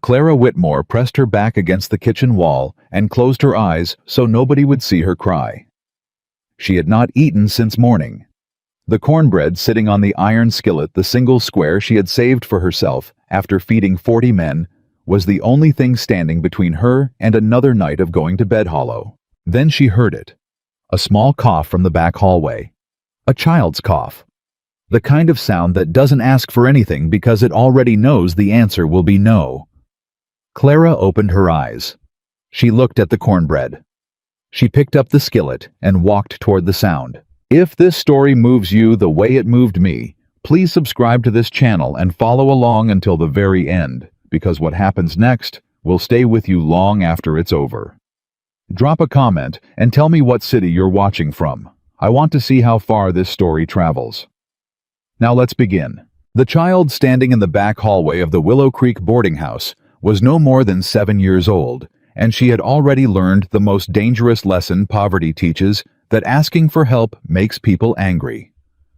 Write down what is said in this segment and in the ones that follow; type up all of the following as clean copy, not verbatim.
Clara Whitmore pressed her back against the kitchen wall and closed her eyes so nobody would see her cry. She had not eaten since morning. The cornbread sitting on the iron skillet, the single square she had saved for herself after feeding 40 men, was the only thing standing between her and another night of going to bed hollow. Then she heard it. A small cough from the back hallway. A child's cough. The kind of sound that doesn't ask for anything because it already knows the answer will be no. Clara opened her eyes. She looked at the cornbread. She picked up the skillet and walked toward the sound. If this story moves you the way it moved me, please subscribe to this channel and follow along until the very end, because what happens next will stay with you long after it's over. Drop a comment and tell me what city you're watching from. I want to see how far this story travels. Now let's begin. The child standing in the back hallway of the Willow Creek boarding house was no more than 7 years old, and she had already learned the most dangerous lesson poverty teaches, that asking for help makes people angry.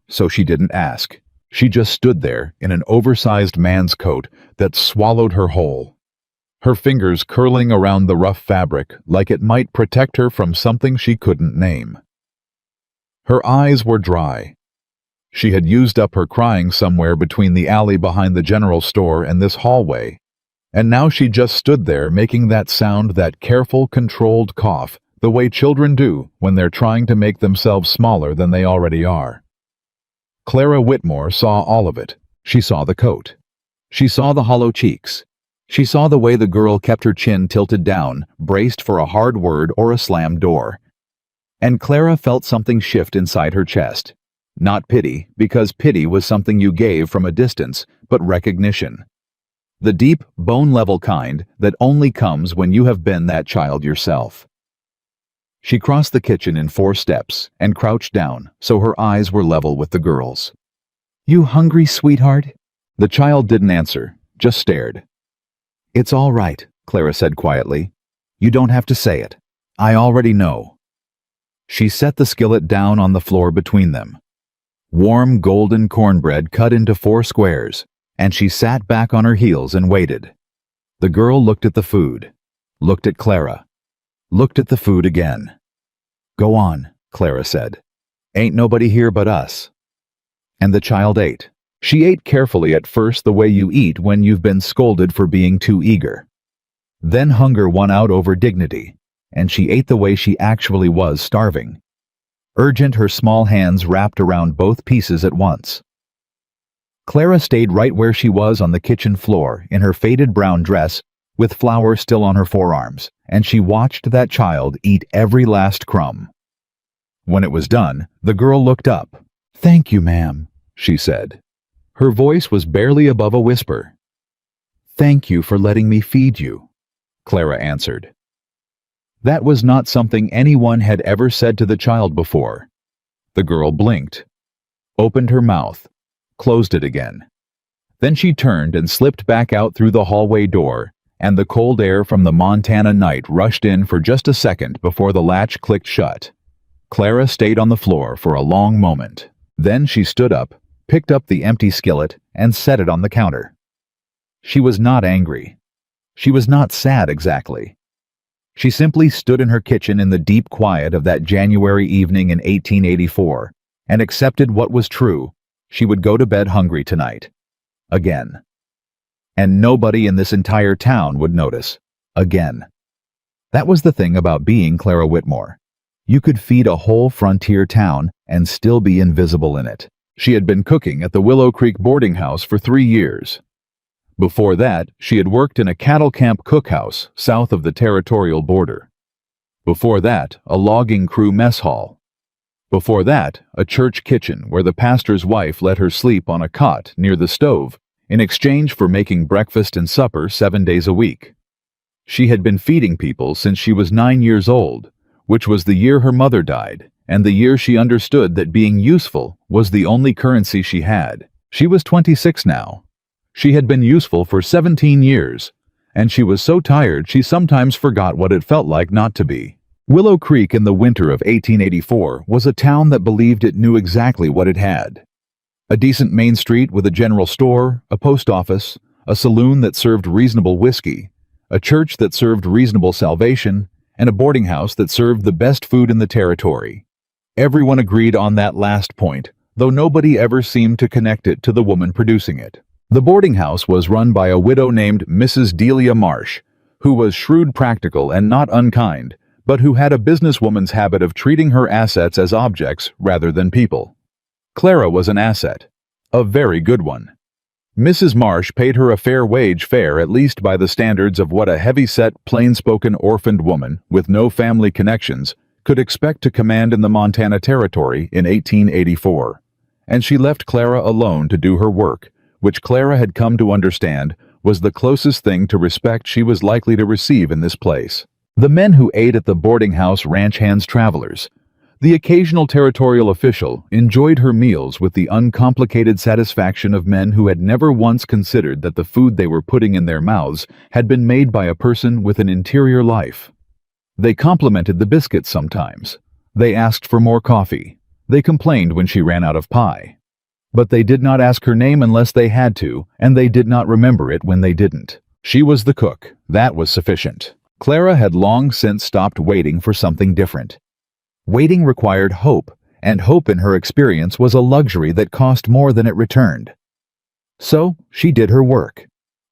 So she didn't ask. She just stood there in an oversized man's coat that swallowed her whole, her fingers curling around the rough fabric like it might protect her from something she couldn't name. Her eyes were dry. She had used up her crying somewhere between the alley behind the general store and this hallway, and now she just stood there making that sound, that careful, controlled cough, the way children do when they're trying to make themselves smaller than they already are. Clara Whitmore saw all of it. She saw the coat. She saw the hollow cheeks. She saw the way the girl kept her chin tilted down, braced for a hard word or a slammed door. And Clara felt something shift inside her chest. Not pity, because pity was something you gave from a distance, but recognition. The deep, bone-level kind that only comes when you have been that child yourself. She crossed the kitchen in 4 steps and crouched down so her eyes were level with the girl's. "You hungry, sweetheart?" The child didn't answer, just stared. "It's all right," Clara said quietly. "You don't have to say it. I already know." She set the skillet down on the floor between them. Warm, golden cornbread cut into 4 squares, and she sat back on her heels and waited. The girl looked at the food, looked at Clara, looked at the food again. "Go on," Clara said. "Ain't nobody here but us." And the child ate. She ate carefully at first, the way you eat when you've been scolded for being too eager. Then hunger won out over dignity, and she ate the way she actually was starving. Urgent, her small hands wrapped around both pieces at once. Clara stayed right where she was on the kitchen floor in her faded brown dress with flour still on her forearms, and she watched that child eat every last crumb. When it was done, the girl looked up. "Thank you, ma'am," she said. Her voice was barely above a whisper. "Thank you for letting me feed you," Clara answered. That was not something anyone had ever said to the child before. The girl blinked, opened her mouth, closed it again. Then she turned and slipped back out through the hallway door, and the cold air from the Montana night rushed in for just a second before the latch clicked shut. Clara stayed on the floor for a long moment. Then she stood up, picked up the empty skillet, and set it on the counter. She was not angry. She was not sad exactly. She simply stood in her kitchen in the deep quiet of that January evening in 1884 and accepted what was true. She would go to bed hungry tonight. Again. And nobody in this entire town would notice. Again. That was the thing about being Clara Whitmore. You could feed a whole frontier town and still be invisible in it. She had been cooking at the Willow Creek boarding house for 3 years. Before that, she had worked in a cattle camp cookhouse south of the territorial border. Before that, a logging crew mess hall. Before that, a church kitchen where the pastor's wife let her sleep on a cot near the stove in exchange for making breakfast and supper 7 days a week. She had been feeding people since she was 9 years old, which was the year her mother died, and the year she understood that being useful was the only currency she had. She was 26 now. She had been useful for 17 years, and she was so tired she sometimes forgot what it felt like not to be. Willow Creek in the winter of 1884 was a town that believed it knew exactly what it had. A decent main street with a general store, a post office, a saloon that served reasonable whiskey, a church that served reasonable salvation, and a boarding house that served the best food in the territory. Everyone agreed on that last point, though nobody ever seemed to connect it to the woman producing it. The boarding house was run by a widow named Mrs. Delia Marsh, who was shrewd, practical, and not unkind, but who had a businesswoman's habit of treating her assets as objects rather than people. Clara was an asset, a very good one. Mrs. Marsh paid her a fair wage, fair at least by the standards of what a heavy-set, plain-spoken orphaned woman with no family connections could expect to command in the Montana Territory in 1884. And she left Clara alone to do her work, which Clara had come to understand was the closest thing to respect she was likely to receive in this place. The men who ate at the boarding house ranch hands travelers. The occasional territorial official enjoyed her meals with the uncomplicated satisfaction of men who had never once considered that the food they were putting in their mouths had been made by a person with an interior life. They complimented the biscuits sometimes. They asked for more coffee. They complained when she ran out of pie. But they did not ask her name unless they had to, and they did not remember it when they didn't. She was the cook. That was sufficient. Clara had long since stopped waiting for something different. Waiting required hope, and hope in her experience was a luxury that cost more than it returned. So, she did her work.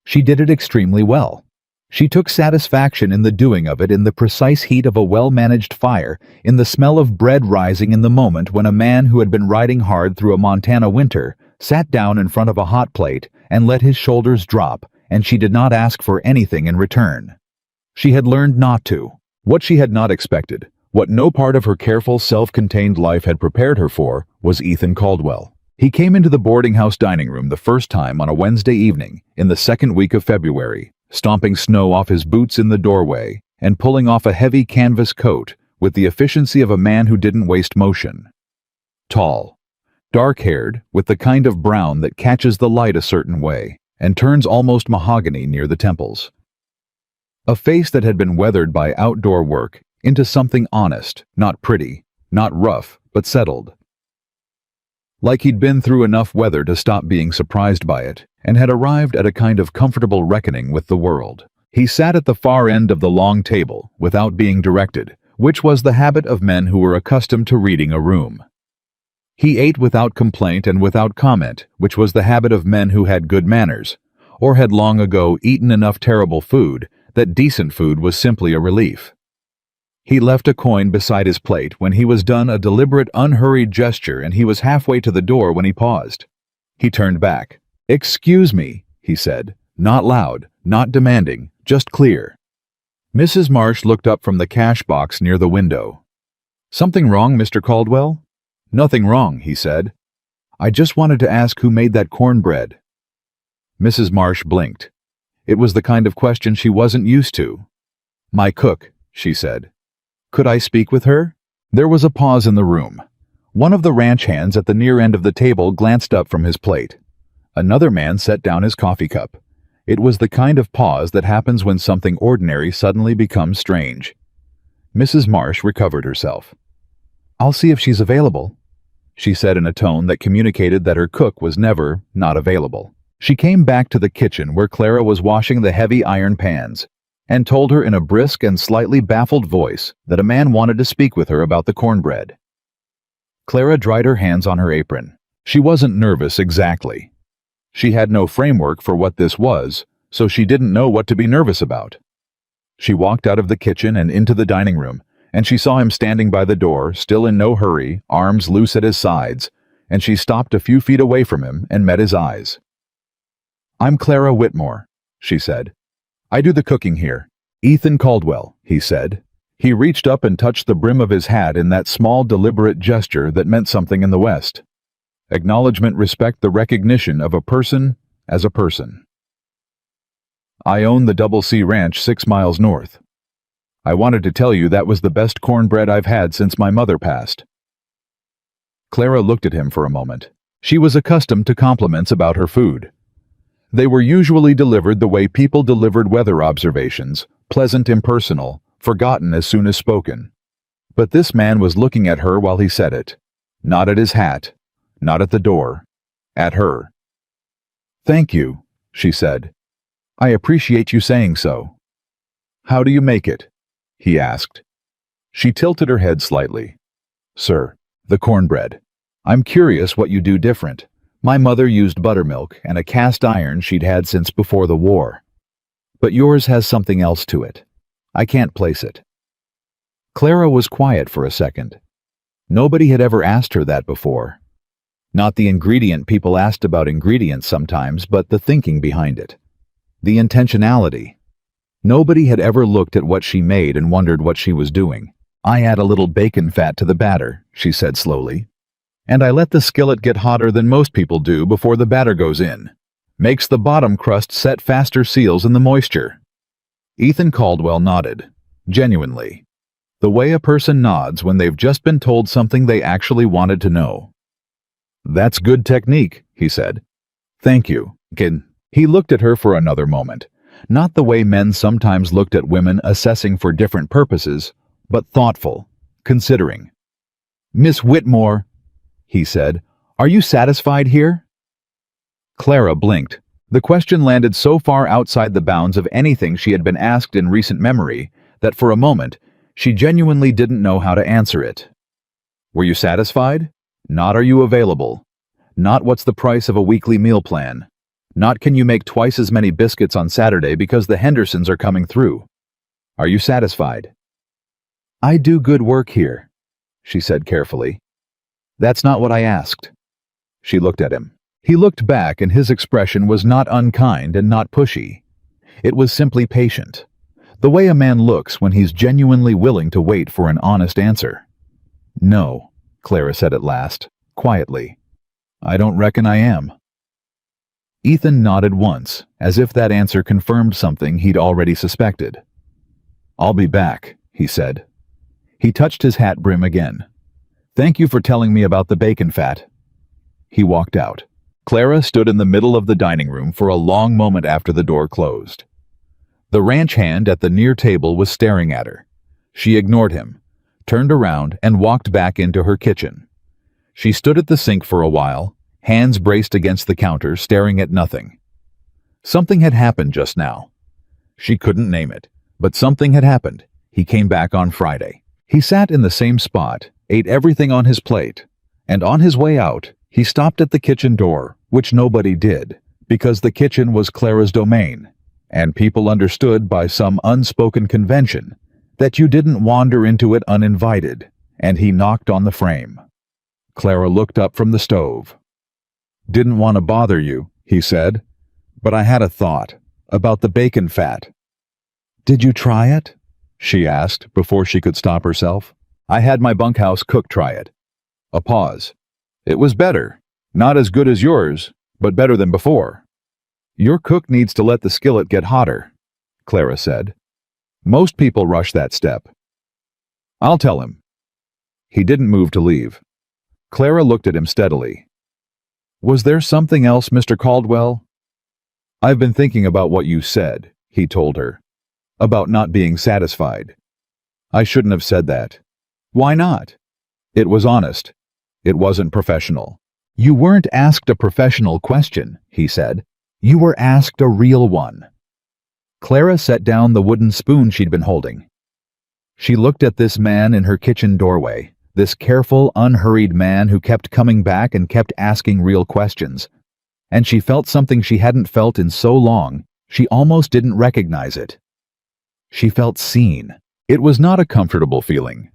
She did it extremely well. She took satisfaction in the doing of it in the precise heat of a well-managed fire, in the smell of bread rising in the moment when a man who had been riding hard through a Montana winter sat down in front of a hot plate and let his shoulders drop, and she did not ask for anything in return. She had learned not to. What she had not expected, what no part of her careful, self-contained life had prepared her for, was Ethan Caldwell. He came into the boarding house dining room the first time on a Wednesday evening in the second week of February, stomping snow off his boots in the doorway and pulling off a heavy canvas coat with the efficiency of a man who didn't waste motion. Tall, dark-haired, with the kind of brown that catches the light a certain way and turns almost mahogany near the temples. A face that had been weathered by outdoor work into something honest, not pretty, not rough, but settled. Like he'd been through enough weather to stop being surprised by it, and had arrived at a kind of comfortable reckoning with the world. He sat at the far end of the long table, without being directed, which was the habit of men who were accustomed to reading a room. He ate without complaint and without comment, which was the habit of men who had good manners, or had long ago eaten enough terrible food that decent food was simply a relief. He left a coin beside his plate when he was done, a deliberate, unhurried gesture, and he was halfway to the door when he paused. He turned back. "Excuse me," he said, not loud, not demanding, just clear. Mrs. Marsh looked up from the cash box near the window. "Something wrong, Mr. Caldwell?" "Nothing wrong," he said. "I just wanted to ask who made that cornbread." Mrs. Marsh blinked. It was the kind of question she wasn't used to. "My cook," she said. "Could I speak with her?" There was a pause in the room. One of the ranch hands at the near end of the table glanced up from his plate. Another man set down his coffee cup. It was the kind of pause that happens when something ordinary suddenly becomes strange. Mrs. Marsh recovered herself. "I'll see if she's available," she said in a tone that communicated that her cook was never not available. She came back to the kitchen where Clara was washing the heavy iron pans, and told her in a brisk and slightly baffled voice that a man wanted to speak with her about the cornbread. Clara dried her hands on her apron. She wasn't nervous exactly. She had no framework for what this was, so she didn't know what to be nervous about. She walked out of the kitchen and into the dining room, and she saw him standing by the door, still in no hurry, arms loose at his sides, and she stopped a few feet away from him and met his eyes. "I'm Clara Whitmore," she said. "I do the cooking here." "Ethan Caldwell," he said. He reached up and touched the brim of his hat in that small, deliberate gesture that meant something in the West. Acknowledgement, respect, the recognition of a person as a person. "I own the Double C Ranch 6 miles north. I wanted to tell you that was the best cornbread I've had since my mother passed." Clara looked at him for a moment. She was accustomed to compliments about her food. They were usually delivered the way people delivered weather observations, pleasant, impersonal, forgotten as soon as spoken. But this man was looking at her while he said it. Not at his hat, not at the door, at her. "Thank you," she said, I appreciate you saying so. How do you make it? He asked. She tilted her head slightly. Sir, the cornbread. I'm curious what you do different. My mother used buttermilk and a cast iron she'd had since before the war. But yours has something else to it. I can't place it. Clara was quiet for a second. Nobody had ever asked her that before. Not the ingredient people asked about ingredients sometimes, but the thinking behind it. The intentionality. Nobody had ever looked at what she made and wondered what she was doing. I add a little bacon fat to the batter, she said slowly. And I let the skillet get hotter than most people do before the batter goes in. Makes the bottom crust set faster seals in the moisture. Ethan Caldwell nodded, genuinely. The way a person nods when they've just been told something they actually wanted to know. That's good technique, he said. Thank you, kid. He looked at her for another moment. Not the way men sometimes looked at women assessing for different purposes, but thoughtful, considering. Miss Whitmore, he said, are you satisfied here? Clara blinked. The question landed so far outside the bounds of anything she had been asked in recent memory that for a moment she genuinely didn't know how to answer it. Were you satisfied? Not are you available. Not what's the price of a weekly meal plan. Not can you make twice as many biscuits on Saturday because the Hendersons are coming through. Are you satisfied? I do good work here, she said carefully. That's not what I asked. She looked at him. He looked back and his expression was not unkind and not pushy. It was simply patient. The way a man looks when he's genuinely willing to wait for an honest answer. No, Clara said at last, quietly. I don't reckon I am. Ethan nodded once, as if that answer confirmed something he'd already suspected. I'll be back, he said. He touched his hat brim again. Thank you for telling me about the bacon fat. He walked out. Clara stood in the middle of the dining room for a long moment after the door closed. The ranch hand at the near table was staring at her. She ignored him, turned around, and walked back into her kitchen. She stood at the sink for a while, hands braced against the counter, staring at nothing. Something had happened just now. She couldn't name it, but something had happened. He came back on Friday. He sat in the same spot, ate everything on his plate, and on his way out, he stopped at the kitchen door, which nobody did, because the kitchen was Clara's domain, and people understood by some unspoken convention that you didn't wander into it uninvited, and he knocked on the frame. Clara looked up from the stove. Didn't want to bother you, he said, but I had a thought about the bacon fat. Did you try it? She asked before she could stop herself. I had my bunkhouse cook try it. A pause. It was better. Not as good as yours, but better than before. Your cook needs to let the skillet get hotter, Clara said. Most people rush that step. I'll tell him. He didn't move to leave. Clara looked at him steadily. Was there something else, Mr. Caldwell? I've been thinking about what you said, he told her. About not being satisfied. I shouldn't have said that. Why not? It was honest. It wasn't professional. You weren't asked a professional question, he said. You were asked a real one. Clara set down the wooden spoon she'd been holding. She looked at this man in her kitchen doorway, this careful, unhurried man who kept coming back and kept asking real questions. And she felt something she hadn't felt in so long, she almost didn't recognize it. She felt seen. It was not a comfortable feeling.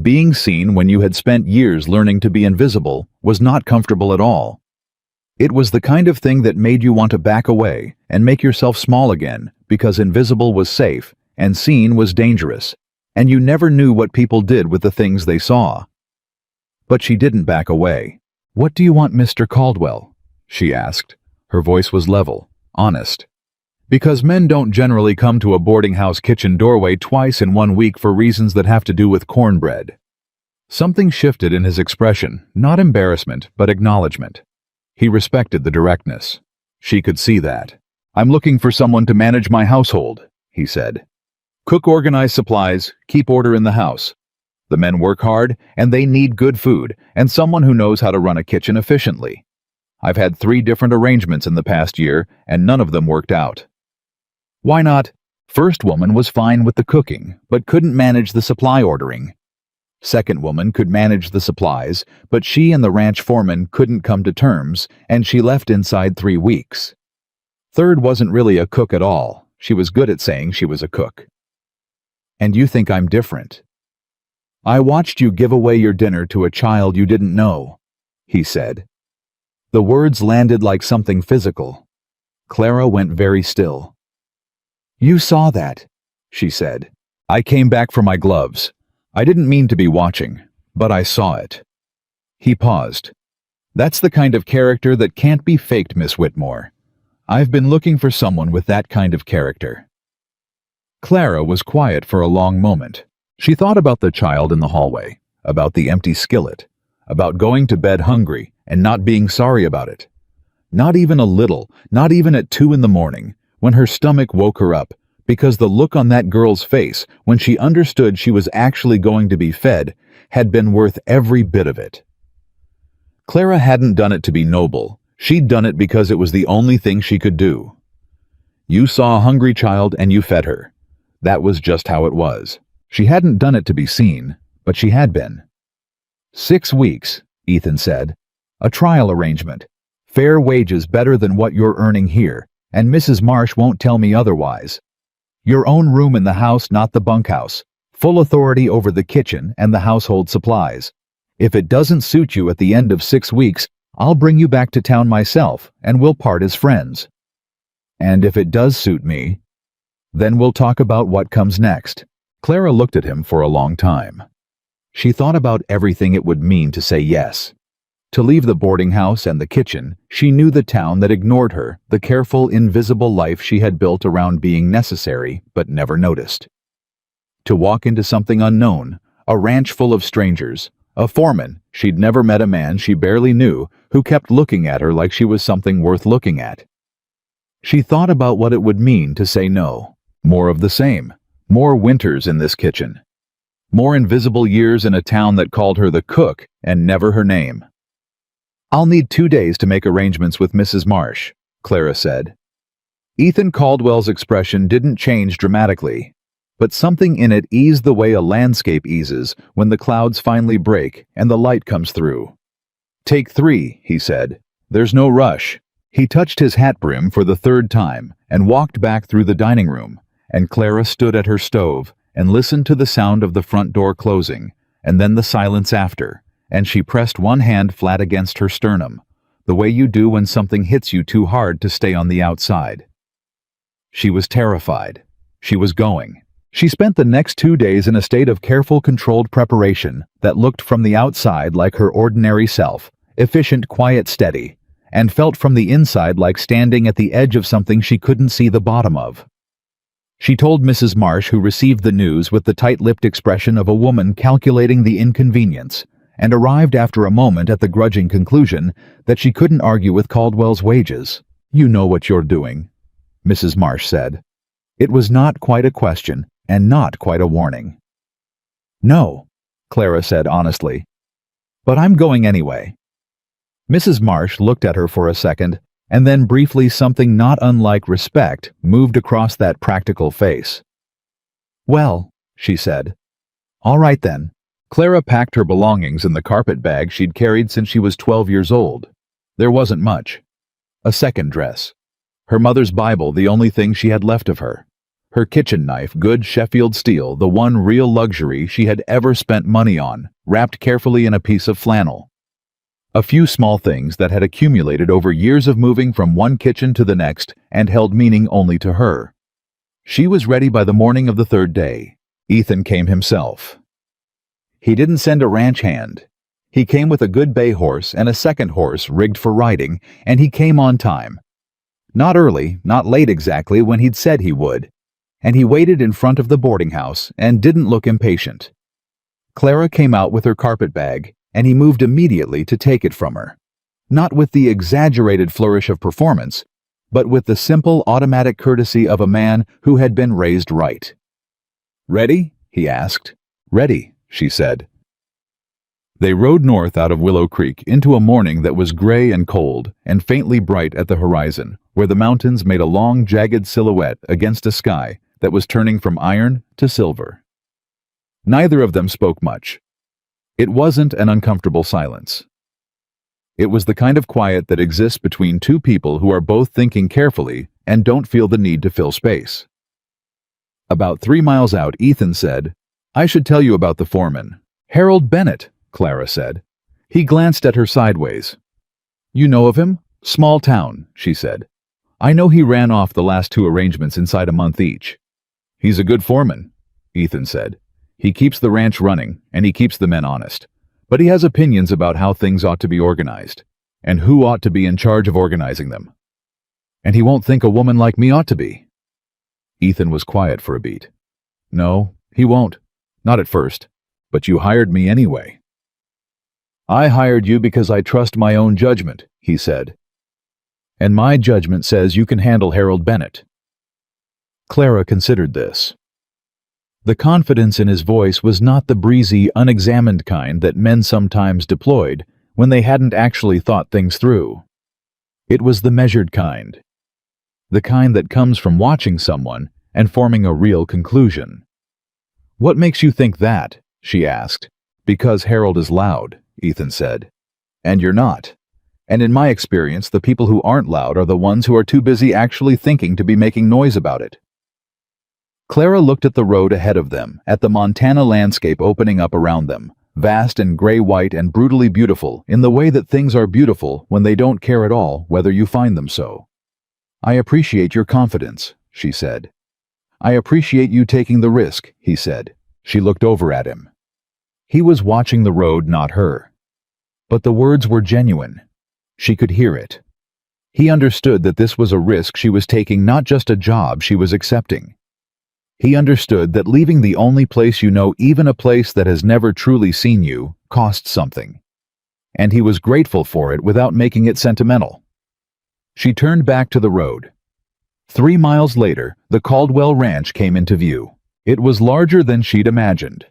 Being seen when you had spent years learning to be invisible was not comfortable at all. It was the kind of thing that made you want to back away and make yourself small again because invisible was safe and seen was dangerous, and you never knew what people did with the things they saw. But she didn't back away. What do you want, Mr. Caldwell? She asked. Her voice was level, honest. Because men don't generally come to a boarding house kitchen doorway twice in 1 week for reasons that have to do with cornbread. Something shifted in his expression, not embarrassment, but acknowledgement. He respected the directness. She could see that. I'm looking for someone to manage my household, he said. Cook, organize supplies, keep order in the house. The men work hard, and they need good food, and someone who knows how to run a kitchen efficiently. I've had 3 different arrangements in the past year, and none of them worked out. Why not? First woman was fine with the cooking, but couldn't manage the supply ordering. Second woman could manage the supplies, but she and the ranch foreman couldn't come to terms, and she left inside 3 weeks. Third wasn't really a cook at all. She was good at saying she was a cook. And you think I'm different? I watched you give away your dinner to a child you didn't know, he said. The words landed like something physical. Clara went very still. You saw that, she said. I came back for my gloves. I didn't mean to be watching, but I saw it. He paused. That's the kind of character that can't be faked, Miss Whitmore. I've been looking for someone with that kind of character. Clara was quiet for a long moment. She thought about the child in the hallway, about the empty skillet, about going to bed hungry and not being sorry about it. Not even a little, not even at 2 a.m, when her stomach woke her up, because the look on that girl's face when she understood she was actually going to be fed had been worth every bit of it. Clara hadn't done it to be noble. She'd done it because it was the only thing she could do. You saw a hungry child and you fed her. That was just how it was. She hadn't done it to be seen, but she had been. 6 weeks, Ethan said. A trial arrangement. Fair wages better than what you're earning here, and Mrs. Marsh won't tell me otherwise. Your own room in the house, not the bunkhouse. Full authority over the kitchen and the household supplies. If it doesn't suit you at the end of 6 weeks, I'll bring you back to town myself, and we'll part as friends. And if it does suit me, then we'll talk about what comes next. Clara looked at him for a long time. She thought about everything it would mean to say yes. To leave the boarding house and the kitchen, she knew the town that ignored her, the careful, invisible life she had built around being necessary but never noticed. To walk into something unknown, a ranch full of strangers, a foreman, she'd never met a man she barely knew, who kept looking at her like she was something worth looking at. She thought about what it would mean to say no. More of the same. More winters in this kitchen. More invisible years in a town that called her the cook and never her name. I'll need 2 days to make arrangements with Mrs. Marsh, Clara said. Ethan Caldwell's expression didn't change dramatically, but something in it eased the way a landscape eases when the clouds finally break and the light comes through. Take 3, he said. There's no rush. He touched his hat brim for the 3rd time and walked back through the dining room, and Clara stood at her stove and listened to the sound of the front door closing, and then the silence after, and she pressed one hand flat against her sternum, the way you do when something hits you too hard to stay on the outside. She was terrified. She was going. She spent the next 2 days in a state of careful, controlled preparation that looked from the outside like her ordinary self, efficient, quiet, steady, and felt from the inside like standing at the edge of something she couldn't see the bottom of. She told Mrs. Marsh, who received the news with the tight-lipped expression of a woman calculating the inconvenience, and arrived after a moment at the grudging conclusion that she couldn't argue with Caldwell's wages. You know what you're doing, Mrs. Marsh said. It was not quite a question, and not quite a warning. No, Clara said honestly. But I'm going anyway. Mrs. Marsh looked at her for a second, and then briefly something not unlike respect moved across that practical face. Well, she said. All right then. Clara packed her belongings in the carpet bag she'd carried since she was 12 years old. There wasn't much. A second dress. Her mother's Bible, the only thing she had left of her. Her kitchen knife, good Sheffield steel, the one real luxury she had ever spent money on, wrapped carefully in a piece of flannel. A few small things that had accumulated over years of moving from one kitchen to the next and held meaning only to her. She was ready by the morning of the 3rd day. Ethan came himself. He didn't send a ranch hand. He came with a good bay horse and a second horse rigged for riding, and he came on time. Not early, not late exactly when he'd said he would, and he waited in front of the boarding house and didn't look impatient. Clara came out with her carpet bag, and he moved immediately to take it from her. Not with the exaggerated flourish of performance, but with the simple automatic courtesy of a man who had been raised right. Ready? He asked. Ready, she said. They rode north out of Willow Creek into a morning that was gray and cold and faintly bright at the horizon, where the mountains made a long, jagged silhouette against a sky that was turning from iron to silver. Neither of them spoke much. It wasn't an uncomfortable silence. It was the kind of quiet that exists between two people who are both thinking carefully and don't feel the need to fill space. About 3 miles out, Ethan said, "I should tell you about the foreman." "Harold Bennett," Clara said. He glanced at her sideways. "You know of him? Small town," she said. "I know he ran off the last 2 arrangements inside a month each." "He's a good foreman," Ethan said. "He keeps the ranch running, and he keeps the men honest. But he has opinions about how things ought to be organized, and who ought to be in charge of organizing them. And he won't think a woman like me ought to be." Ethan was quiet for a beat. "No, he won't. Not at first. But you hired me anyway." "I hired you because I trust my own judgment," he said. "And my judgment says you can handle Harold Bennett." Clara considered this. The confidence in his voice was not the breezy, unexamined kind that men sometimes deployed when they hadn't actually thought things through. It was the measured kind. The kind that comes from watching someone and forming a real conclusion. "What makes you think that?" she asked. "Because Harold is loud," Ethan said. "And you're not. And in my experience, the people who aren't loud are the ones who are too busy actually thinking to be making noise about it." Clara looked at the road ahead of them, at the Montana landscape opening up around them, vast and gray-white and brutally beautiful in the way that things are beautiful when they don't care at all whether you find them so. "I appreciate your confidence," she said. "I appreciate you taking the risk," he said. She looked over at him. He was watching the road, not her. But the words were genuine. She could hear it. He understood that this was a risk she was taking, not just a job she was accepting. He understood that leaving the only place you know, even a place that has never truly seen you, costs something. And he was grateful for it without making it sentimental. She turned back to the road. 3 miles later, the Caldwell Ranch came into view. It was larger than she'd imagined.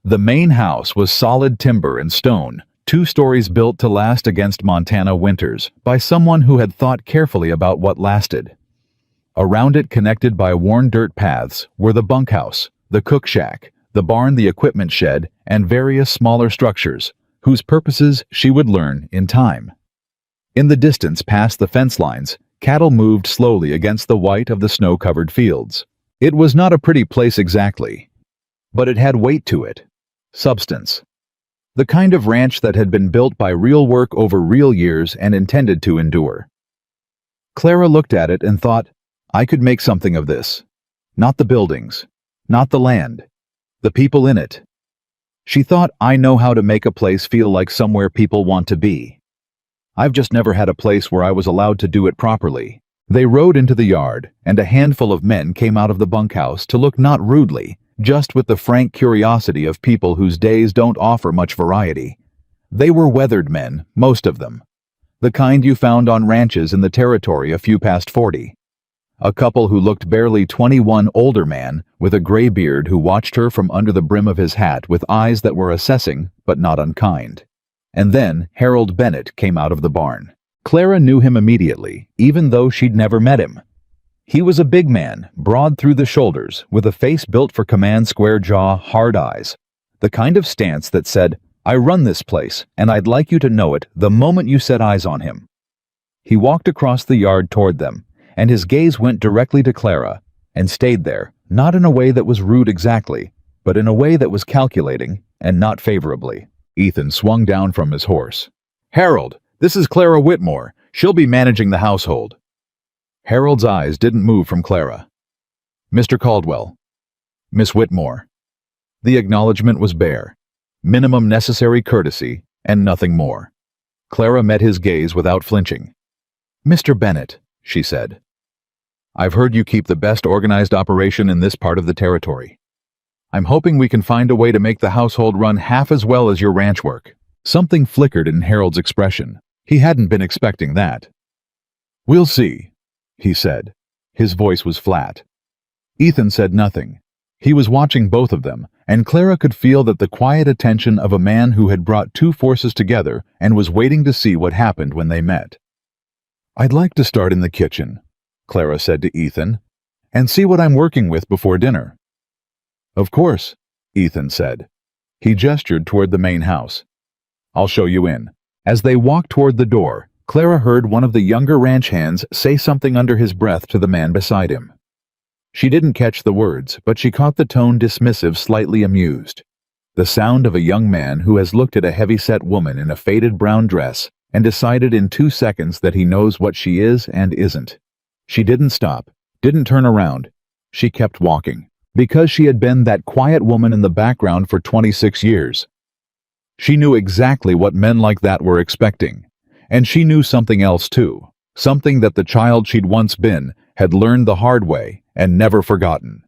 The main house was solid timber and stone, 2 stories built to last against Montana winters by someone who had thought carefully about what lasted. Around it, connected by worn dirt paths, were the bunkhouse, the cook shack, the barn, the equipment shed, and various smaller structures, whose purposes she would learn in time. In the distance, past the fence lines, cattle moved slowly against the white of the snow-covered fields. It was not a pretty place exactly, but it had weight to it, substance. The kind of ranch that had been built by real work over real years and intended to endure. Clara looked at it and thought, I could make something of this. Not the buildings, not the land, the people in it. She thought, I know how to make a place feel like somewhere people want to be. I've just never had a place where I was allowed to do it properly. They rode into the yard, and a handful of men came out of the bunkhouse to look not rudely, just with the frank curiosity of people whose days don't offer much variety. They were weathered men, most of them. The kind you found on ranches in the territory a few past 40. A couple who looked barely 21, older man with a gray beard who watched her from under the brim of his hat with eyes that were assessing but not unkind. And then Harold Bennett came out of the barn. Clara knew him immediately, even though she'd never met him. He was a big man, broad through the shoulders, with a face built for command, square jaw, hard eyes. The kind of stance that said, I run this place, and I'd like you to know it the moment you set eyes on him. He walked across the yard toward them, and his gaze went directly to Clara, and stayed there, not in a way that was rude exactly, but in a way that was calculating, and not favorably. Ethan swung down from his horse. Harold, this is Clara Whitmore. She'll be managing the household. Harold's eyes didn't move from Clara. Mr. Caldwell. Miss Whitmore. The acknowledgement was bare. Minimum necessary courtesy, and nothing more. Clara met his gaze without flinching. Mr. Bennett, she said. I've heard you keep the best organized operation in this part of the territory. I'm hoping we can find a way to make the household run half as well as your ranch work. Something flickered in Harold's expression. He hadn't been expecting that. We'll see, he said. His voice was flat. Ethan said nothing. He was watching both of them, and Clara could feel that the quiet attention of a man who had brought two forces together and was waiting to see what happened when they met. "I'd like to start in the kitchen," Clara said to Ethan, "and see what I'm working with before dinner." "Of course," Ethan said. He gestured toward the main house. "I'll show you in." As they walked toward the door, Clara heard one of the younger ranch hands say something under his breath to the man beside him. She didn't catch the words, but she caught the tone dismissive, slightly amused. The sound of a young man who has looked at a heavy-set woman in a faded brown dress and decided in 2 seconds that he knows what she is and isn't. She didn't stop, didn't turn around. She kept walking, because she had been that quiet woman in the background for 26 years. She knew exactly what men like that were expecting, and she knew something else too, something that the child she'd once been had learned the hard way and never forgotten.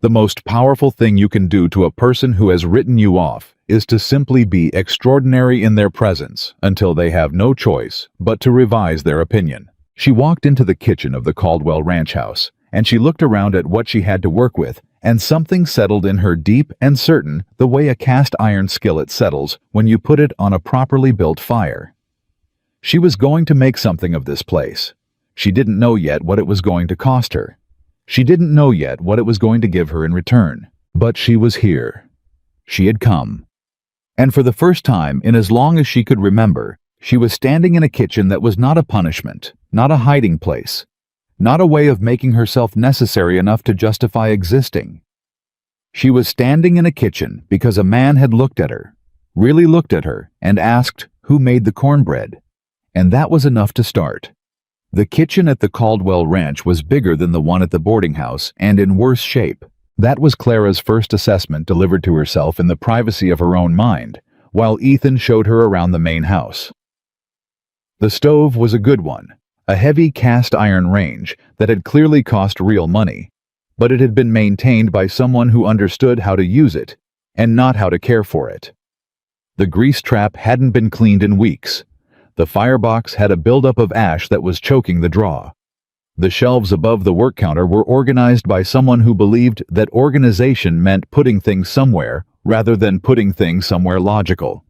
The most powerful thing you can do to a person who has written you off is to simply be extraordinary in their presence until they have no choice but to revise their opinion. She walked into the kitchen of the Caldwell Ranch house, and she looked around at what she had to work with, and something settled in her deep and certain, the way a cast iron skillet settles when you put it on a properly built fire. She was going to make something of this place. She didn't know yet what it was going to cost her. She didn't know yet what it was going to give her in return. But she was here. She had come. And for the first time in as long as she could remember, she was standing in a kitchen that was not a punishment, not a hiding place, not a way of making herself necessary enough to justify existing. She was standing in a kitchen because a man had looked at her, really looked at her, and asked who made the cornbread. And that was enough to start. The kitchen at the Caldwell Ranch was bigger than the one at the boarding house and in worse shape. That was Clara's first assessment delivered to herself in the privacy of her own mind, while Ethan showed her around the main house. The stove was a good one, a heavy cast iron range that had clearly cost real money, but it had been maintained by someone who understood how to use it and not how to care for it. The grease trap hadn't been cleaned in weeks. The firebox had a buildup of ash that was choking the draw. The shelves above the work counter were organized by someone who believed that organization meant putting things somewhere rather than putting things somewhere logical.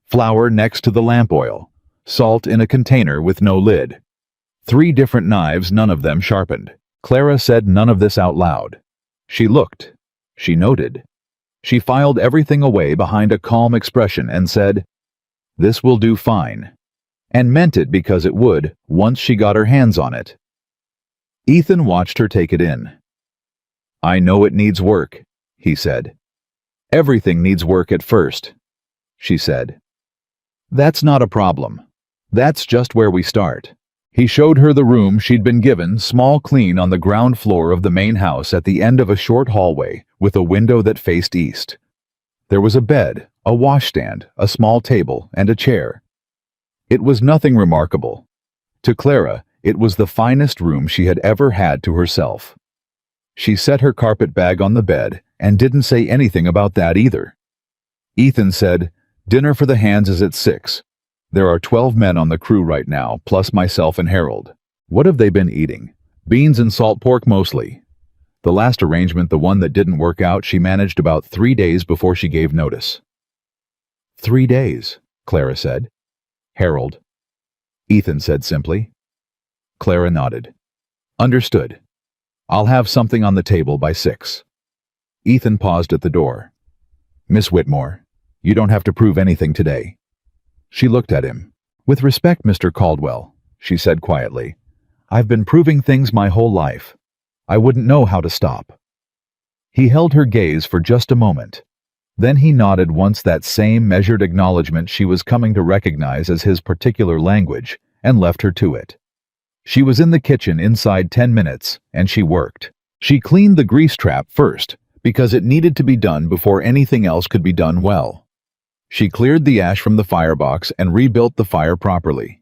Flour next to the lamp oil. Salt in a container with no lid. 3 different knives, none of them sharpened. Clara said none of this out loud. She looked. She noted. She filed everything away behind a calm expression and said, "This will do fine." And meant it because it would, once she got her hands on it. Ethan watched her take it in. "I know it needs work," he said. "Everything needs work at first," she said. "That's not a problem. That's just where we start." He showed her the room she'd been given, small, clean, on the ground floor of the main house at the end of a short hallway with a window that faced east. There was a bed, a washstand, a small table, and a chair. It was nothing remarkable. To Clara, it was the finest room she had ever had to herself. She set her carpet bag on the bed and didn't say anything about that either. Ethan said, "Dinner for the hands is at 6. There are 12 men on the crew right now, plus myself and Harold. What have they been eating? Beans and salt pork mostly." The last arrangement, the one that didn't work out, she managed about 3 days before she gave notice. 3 days, Clara said. Harold. Ethan said simply. Clara nodded. "Understood. I'll have something on the table by 6. Ethan paused at the door. "Miss Whitmore, you don't have to prove anything today." She looked at him. "With respect, Mr. Caldwell," she said quietly, "I've been proving things my whole life. I wouldn't know how to stop." He held her gaze for just a moment. Then he nodded once, that same measured acknowledgement she was coming to recognize as his particular language, and left her to it. She was in the kitchen inside 10 minutes, and she worked. She cleaned the grease trap first, because it needed to be done before anything else could be done well. She cleared the ash from the firebox and rebuilt the fire properly,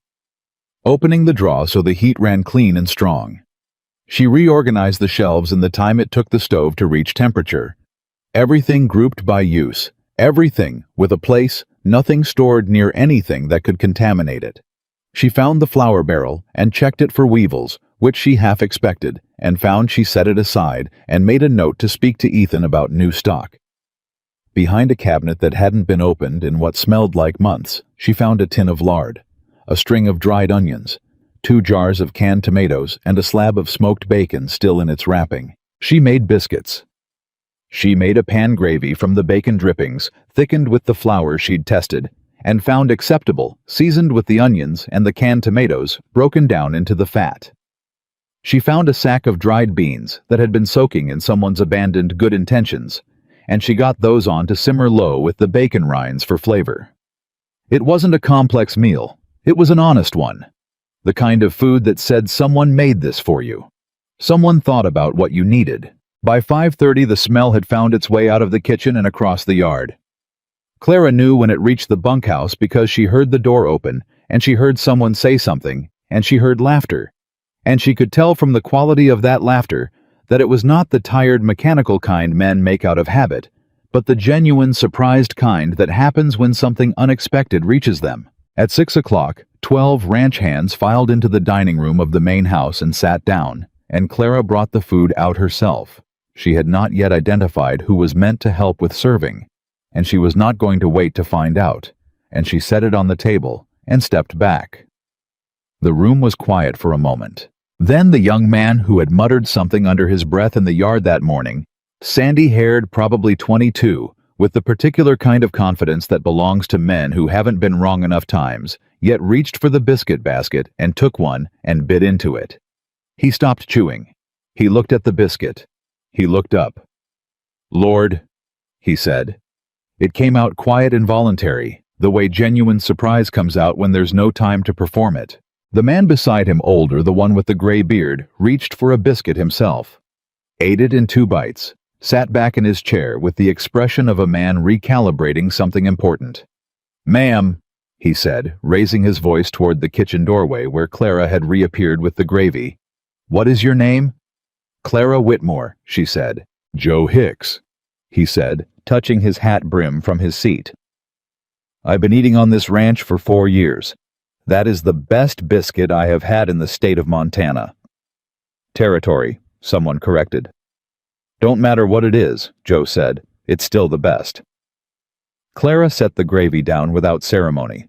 opening the drawer so the heat ran clean and strong. She reorganized the shelves in the time it took the stove to reach temperature. Everything grouped by use, everything with a place, nothing stored near anything that could contaminate it. She found the flour barrel and checked it for weevils, which she half expected, and found she set it aside and made a note to speak to Ethan about new stock. Behind a cabinet that hadn't been opened in what smelled like months, she found a tin of lard, a string of dried onions, 2 jars of canned tomatoes, and a slab of smoked bacon still in its wrapping. She made biscuits. She made a pan gravy from the bacon drippings, thickened with the flour she'd tested, and found acceptable, seasoned with the onions and the canned tomatoes broken down into the fat. She found a sack of dried beans that had been soaking in someone's abandoned good intentions, and she got those on to simmer low with the bacon rinds for flavor. It wasn't a complex meal. It was an honest one. The kind of food that said someone made this for you. Someone thought about what you needed. By 5:30, the smell had found its way out of the kitchen and across the yard. Clara knew when it reached the bunkhouse because she heard the door open, and she heard someone say something, and she heard laughter. And she could tell from the quality of that laughter that it was not the tired mechanical kind men make out of habit, but the genuine surprised kind that happens when something unexpected reaches them. At 6 o'clock, 12 ranch hands filed into the dining room of the main house and sat down, and Clara brought the food out herself. She had not yet identified who was meant to help with serving, and she was not going to wait to find out, and she set it on the table and stepped back. The room was quiet for a moment. Then the young man who had muttered something under his breath in the yard that morning, sandy-haired, probably 22, with the particular kind of confidence that belongs to men who haven't been wrong enough times, yet reached for the biscuit basket and took one and bit into it. He stopped chewing. He looked at the biscuit. He looked up. "Lord," he said. It came out quiet and voluntary, the way genuine surprise comes out when there's no time to perform it. The man beside him, older, the one with the gray beard, reached for a biscuit himself, ate it in 2 bites, sat back in his chair with the expression of a man recalibrating something important. "Ma'am," he said, raising his voice toward the kitchen doorway where Clara had reappeared with the gravy. "What is your name?" "Clara Whitmore," she said. "Joe Hicks," he said, touching his hat brim from his seat. "I've been eating on this ranch for 4 years. That is the best biscuit I have had in the state of Montana." "Territory," someone corrected. "Don't matter what it is," Joe said. "It's still the best." Clara set the gravy down without ceremony.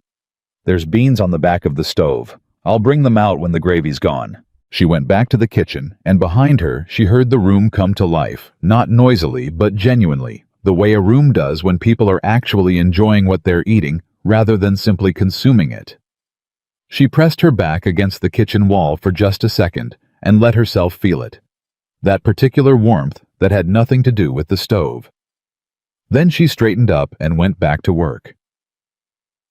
"There's beans on the back of the stove. I'll bring them out when the gravy's gone." She went back to the kitchen, and behind her she heard the room come to life, not noisily but genuinely, the way a room does when people are actually enjoying what they're eating rather than simply consuming it. She pressed her back against the kitchen wall for just a second and let herself feel it. That particular warmth that had nothing to do with the stove. Then she straightened up and went back to work.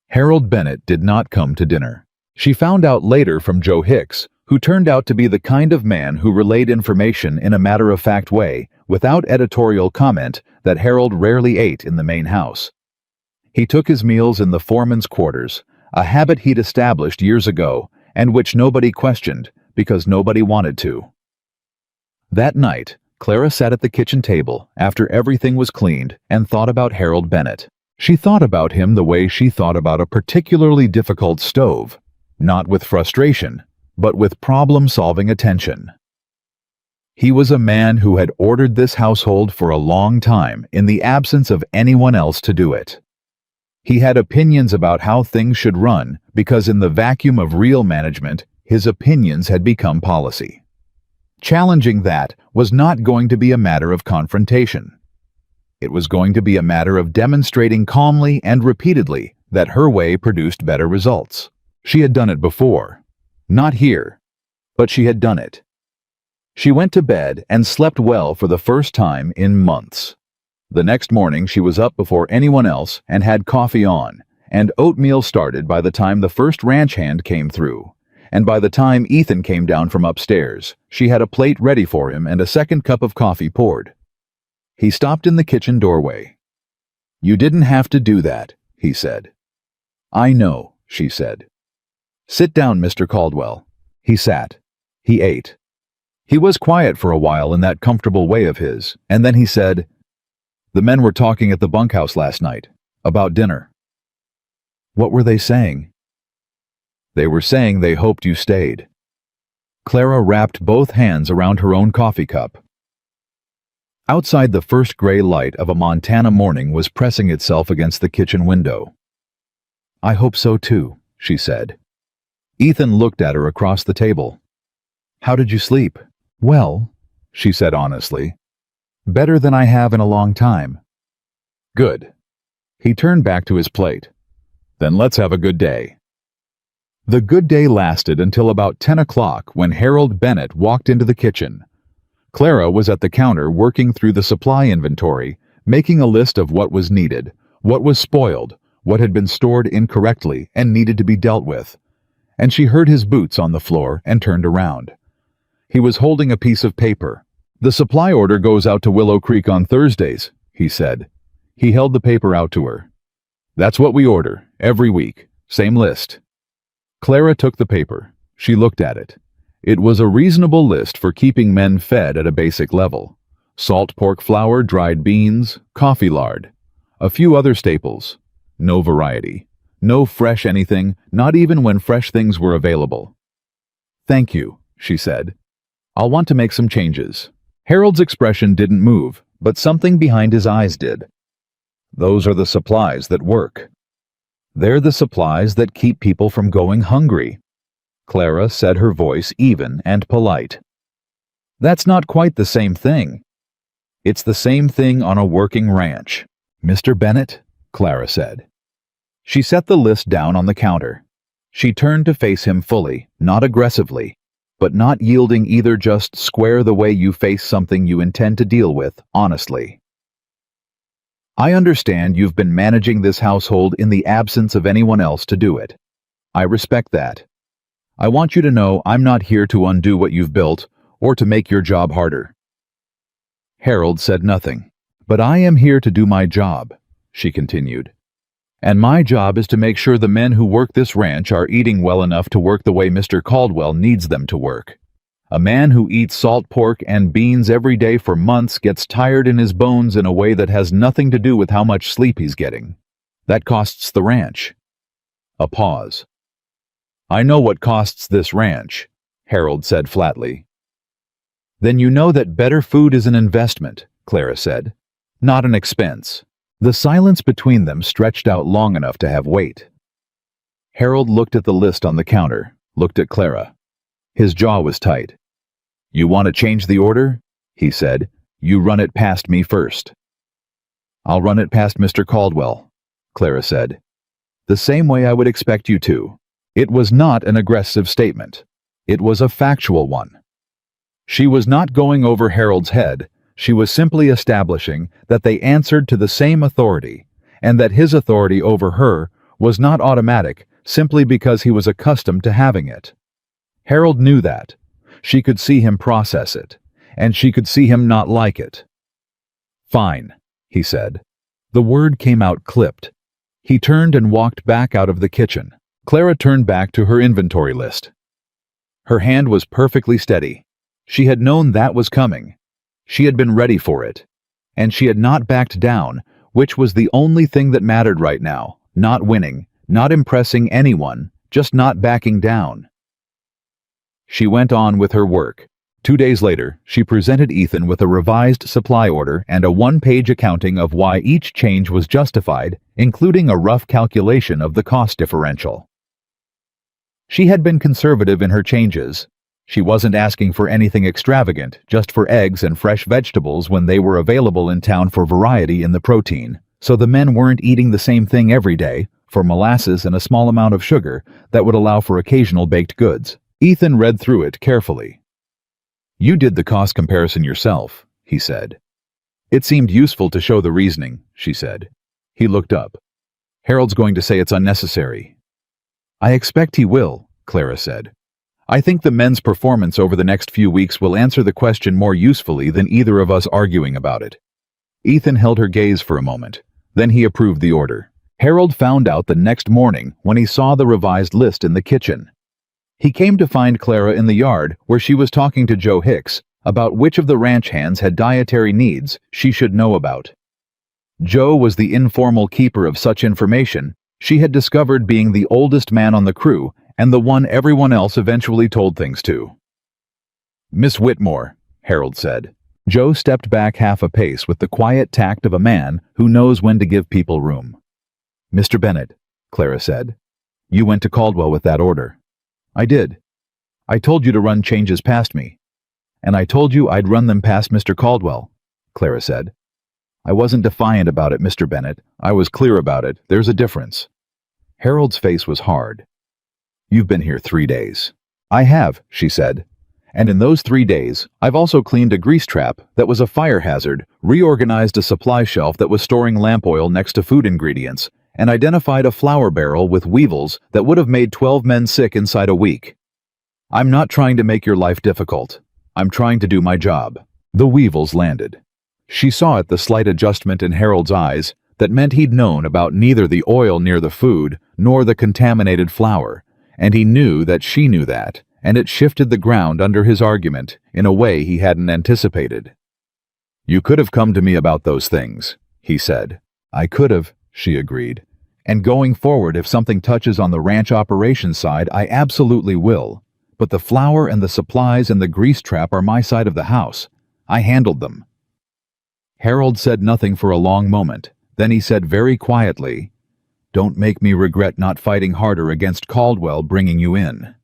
Harold Bennett did not come to dinner. She found out later from Joe Hicks, who turned out to be the kind of man who relayed information in a matter-of-fact way, without editorial comment, that Harold rarely ate in the main house. He took his meals in the foreman's quarters, a habit he'd established years ago, and which nobody questioned, because nobody wanted to. That night, Clara sat at the kitchen table after everything was cleaned and thought about Harold Bennett. She thought about him the way she thought about a particularly difficult stove, not with frustration, but with problem-solving attention. He was a man who had ordered this household for a long time in the absence of anyone else to do it. He had opinions about how things should run because in the vacuum of real management, his opinions had become policy. Challenging that was not going to be a matter of confrontation. It was going to be a matter of demonstrating calmly and repeatedly that her way produced better results. She had done it before. Not here, but she had done it. She went to bed and slept well for the first time in months. The next morning she was up before anyone else and had coffee on, and oatmeal started by the time the first ranch hand came through. And by the time Ethan came down from upstairs, she had a plate ready for him and a second cup of coffee poured. He stopped in the kitchen doorway. "You didn't have to do that," he said. "I know," she said. "Sit down, Mr. Caldwell." He sat. He ate. He was quiet for a while in that comfortable way of his, and then he said, "The men were talking at the bunkhouse last night, about dinner." "What were they saying?" "They were saying they hoped you stayed." Clara wrapped both hands around her own coffee cup. Outside, the first gray light of a Montana morning was pressing itself against the kitchen window. "I hope so too," she said. Ethan looked at her across the table. "How did you sleep?" "Well," she said honestly. "Better than I have in a long time." "Good." He turned back to his plate. "Then let's have a good day." The good day lasted until about 10 o'clock when Harold Bennett walked into the kitchen. Clara was at the counter working through the supply inventory, making a list of what was needed, what was spoiled, what had been stored incorrectly and needed to be dealt with. And she heard his boots on the floor and turned around. He was holding a piece of paper. "The supply order goes out to Willow Creek on Thursdays," he said. He held the paper out to her. "That's what we order, every week. Same list." Clara took the paper. She looked at it. It was a reasonable list for keeping men fed at a basic level. Salt pork flour, dried beans, coffee lard. A few other staples. No variety. No fresh anything, not even when fresh things were available. "Thank you," she said. "I'll want to make some changes." Harold's expression didn't move, but something behind his eyes did. "Those are the supplies that work. They're the supplies that keep people from going hungry." Clara said, her voice even and polite. "That's not quite the same thing." "It's the same thing on a working ranch." "Mr. Bennett," Clara said. She set the list down on the counter. She turned to face him fully, not aggressively, but not yielding either, just square the way you face something you intend to deal with, honestly. "I understand you've been managing this household in the absence of anyone else to do it. I respect that. I want you to know I'm not here to undo what you've built or to make your job harder." Harold said nothing. "But I am here to do my job," she continued. "And my job is to make sure the men who work this ranch are eating well enough to work the way Mr. Caldwell needs them to work. A man who eats salt pork and beans every day for months gets tired in his bones in a way that has nothing to do with how much sleep he's getting. That costs the ranch." A pause. "I know what costs this ranch," Harold said flatly. "Then you know that better food is an investment," Clara said, "not an expense." The silence between them stretched out long enough to have weight. Harold looked at the list on the counter, looked at Clara. His jaw was tight. "You want to change the order?" he said. "You run it past me first." "I'll run it past Mr. Caldwell," Clara said. "The same way I would expect you to." It was not an aggressive statement. It was a factual one. She was not going over Harold's head. She was simply establishing that they answered to the same authority, and that his authority over her was not automatic simply because he was accustomed to having it. Harold knew that. She could see him process it, and she could see him not like it. "Fine," he said. The word came out clipped. He turned and walked back out of the kitchen. Clara turned back to her inventory list. Her hand was perfectly steady. She had known that was coming. She had been ready for it. And she had not backed down, which was the only thing that mattered right now. Not winning, not impressing anyone, just not backing down. She went on with her work. 2 days later, she presented Ethan with a revised supply order and a one-page accounting of why each change was justified, including a rough calculation of the cost differential. She had been conservative in her changes. She wasn't asking for anything extravagant, just for eggs and fresh vegetables when they were available in town for variety in the protein, so the men weren't eating the same thing every day, for molasses and a small amount of sugar that would allow for occasional baked goods. Ethan read through it carefully. "You did the cost comparison yourself," he said. "It seemed useful to show the reasoning," she said. He looked up. "Harold's going to say it's unnecessary." "I expect he will," Clara said. "I think the men's performance over the next few weeks will answer the question more usefully than either of us arguing about it." Ethan held her gaze for a moment. Then he approved the order. Harold found out the next morning when he saw the revised list in the kitchen. He came to find Clara in the yard where she was talking to Joe Hicks about which of the ranch hands had dietary needs she should know about. Joe was the informal keeper of such information she had discovered, being the oldest man on the crew and the one everyone else eventually told things to. Miss Whitmore, Harold said. Joe stepped back half a pace with the quiet tact of a man who knows when to give people room. Mr. Bennett, Clara said. You went to Caldwell with that order. I did. I told you to run changes past me. And I told you I'd run them past Mr. Caldwell, Clara said. I wasn't defiant about it, Mr. Bennett. I was clear about it. There's a difference. Harold's face was hard. You've been here 3 days. I have, she said. And in those 3 days, I've also cleaned a grease trap that was a fire hazard, reorganized a supply shelf that was storing lamp oil next to food ingredients, and identified a flour barrel with weevils that would have made 12 men sick inside a week. I'm not trying to make your life difficult. I'm trying to do my job. The weevils landed. She saw at the slight adjustment in Harold's eyes that meant he'd known about neither the oil near the food nor the contaminated flour, and he knew that she knew that, and it shifted the ground under his argument in a way he hadn't anticipated. You could have come to me about those things, he said. I could have, she agreed. And going forward, if something touches on the ranch operations side, I absolutely will. But the flour and the supplies and the grease trap are my side of the house. I handled them. Harold said nothing for a long moment. Then he said very quietly, Don't make me regret not fighting harder against Caldwell bringing you in.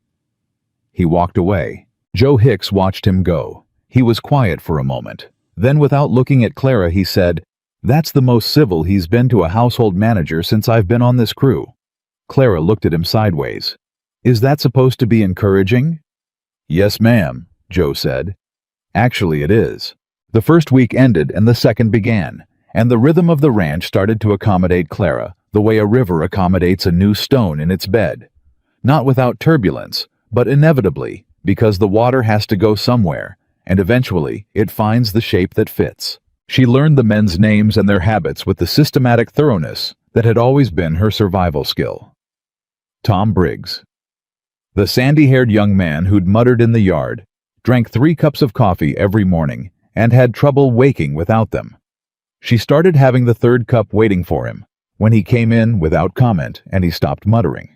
He walked away. Joe Hicks watched him go. He was quiet for a moment. Then, without looking at Clara, he said, That's the most civil he's been to a household manager since I've been on this crew. Clara looked at him sideways. Is that supposed to be encouraging? Yes, ma'am, Joe said. Actually, it is. The first week ended and the second began, and the rhythm of the ranch started to accommodate Clara the way a river accommodates a new stone in its bed. Not without turbulence, but inevitably, because the water has to go somewhere, and eventually it finds the shape that fits. She learned the men's names and their habits with the systematic thoroughness that had always been her survival skill. Tom Briggs. The sandy-haired young man who'd muttered in the yard, drank 3 cups of coffee every morning, and had trouble waking without them. She started having the 3rd cup waiting for him, when he came in without comment and he stopped muttering.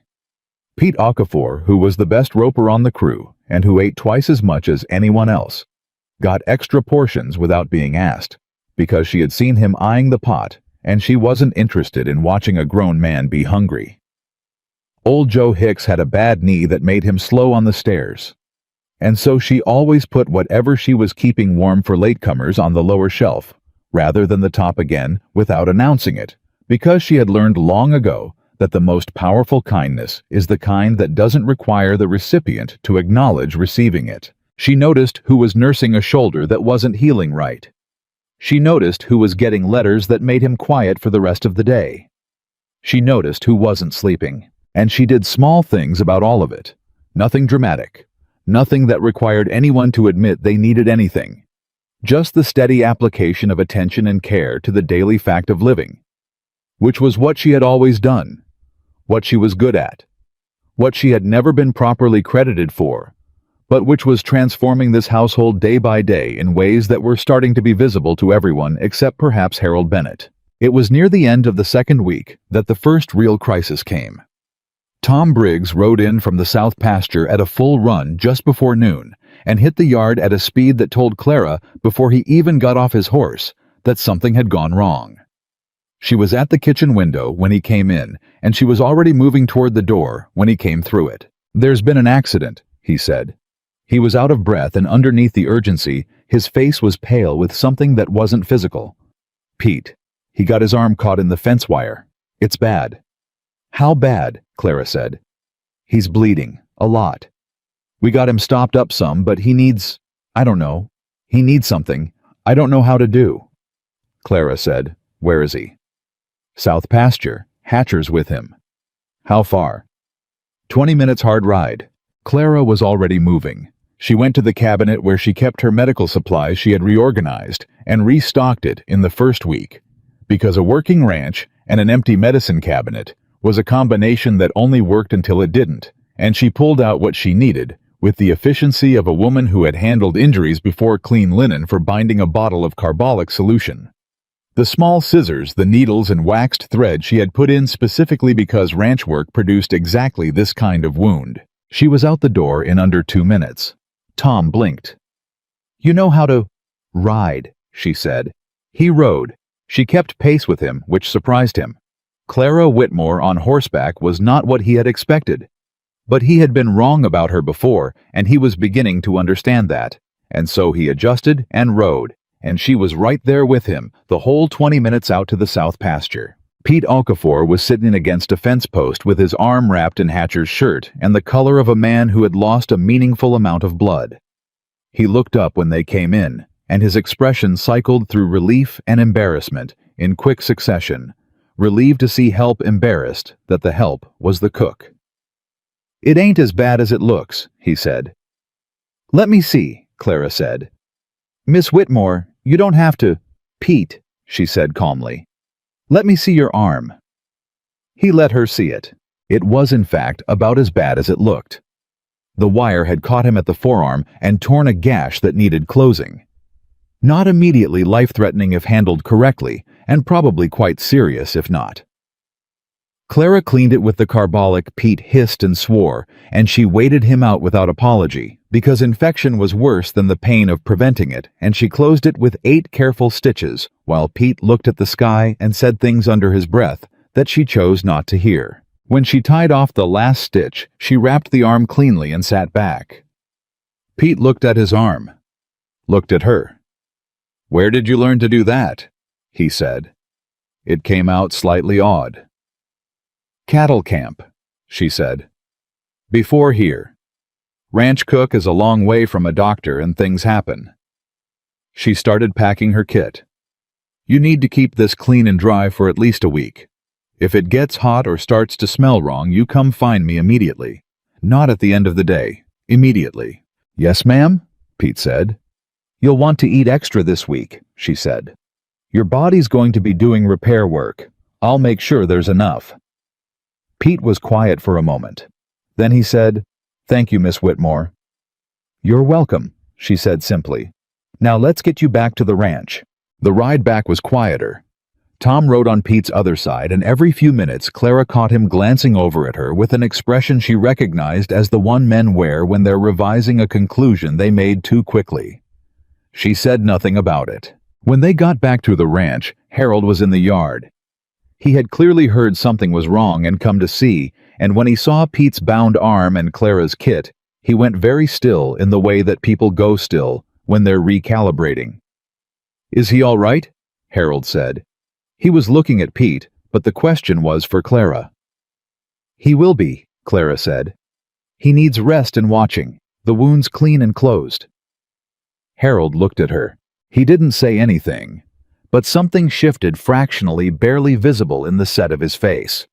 Pete Okafor, who was the best roper on the crew, and who ate twice as much as anyone else, got extra portions without being asked, because she had seen him eyeing the pot, and she wasn't interested in watching a grown man be hungry. Old Joe Hicks had a bad knee that made him slow on the stairs, and so she always put whatever she was keeping warm for latecomers on the lower shelf, rather than the top again, without announcing it, because she had learned long ago that the most powerful kindness is the kind that doesn't require the recipient to acknowledge receiving it. She noticed who was nursing a shoulder that wasn't healing right. She noticed who was getting letters that made him quiet for the rest of the day. She noticed who wasn't sleeping, and she did small things about all of it. Nothing dramatic. Nothing that required anyone to admit they needed anything. Just the steady application of attention and care to the daily fact of living, which was what she had always done, what she was good at, what she had never been properly credited for, but which was transforming this household day by day in ways that were starting to be visible to everyone except perhaps Harold Bennett. It was near the end of the 2nd week that the first real crisis came. Tom Briggs rode in from the south pasture at a full run just before noon and hit the yard at a speed that told Clara, before he even got off his horse, that something had gone wrong. She was at the kitchen window when he came in, and she was already moving toward the door when he came through it. There's been an accident, he said. He was out of breath, and underneath the urgency, his face was pale with something that wasn't physical. Pete. He got his arm caught in the fence wire. It's bad. How bad? Clara said. He's bleeding. A lot. We got him stopped up some, but he needs, I don't know. He needs something. I don't know how to do. Clara said, Where is he? South pasture. Hatcher's with him. How far? 20 minutes hard ride. Clara was already moving. She went to the cabinet where she kept her medical supplies she had reorganized and restocked it in the first week, because a working ranch and an empty medicine cabinet was a combination that only worked until it didn't, and she pulled out what she needed with the efficiency of a woman who had handled injuries before clean linen for binding a bottle of carbolic solution. The small scissors, the needles, and waxed thread she had put in specifically because ranch work produced exactly this kind of wound. She was out the door in under 2 minutes. Tom blinked. You know how to ride, she said. He rode. She kept pace with him, which surprised him. Clara Whitmore on horseback was not what he had expected. But he had been wrong about her before, and he was beginning to understand that. And so he adjusted and rode, and she was right there with him, the whole 20 minutes out to the south pasture. Pete Okafor was sitting against a fence post with his arm wrapped in Hatcher's shirt and the color of a man who had lost a meaningful amount of blood. He looked up when they came in, and his expression cycled through relief and embarrassment in quick succession, relieved to see help, embarrassed that the help was the cook. "It ain't as bad as it looks," he said. "Let me see," Clara said. "Miss Whitmore, you don't have to." "Pete," she said calmly. "Let me see your arm." He let her see it. It was, in fact, about as bad as it looked. The wire had caught him at the forearm and torn a gash that needed closing. Not immediately life-threatening if handled correctly, and probably quite serious if not. Clara cleaned it with the carbolic. Pete hissed and swore, and she waited him out without apology, because infection was worse than the pain of preventing it, and she closed it with 8 careful stitches, while Pete looked at the sky and said things under his breath that she chose not to hear. When she tied off the last stitch, she wrapped the arm cleanly and sat back. Pete looked at his arm, looked at her. "Where did you learn to do that?" he said. It came out slightly odd. "Cattle camp," she said. "Before here. Ranch cook is a long way from a doctor and things happen." She started packing her kit. "You need to keep this clean and dry for at least a week. If it gets hot or starts to smell wrong, you come find me immediately. Not at the end of the day. Immediately." "Yes, ma'am," Pete said. "You'll want to eat extra this week," she said. "Your body's going to be doing repair work. I'll make sure there's enough." Pete was quiet for a moment. Then he said, "Thank you, Miss Whitmore." "You're welcome," she said simply. "Now let's get you back to the ranch." The ride back was quieter. Tom rode on Pete's other side, and every few minutes Clara caught him glancing over at her with an expression she recognized as the one men wear when they're revising a conclusion they made too quickly. She said nothing about it. When they got back to the ranch, Harold was in the yard. He had clearly heard something was wrong and come to see, and when he saw Pete's bound arm and Clara's kit, he went very still in the way that people go still when they're recalibrating. "Is he all right?" Harold said. He was looking at Pete, but the question was for Clara. "He will be," Clara said. "He needs rest and watching. The wound's clean and closed." Harold looked at her. He didn't say anything, but something shifted fractionally, barely visible in the set of his face.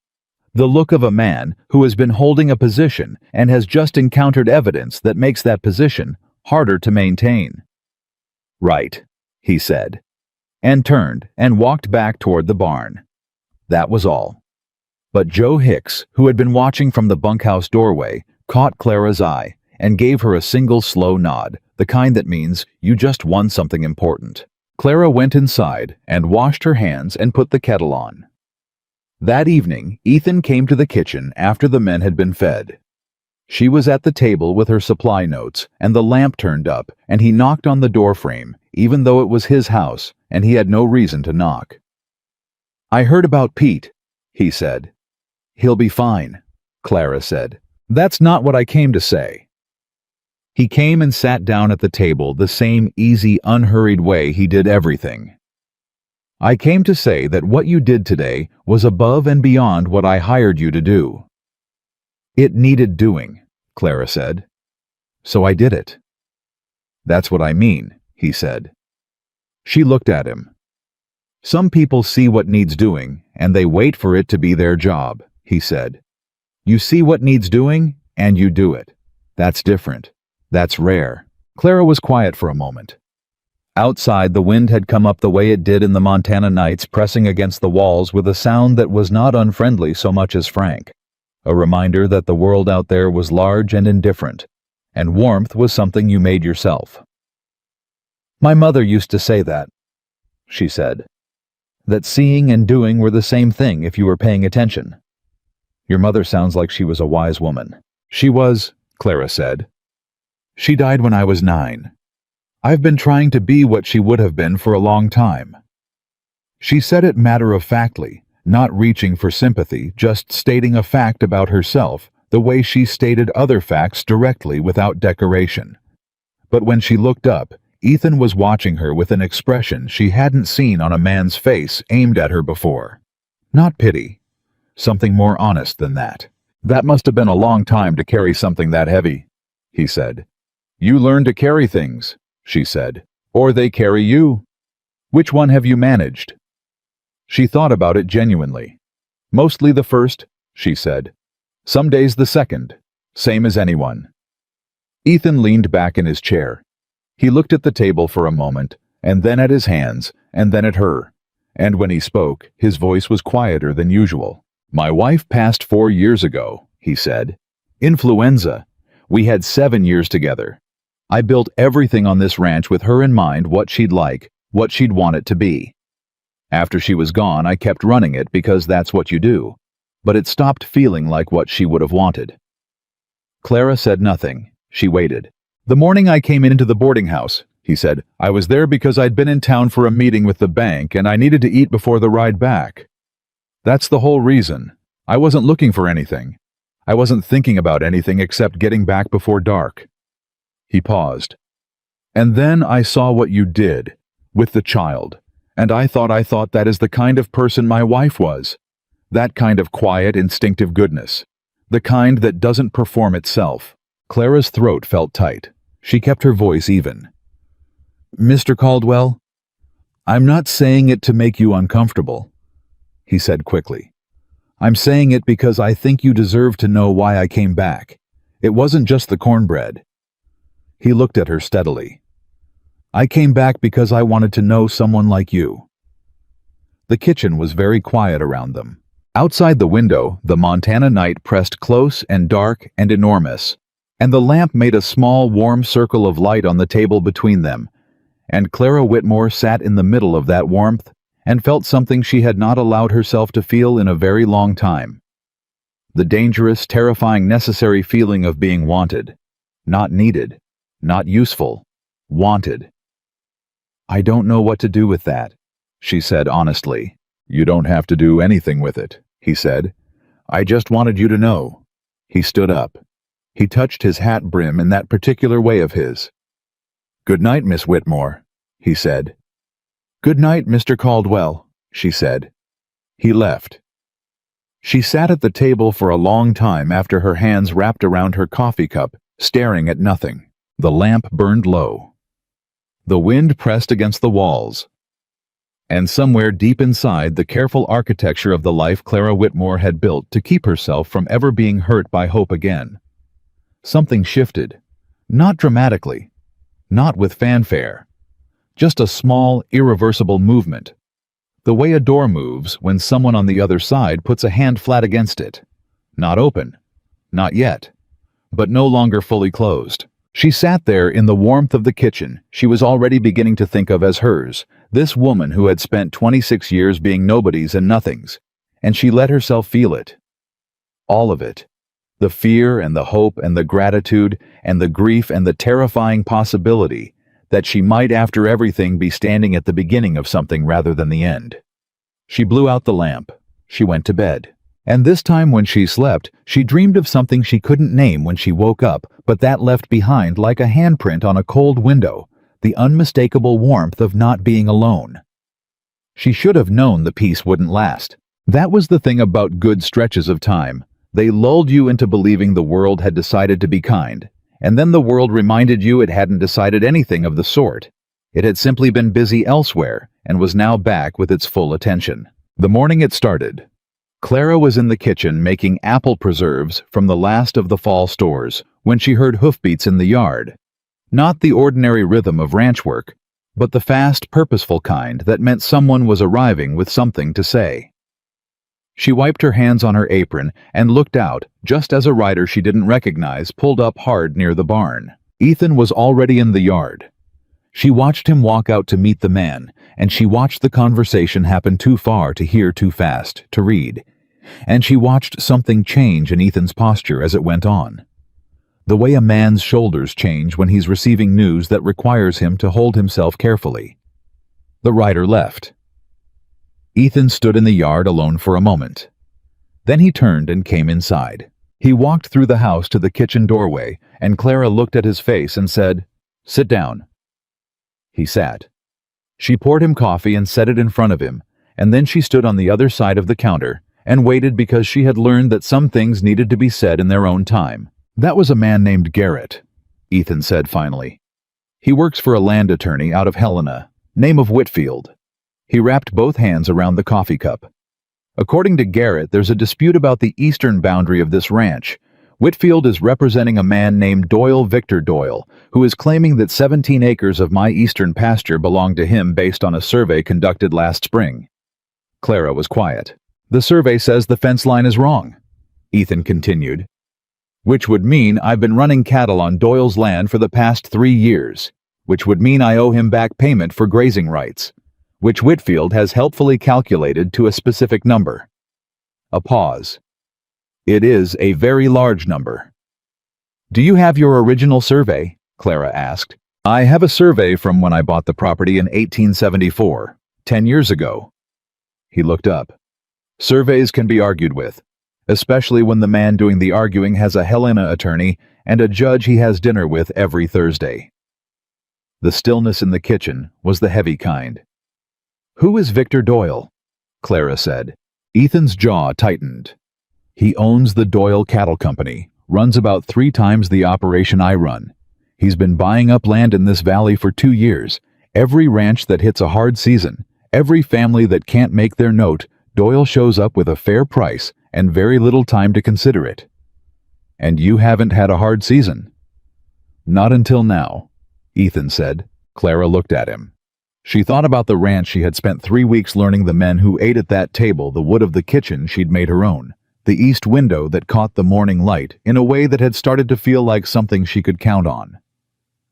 The look of a man who has been holding a position and has just encountered evidence that makes that position harder to maintain. "Right," he said, and turned and walked back toward the barn. That was all. But Joe Hicks, who had been watching from the bunkhouse doorway, caught Clara's eye and gave her a single slow nod, the kind that means you just won something important. Clara went inside and washed her hands and put the kettle on. That evening, Ethan came to the kitchen after the men had been fed. She was at the table with her supply notes, and the lamp turned up, and he knocked on the doorframe, even though it was his house, and he had no reason to knock. "I heard about Pete," he said. "He'll be fine," Clara said. "That's not what I came to say." He came and sat down at the table the same easy, unhurried way he did everything. "I came to say that what you did today was above and beyond what I hired you to do." "It needed doing," Clara said. "So I did it." "That's what I mean," he said. She looked at him. "Some people see what needs doing, and they wait for it to be their job," he said. "You see what needs doing, and you do it. That's different. That's rare." Clara was quiet for a moment. Outside, the wind had come up the way it did in the Montana nights, pressing against the walls with a sound that was not unfriendly so much as frank, a reminder that the world out there was large and indifferent, and warmth was something you made yourself. "My mother used to say that," she said, "that seeing and doing were the same thing if you were paying attention." "Your mother sounds like she was a wise woman." "She was," Clara said. "She died when I was 9. I've been trying to be what she would have been for a long time." She said it matter-of-factly, not reaching for sympathy, just stating a fact about herself, the way she stated other facts directly without decoration. But when she looked up, Ethan was watching her with an expression she hadn't seen on a man's face aimed at her before. Not pity. Something more honest than that. "That must have been a long time to carry something that heavy," he said. "You learn to carry things," she said. "Or they carry you. Which one have you managed?" She thought about it genuinely. "Mostly the first," she said. "Some days the second. Same as anyone." Ethan leaned back in his chair. He looked at the table for a moment, and then at his hands, and then at her. And when he spoke, his voice was quieter than usual. "My wife passed 4 years ago," he said. "Influenza. We had 7 years together. I built everything on this ranch with her in mind, what she'd like, what she'd want it to be. After she was gone, I kept running it because that's what you do. But it stopped feeling like what she would have wanted." Clara said nothing. She waited. "The morning I came into the boarding house," he said, "I was there because I'd been in town for a meeting with the bank and I needed to eat before the ride back. That's the whole reason. I wasn't looking for anything. I wasn't thinking about anything except getting back before dark." He paused. "And then I saw what you did, with the child, and I thought that is the kind of person my wife was. That kind of quiet, instinctive goodness. The kind that doesn't perform itself." Clara's throat felt tight. She kept her voice even. "Mr. Caldwell, I'm not saying it to make you uncomfortable," he said quickly. "I'm saying it because I think you deserve to know why I came back. It wasn't just the cornbread." He looked at her steadily. "I came back because I wanted to know someone like you." The kitchen was very quiet around them. Outside the window, the Montana night pressed close and dark and enormous, and the lamp made a small, warm circle of light on the table between them, and Clara Whitmore sat in the middle of that warmth and felt something she had not allowed herself to feel in a very long time. The dangerous, terrifying, necessary feeling of being wanted. Not needed. Not useful. Wanted. "I don't know what to do with that," she said honestly. "You don't have to do anything with it," he said. "I just wanted you to know." He stood up. He touched his hat brim in that particular way of his. "Good night, Miss Whitmore," he said. "Good night, Mr. Caldwell," she said. He left. She sat at the table for a long time after her hands wrapped around her coffee cup, staring at nothing. The lamp burned low. The wind pressed against the walls. And somewhere deep inside the careful architecture of the life Clara Whitmore had built to keep herself from ever being hurt by hope again, something shifted. Not dramatically. Not with fanfare. Just a small, irreversible movement. The way a door moves when someone on the other side puts a hand flat against it. Not open. Not yet. But no longer fully closed. She sat there in the warmth of the kitchen she was already beginning to think of as hers, this woman who had spent 26 years being nobodies and nothings, and she let herself feel it. All of it. The fear and the hope and the gratitude and the grief and the terrifying possibility that she might after everything be standing at the beginning of something rather than the end. She blew out the lamp. She went to bed. And this time when she slept, she dreamed of something she couldn't name when she woke up, but that left behind like a handprint on a cold window, the unmistakable warmth of not being alone. She should have known the peace wouldn't last. That was the thing about good stretches of time. They lulled you into believing the world had decided to be kind, and then the world reminded you it hadn't decided anything of the sort. It had simply been busy elsewhere, and was now back with its full attention. The morning it started. Clara was in the kitchen making apple preserves from the last of the fall stores when she heard hoofbeats in the yard. Not the ordinary rhythm of ranch work, but the fast, purposeful kind that meant someone was arriving with something to say. She wiped her hands on her apron and looked out just as a rider she didn't recognize pulled up hard near the barn. Ethan was already in the yard. She watched him walk out to meet the man, and she watched the conversation happen too far to hear too fast to read. And she watched something change in Ethan's posture as it went on. The way a man's shoulders change when he's receiving news that requires him to hold himself carefully. The rider left. Ethan stood in the yard alone for a moment. Then he turned and came inside. He walked through the house to the kitchen doorway, and Clara looked at his face and said, "Sit down." He sat. She poured him coffee and set it in front of him, and then she stood on the other side of the counter and waited because she had learned that some things needed to be said in their own time. "That was a man named Garrett," Ethan said finally. "He works for a land attorney out of Helena, name of Whitfield." He wrapped both hands around the coffee cup. "According to Garrett, there's a dispute about the eastern boundary of this ranch. Whitfield is representing a man named Victor Doyle, who is claiming that 17 acres of my eastern pasture belong to him based on a survey conducted last spring." Clara was quiet. "The survey says the fence line is wrong," Ethan continued. "Which would mean I've been running cattle on Doyle's land for the past 3 years, which would mean I owe him back payment for grazing rights, which Whitfield has helpfully calculated to a specific number." A pause. "It is a very large number." "Do you have your original survey?" Clara asked. "I have a survey from when I bought the property in 1874, 10 years ago." He looked up. "Surveys can be argued with, especially when the man doing the arguing has a Helena attorney and a judge he has dinner with every Thursday." The stillness in the kitchen was the heavy kind. "Who is Victor Doyle?" Clara said. Ethan's jaw tightened. "He owns the Doyle Cattle Company, runs about 3 times the operation I run. He's been buying up land in this valley for 2 years. Every ranch that hits a hard season, every family that can't make their note, Doyle shows up with a fair price and very little time to consider it." "And you haven't had a hard season?" "Not until now," Ethan said. Clara looked at him. She thought about the ranch she had spent 3 weeks learning, the men who ate at that table, the wood of the kitchen she'd made her own, the east window that caught the morning light in a way that had started to feel like something she could count on.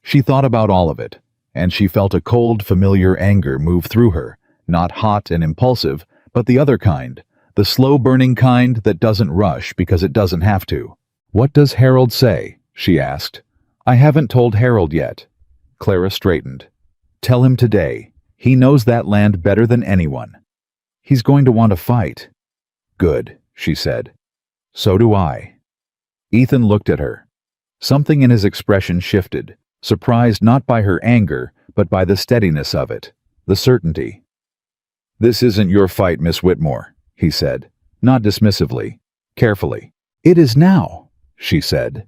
She thought about all of it, and she felt a cold, familiar anger move through her, not hot and impulsive, but the other kind, the slow-burning kind that doesn't rush because it doesn't have to. "What does Harold say?" she asked. "I haven't told Harold yet." Clara straightened. "Tell him today. He knows that land better than anyone." "He's going to want to fight." "Good," she said. "So do I." Ethan looked at her. Something in his expression shifted, surprised not by her anger, but by the steadiness of it, the certainty. "This isn't your fight, Miss Whitmore," he said, not dismissively, carefully. "It is now," she said.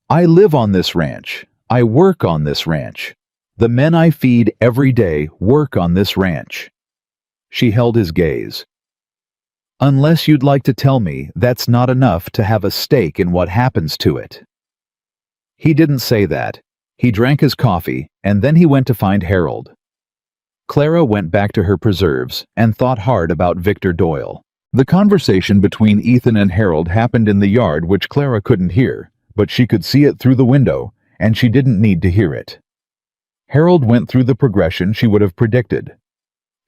"I live on this ranch. I work on this ranch. The men I feed every day work on this ranch." She held his gaze. "Unless you'd like to tell me that's not enough to have a stake in what happens to it." He didn't say that. He drank his coffee, and then he went to find Harold. Clara went back to her preserves and thought hard about Victor Doyle. The conversation between Ethan and Harold happened in the yard, which Clara couldn't hear, but she could see it through the window, and she didn't need to hear it. Harold went through the progression she would have predicted.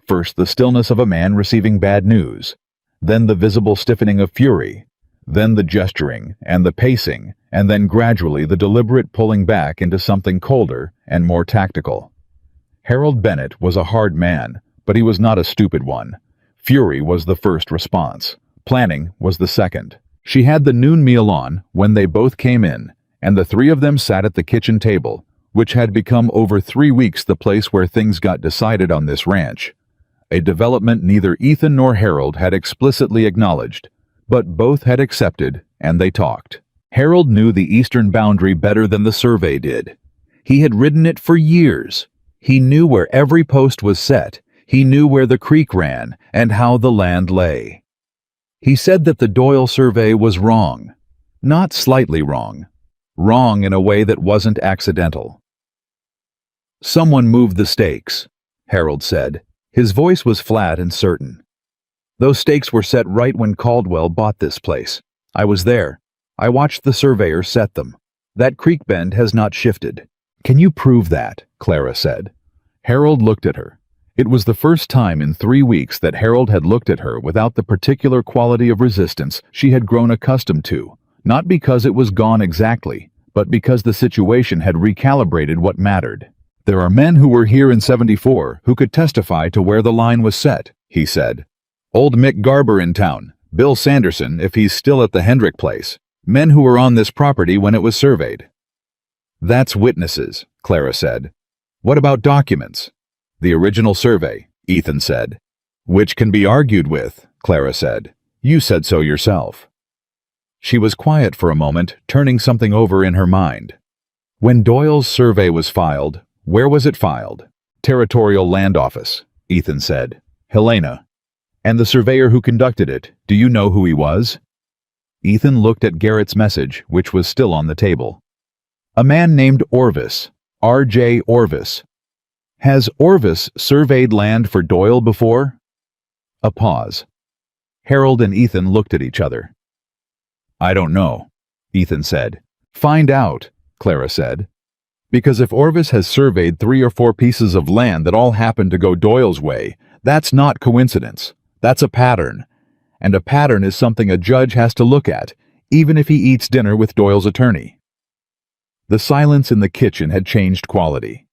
First, the stillness of a man receiving bad news, then the visible stiffening of fury, then the gesturing and the pacing, and then gradually the deliberate pulling back into something colder and more tactical. Harold Bennett was a hard man, but he was not a stupid one. Fury was the first response. Planning was the second. She had the noon meal on when they both came in, and the 3 of them sat at the kitchen table, which had become over 3 weeks the place where things got decided on this ranch. A development neither Ethan nor Harold had explicitly acknowledged, but both had accepted, and they talked. Harold knew the eastern boundary better than the survey did. He had ridden it for years. He knew where every post was set. He knew where the creek ran and how the land lay. He said that the Doyle survey was wrong. Not slightly wrong. Wrong in a way that wasn't accidental. "Someone moved the stakes," Harold said. His voice was flat and certain. "Those stakes were set right when Caldwell bought this place. I was there. I watched the surveyor set them. That creek bend has not shifted." "Can you prove that?" Clara said. Harold looked at her. It was the first time in 3 weeks that Harold had looked at her without the particular quality of resistance she had grown accustomed to, not because it was gone exactly, but because the situation had recalibrated what mattered. "There are men who were here in '74 who could testify to where the line was set," he said. "Old Mick Garber in town, Bill Sanderson if he's still at the Hendrick place, men who were on this property when it was surveyed." "That's witnesses," Clara said. "What about documents?" "The original survey," Ethan said. "Which can be argued with," Clara said. "You said so yourself." She was quiet for a moment, turning something over in her mind. "When Doyle's survey was filed, where was it filed?" "Territorial Land Office," Ethan said. "Helena. And the surveyor who conducted it, do you know who he was?" Ethan looked at Garrett's message, which was still on the table. "A man named Orvis, R.J. Orvis. Has Orvis surveyed land for Doyle before?" A pause. Harold and Ethan looked at each other. "I don't know," Ethan said. "Find out," Clara said. "Because if Orvis has surveyed 3 or 4 pieces of land that all happen to go Doyle's way, that's not coincidence. That's a pattern. And a pattern is something a judge has to look at, even if he eats dinner with Doyle's attorney." The silence in the kitchen had changed quality.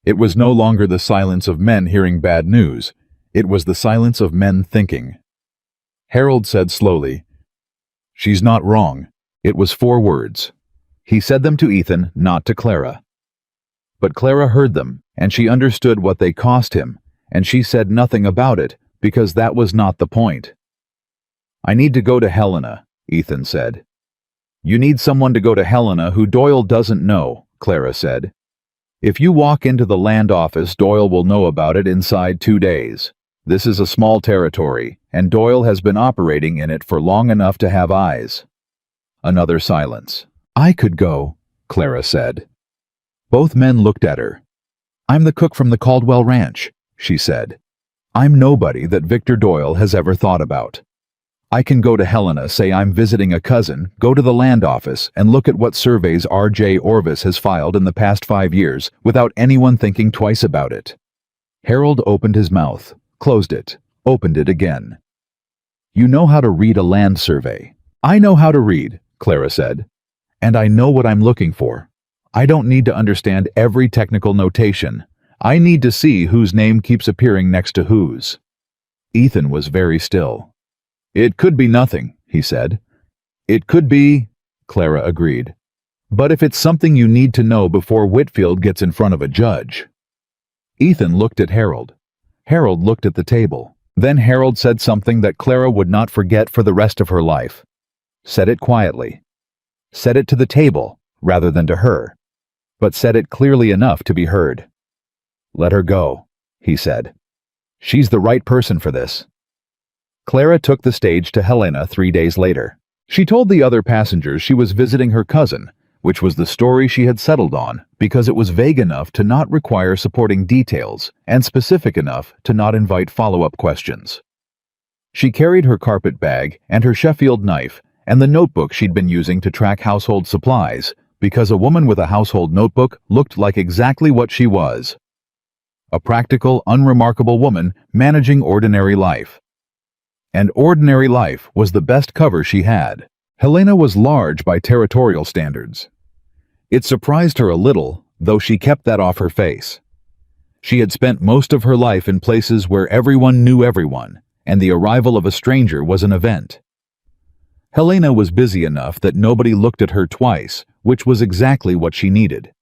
It was no longer the silence of men hearing bad news. It was the silence of men thinking. Harold said slowly, "She's not wrong." It was 4 words. He said them to Ethan, not to Clara. But Clara heard them, and she understood what they cost him, and she said nothing about it, because that was not the point. "I need to go to Helena," Ethan said. "You need someone to go to Helena who Doyle doesn't know," Clara said. "If you walk into the land office, Doyle will know about it inside 2 days. This is a small territory, and Doyle has been operating in it for long enough to have eyes." Another silence. "I could go," Clara said. Both men looked at her. "I'm the cook from the Caldwell Ranch," she said. "I'm nobody that Victor Doyle has ever thought about. I can go to Helena, say I'm visiting a cousin, go to the land office, and look at what surveys R.J. Orvis has filed in the past 5 years without anyone thinking twice about it." Harold opened his mouth, closed it, opened it again. "You know how to read a land survey." "I know how to read," Clara said. "And I know what I'm looking for. I don't need to understand every technical notation. I need to see whose name keeps appearing next to whose." Ethan was very still. "It could be nothing," he said. "It could be," Clara agreed. "But if it's something you need to know before Whitfield gets in front of a judge." Ethan looked at Harold. Harold looked at the table. Then Harold said something that Clara would not forget for the rest of her life. Said it quietly. Said it to the table, rather than to her. But said it clearly enough to be heard. "Let her go," he said. "She's the right person for this." Clara took the stage to Helena 3 days later. She told the other passengers she was visiting her cousin, which was the story she had settled on because it was vague enough to not require supporting details and specific enough to not invite follow-up questions. She carried her carpet bag and her Sheffield knife and the notebook she'd been using to track household supplies because a woman with a household notebook looked like exactly what she was. A practical, unremarkable woman managing ordinary life. And ordinary life was the best cover she had. Helena was large by territorial standards. It surprised her a little, though she kept that off her face. She had spent most of her life in places where everyone knew everyone, and the arrival of a stranger was an event. Helena was busy enough that nobody looked at her twice, which was exactly what she needed.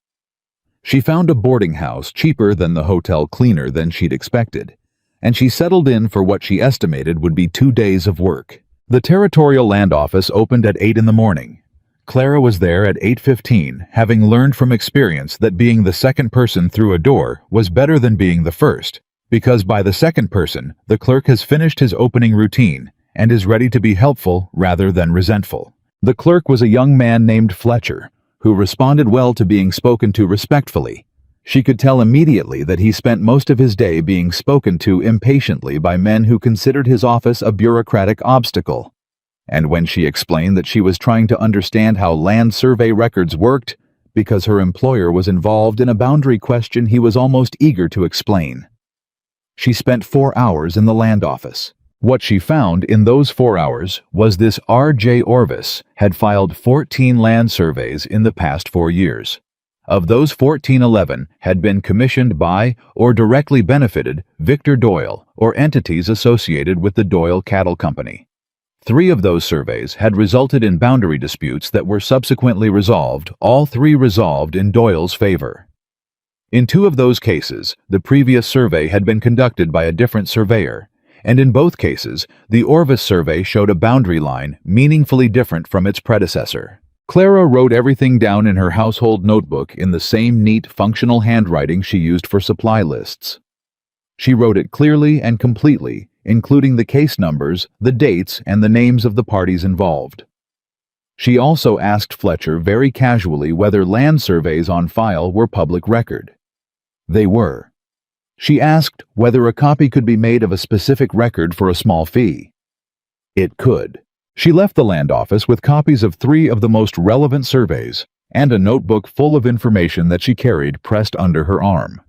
She found a boarding house cheaper than the hotel, cleaner than she'd expected, and she settled in for what she estimated would be 2 days of work. The Territorial Land Office opened at 8 in the morning. Clara was there at 8:15, having learned from experience that being the second person through a door was better than being the first, because by the second person, the clerk has finished his opening routine and is ready to be helpful rather than resentful. The clerk was a young man named Fletcher, who responded well to being spoken to respectfully. She could tell immediately that he spent most of his day being spoken to impatiently by men who considered his office a bureaucratic obstacle. And when she explained that she was trying to understand how land survey records worked, because her employer was involved in a boundary question, he was almost eager to explain. She spent 4 hours in the land office. What she found in those 4 hours was this R.J. Orvis had filed 14 land surveys in the past 4 years. Of those 14, 11 had been commissioned by or directly benefited Victor Doyle or entities associated with the Doyle Cattle Company. 3 of those surveys had resulted in boundary disputes that were subsequently resolved, all 3 resolved in Doyle's favor. In 2 of those cases, the previous survey had been conducted by a different surveyor, and in both cases, the Orvis survey showed a boundary line meaningfully different from its predecessor. Clara wrote everything down in her household notebook in the same neat, functional handwriting she used for supply lists. She wrote it clearly and completely, including the case numbers, the dates, and the names of the parties involved. She also asked Fletcher very casually whether land surveys on file were public record. They were. She asked whether a copy could be made of a specific record for a small fee. It could. She left the land office with copies of 3 of the most relevant surveys and a notebook full of information that she carried pressed under her arm.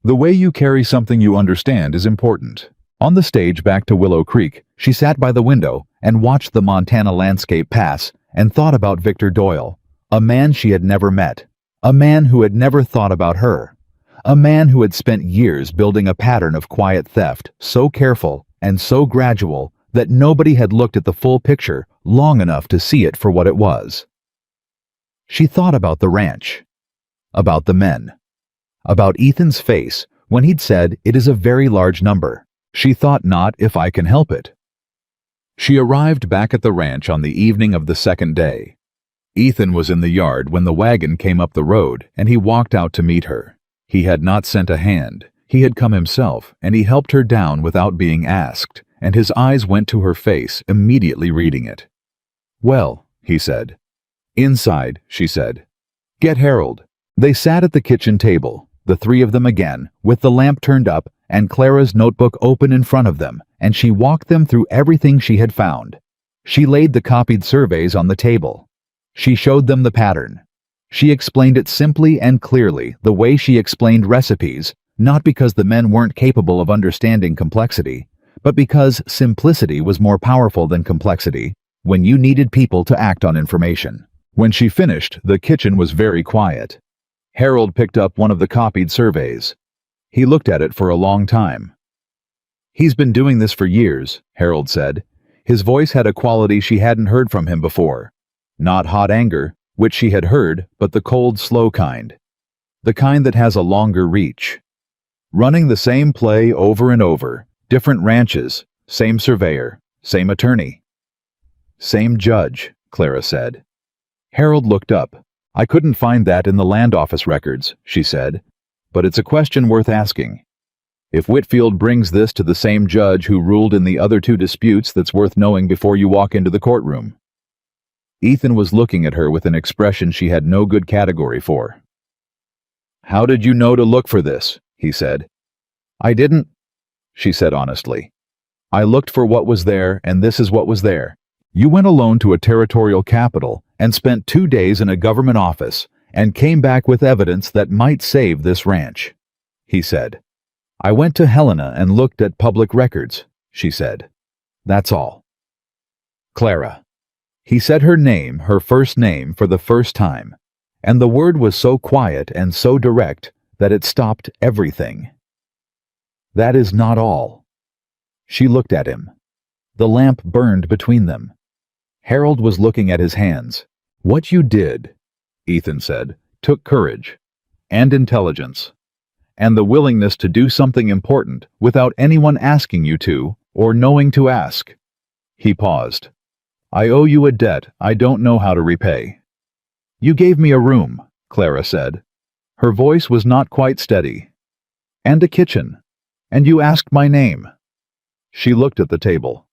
The way you carry something you understand is important. On the stage back to Willow Creek, she sat by the window and watched the Montana landscape pass and thought about Victor Doyle, a man she had never met, a man who had never thought about her, a man who had spent years building a pattern of quiet theft so careful and so gradual that nobody had looked at the full picture long enough to see it for what it was. She thought about the ranch, about the men, about Ethan's face when he'd said it is a very large number. She thought not if I can help it. She arrived back at the ranch on the evening of the second day. Ethan was in the yard when the wagon came up the road and he walked out to meet her. He had not sent a hand. He had come himself and he helped her down without being asked, and his eyes went to her face, immediately reading it. "Well," he said. "Inside," she said. "Get Harold." They sat at the kitchen table, the 3 of them again, with the lamp turned up and Clara's notebook open in front of them, and she walked them through everything she had found. She laid the copied surveys on the table. She showed them the pattern. She explained it simply and clearly, the way she explained recipes, not because the men weren't capable of understanding complexity, but because simplicity was more powerful than complexity when you needed people to act on information. When she finished, the kitchen was very quiet. Harold picked up one of the copied surveys. He looked at it for a long time. "He's been doing this for years," Harold said. His voice had a quality she hadn't heard from him before. Not hot anger, which she had heard, but the cold, slow kind. The kind that has a longer reach. Running the same play over and over, different ranches, same surveyor, same attorney. "Same judge," Clara said. Harold looked up. "I couldn't find that in the land office records," she said, "but it's a question worth asking. If Whitfield brings this to the same judge who ruled in the other 2 disputes, that's worth knowing before you walk into the courtroom." Ethan was looking at her with an expression she had no good category for. "How did you know to look for this?" he said. "I didn't," she said honestly. "I looked for what was there, and this is what was there. You went alone to a territorial capital and spent 2 days in a government office and came back with evidence that might save this ranch," he said. "I went to Helena and looked at public records," she said. "That's all." Clara. He said her name, her first name, for the first time, and the word was so quiet and so direct that it stopped everything. "That is not all." She looked at him. The lamp burned between them. Harold was looking at his hands. "What you did," Ethan said, "took courage, and intelligence, and the willingness to do something important without anyone asking you to, or knowing to ask." He paused. "I owe you a debt I don't know how to repay." "You gave me a room," Clara said. Her voice was not quite steady. "And a kitchen. And you asked my name." She looked at the table.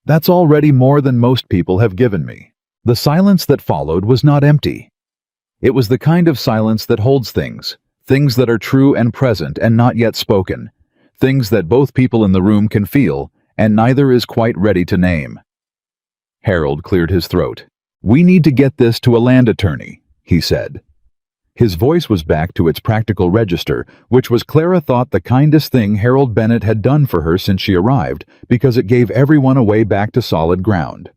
"That's already more than most people have given me." The silence that followed was not empty. It was the kind of silence that holds things that are true and present and not yet spoken, things that both people in the room can feel, and neither is quite ready to name. Harold cleared his throat. "We need to get this to a land attorney," he said. His voice was back to its practical register, which was Clara thought the kindest thing Harold Bennett had done for her since she arrived, because it gave everyone a way back to solid ground.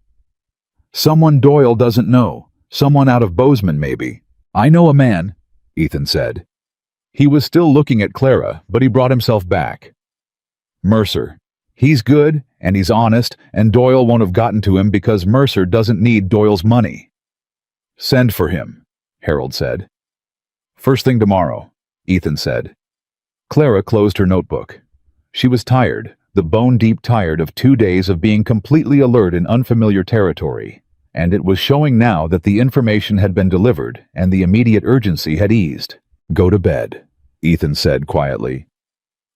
"Someone Doyle doesn't know. Someone out of Bozeman, maybe. I know a man," Ethan said. He was still looking at Clara, but he brought himself back. "Mercer. He's good, and he's honest, and Doyle won't have gotten to him because Mercer doesn't need Doyle's money." "Send for him," Harold said. "First thing tomorrow," Ethan said. Clara closed her notebook. She was tired, the bone-deep tired of 2 days of being completely alert in unfamiliar territory, and it was showing now that the information had been delivered and the immediate urgency had eased. "Go to bed," Ethan said quietly.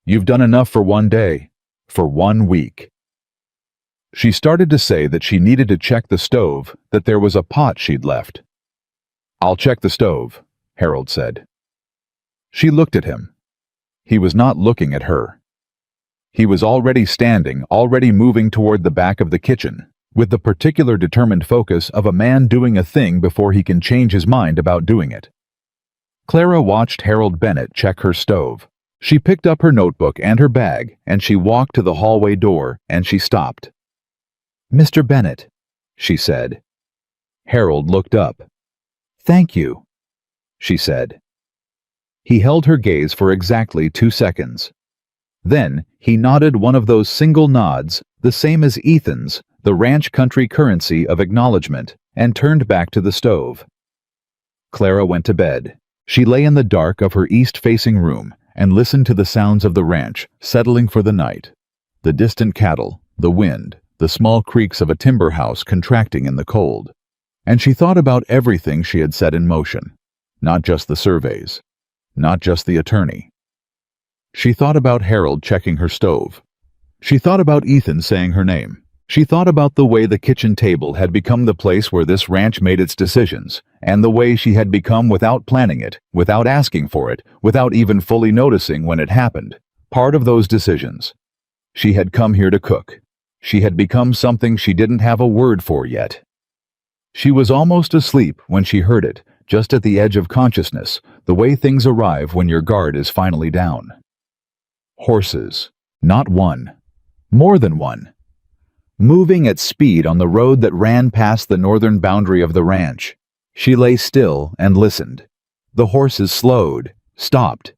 "You've done enough for 1 day, for 1 week." She started to say that she needed to check the stove, that there was a pot she'd left. "I'll check the stove," Harold said. She looked at him. He was not looking at her. He was already standing, already moving toward the back of the kitchen, with the particular determined focus of a man doing a thing before he can change his mind about doing it. Clara watched Harold Bennett check her stove. She picked up her notebook and her bag, and she walked to the hallway door, and she stopped. "Mr. Bennett," she said. Harold looked up. "Thank you," she said. He held her gaze for exactly 2 seconds. Then he nodded one of those single nods, the same as Ethan's, the ranch country currency of acknowledgement, and turned back to the stove. Clara went to bed. She lay in the dark of her east-facing room and listened to the sounds of the ranch, settling for the night. The distant cattle, the wind, the small creaks of a timber house contracting in the cold. And she thought about everything she had set in motion, not just the surveys, not just the attorney. She thought about Harold checking her stove. She thought about Ethan saying her name. She thought about the way the kitchen table had become the place where this ranch made its decisions, and the way she had become without planning it, without asking for it, without even fully noticing when it happened, part of those decisions. She had come here to cook. She had become something she didn't have a word for yet. She was almost asleep when she heard it, just at the edge of consciousness, the way things arrive when your guard is finally down. Horses. Not one. More than one. Moving at speed on the road that ran past the northern boundary of the ranch. She lay still and listened. The horses slowed, stopped,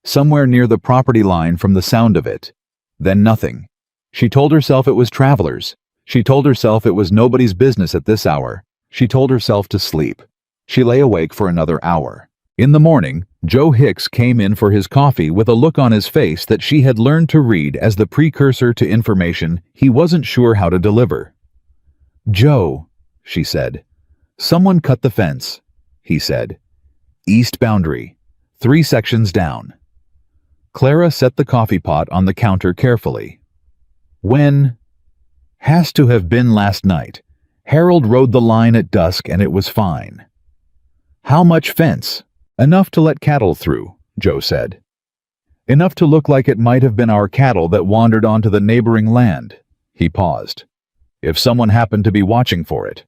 somewhere near the property line from the sound of it. Then nothing. She told herself it was travelers. She told herself it was nobody's business at this hour. She told herself to sleep. She lay awake for another hour. In the morning, Joe Hicks came in for his coffee with a look on his face that she had learned to read as the precursor to information he wasn't sure how to deliver. "Joe," she said. "Someone cut the fence," he said. "East boundary, 3 sections down." Clara set the coffee pot on the counter carefully. "When?" "Has to have been last night. Harold rode the line at dusk and it was fine." "How much fence?" "Enough to let cattle through," Joe said. "Enough to look like it might have been our cattle that wandered onto the neighboring land." He paused. "If someone happened to be watching for it."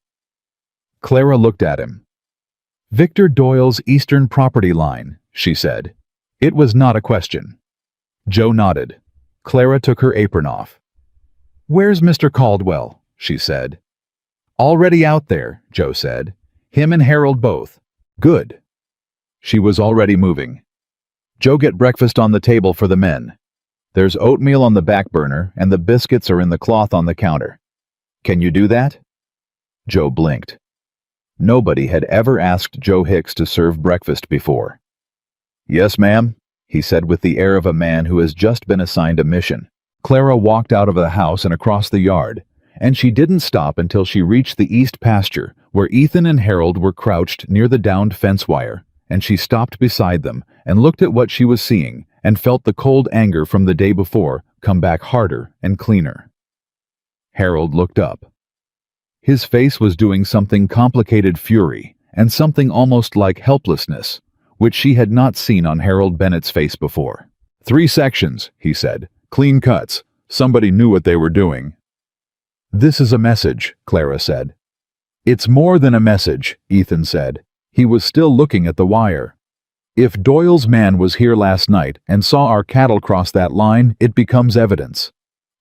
Clara looked at him. "Victor Doyle's eastern property line," she said. It was not a question. Joe nodded. Clara took her apron off. "Where's Mr. Caldwell?" she said. "Already out there," Joe said. "Him and Harold both." "Good." She was already moving. "Joe, get breakfast on the table for the men. There's oatmeal on the back burner, and the biscuits are in the cloth on the counter. Can you do that?" Joe blinked. Nobody had ever asked Joe Hicks to serve breakfast before. "Yes, ma'am," he said with the air of a man who has just been assigned a mission. Clara walked out of the house and across the yard, and she didn't stop until she reached the east pasture, where Ethan and Harold were crouched near the downed fence wire, and she stopped beside them and looked at what she was seeing and felt the cold anger from the day before come back harder and cleaner. Harold looked up. His face was doing something complicated fury and something almost like helplessness, which she had not seen on Harold Bennett's face before. 3 sections, he said. Clean cuts. Somebody knew what they were doing. "This is a message," Clara said. "It's more than a message," Ethan said. He was still looking at the wire. If Doyle's man was here last night and saw our cattle cross that line, it becomes evidence.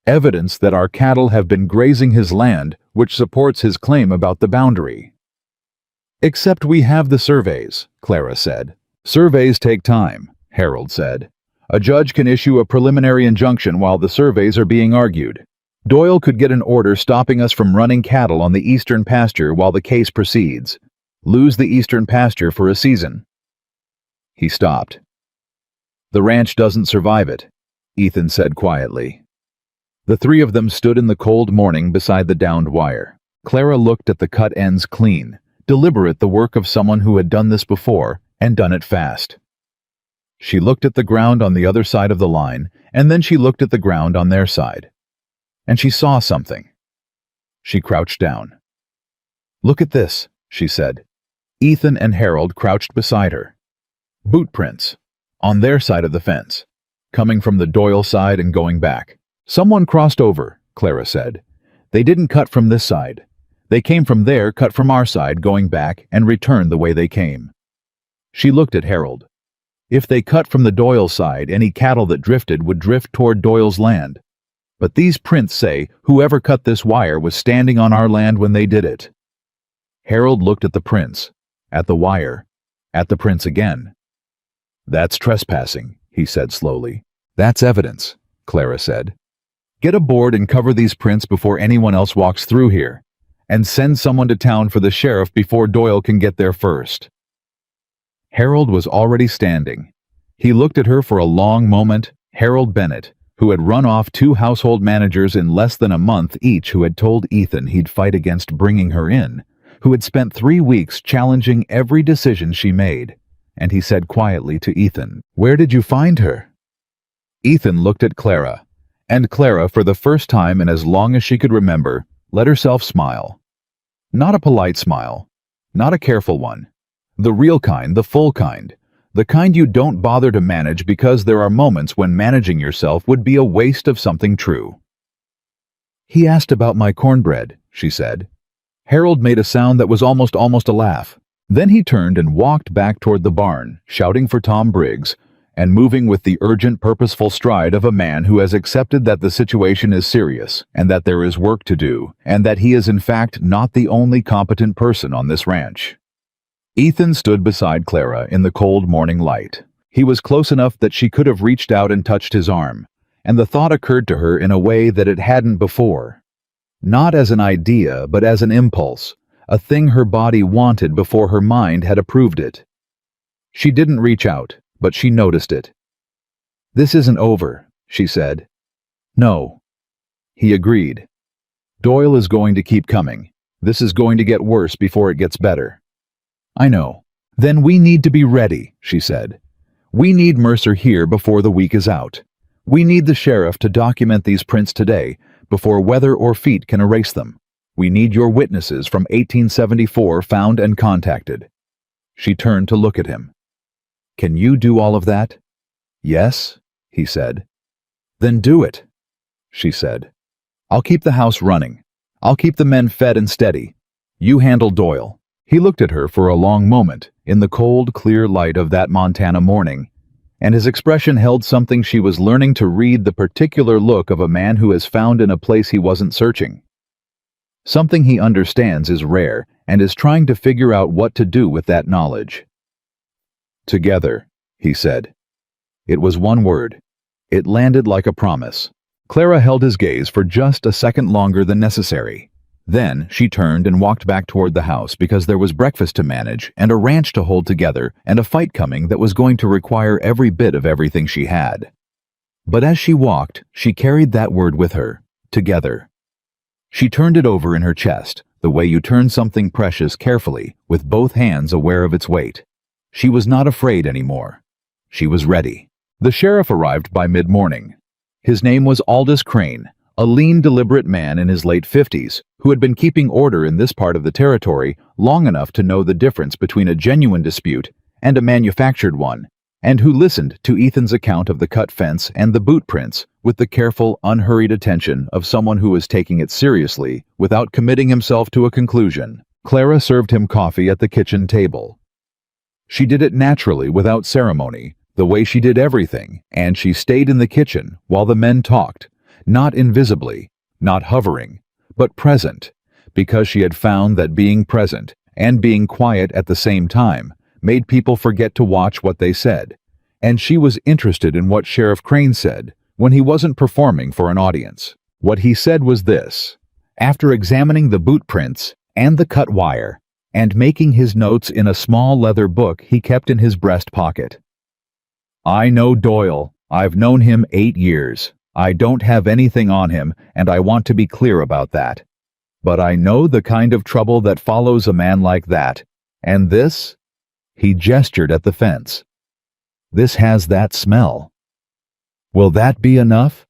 Evidence that our cattle have been grazing his land, which supports his claim about the boundary. Except we have the surveys, Clara said. Surveys take time, Harold said. A judge can issue a preliminary injunction while the surveys are being argued. Doyle could get an order stopping us from running cattle on the eastern pasture while the case proceeds. Lose the eastern pasture for a season. He stopped. The ranch doesn't survive it, Ethan said quietly. The three of them stood in the cold morning beside the downed wire. Clara looked at the cut ends clean, deliberate, the work of someone who had done this before and done it fast. She looked at the ground on the other side of the line, and then she looked at the ground on their side. And she saw something. She crouched down. Look at this, she said. Ethan and Harold crouched beside her. Boot prints, on their side of the fence, coming from the Doyle side and going back. Someone crossed over, Clara said. They didn't cut from this side. They came from there, cut from our side, going back, and returned the way they came. She looked at Harold. If they cut from the Doyle side, any cattle that drifted would drift toward Doyle's land. But these prints say whoever cut this wire was standing on our land when they did it. Harold looked at the prints, at the wire, at the prints again. That's trespassing, he said slowly. That's evidence, Clara said. Get a board and cover these prints before anyone else walks through here, and send someone to town for the sheriff before Doyle can get there first. Harold was already standing. He looked at her for a long moment. Harold Bennett, who had run off 2 household managers in less than a month each, who had told Ethan he'd fight against bringing her in, who had spent 3 weeks challenging every decision she made. And he said quietly to Ethan, "Where did you find her?" Ethan looked at Clara, and Clara, for the first time in as long as she could remember, let herself smile. Not a polite smile, not a careful one. The real kind, the full kind, the kind you don't bother to manage because there are moments when managing yourself would be a waste of something true. He asked about my cornbread, she said. Harold made a sound that was almost a laugh. Then he turned and walked back toward the barn, shouting for Tom Briggs, and moving with the urgent, purposeful stride of a man who has accepted that the situation is serious, and that there is work to do, and that he is in fact not the only competent person on this ranch. Ethan stood beside Clara in the cold morning light. He was close enough that she could have reached out and touched his arm, and the thought occurred to her in a way that it hadn't before. Not as an idea, but as an impulse, a thing her body wanted before her mind had approved it. She didn't reach out, but she noticed it. "This isn't over," she said. "No." He agreed. "Doyle is going to keep coming. This is going to get worse before it gets better." "I know." "Then we need to be ready," she said. "We need Mercer here before the week is out. We need the sheriff to document these prints today, before weather or feet can erase them. We need your witnesses from 1874 found and contacted." She turned to look at him. "Can you do all of that?" "Yes," he said. "Then do it," she said. "I'll keep the house running. I'll keep the men fed and steady. You handle Doyle." He looked at her for a long moment, in the cold, clear light of that Montana morning, and his expression held something she was learning to read, the particular look of a man who has found in a place he wasn't searching. Something he understands is rare and is trying to figure out what to do with that knowledge. "Together," he said. It was one word. It landed like a promise. Clara held his gaze for just a second longer than necessary. Then she turned and walked back toward the house because there was breakfast to manage and a ranch to hold together and a fight coming that was going to require every bit of everything she had. But as she walked, she carried that word with her, together. She turned it over in her chest, the way you turn something precious carefully, with both hands aware of its weight. She was not afraid anymore. She was ready. The sheriff arrived by mid-morning. His name was Aldous Crane, a lean, deliberate man in his late 50s, who had been keeping order in this part of the territory long enough to know the difference between a genuine dispute and a manufactured one, and who listened to Ethan's account of the cut fence and the boot prints with the careful, unhurried attention of someone who was taking it seriously without committing himself to a conclusion. Clara served him coffee at the kitchen table. She did it naturally, without ceremony, the way she did everything, and she stayed in the kitchen while the men talked, not invisibly, not hovering, but present, because she had found that being present and being quiet at the same time made people forget to watch what they said, and she was interested in what Sheriff Crane said when he wasn't performing for an audience. What he said was this: after examining the boot prints and the cut wire, and making his notes in a small leather book he kept in his breast pocket. "I know Doyle. I've known him 8 years. I don't have anything on him, and I want to be clear about that. But I know the kind of trouble that follows a man like that, and this?" He gestured at the fence. "This has that smell." "Will that be enough?"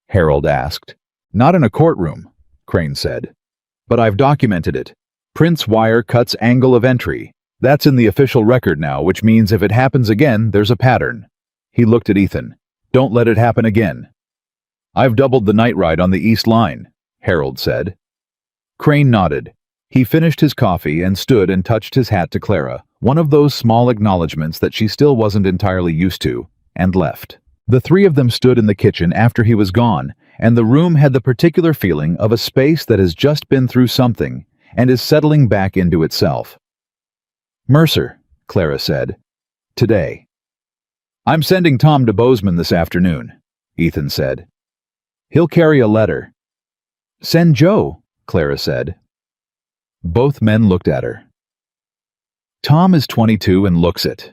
Harold asked. "Not in a courtroom," Crane said. "But I've documented it. Prince wire cuts angle of entry. That's in the official record now, which means if it happens again, there's a pattern." He looked at Ethan. "Don't let it happen again." "I've doubled the night ride on the East Line," Harold said. Crane nodded. He finished his coffee and stood and touched his hat to Clara, one of those small acknowledgments that she still wasn't entirely used to, and left. The three of them stood in the kitchen after he was gone, and the room had the particular feeling of a space that has just been through something and is settling back into itself. "Mercer," Clara said. "Today." "I'm sending Tom to Bozeman this afternoon," Ethan said. "He'll carry a letter." "Send Joe," Clara said. Both men looked at her. Tom is 22 and looks it.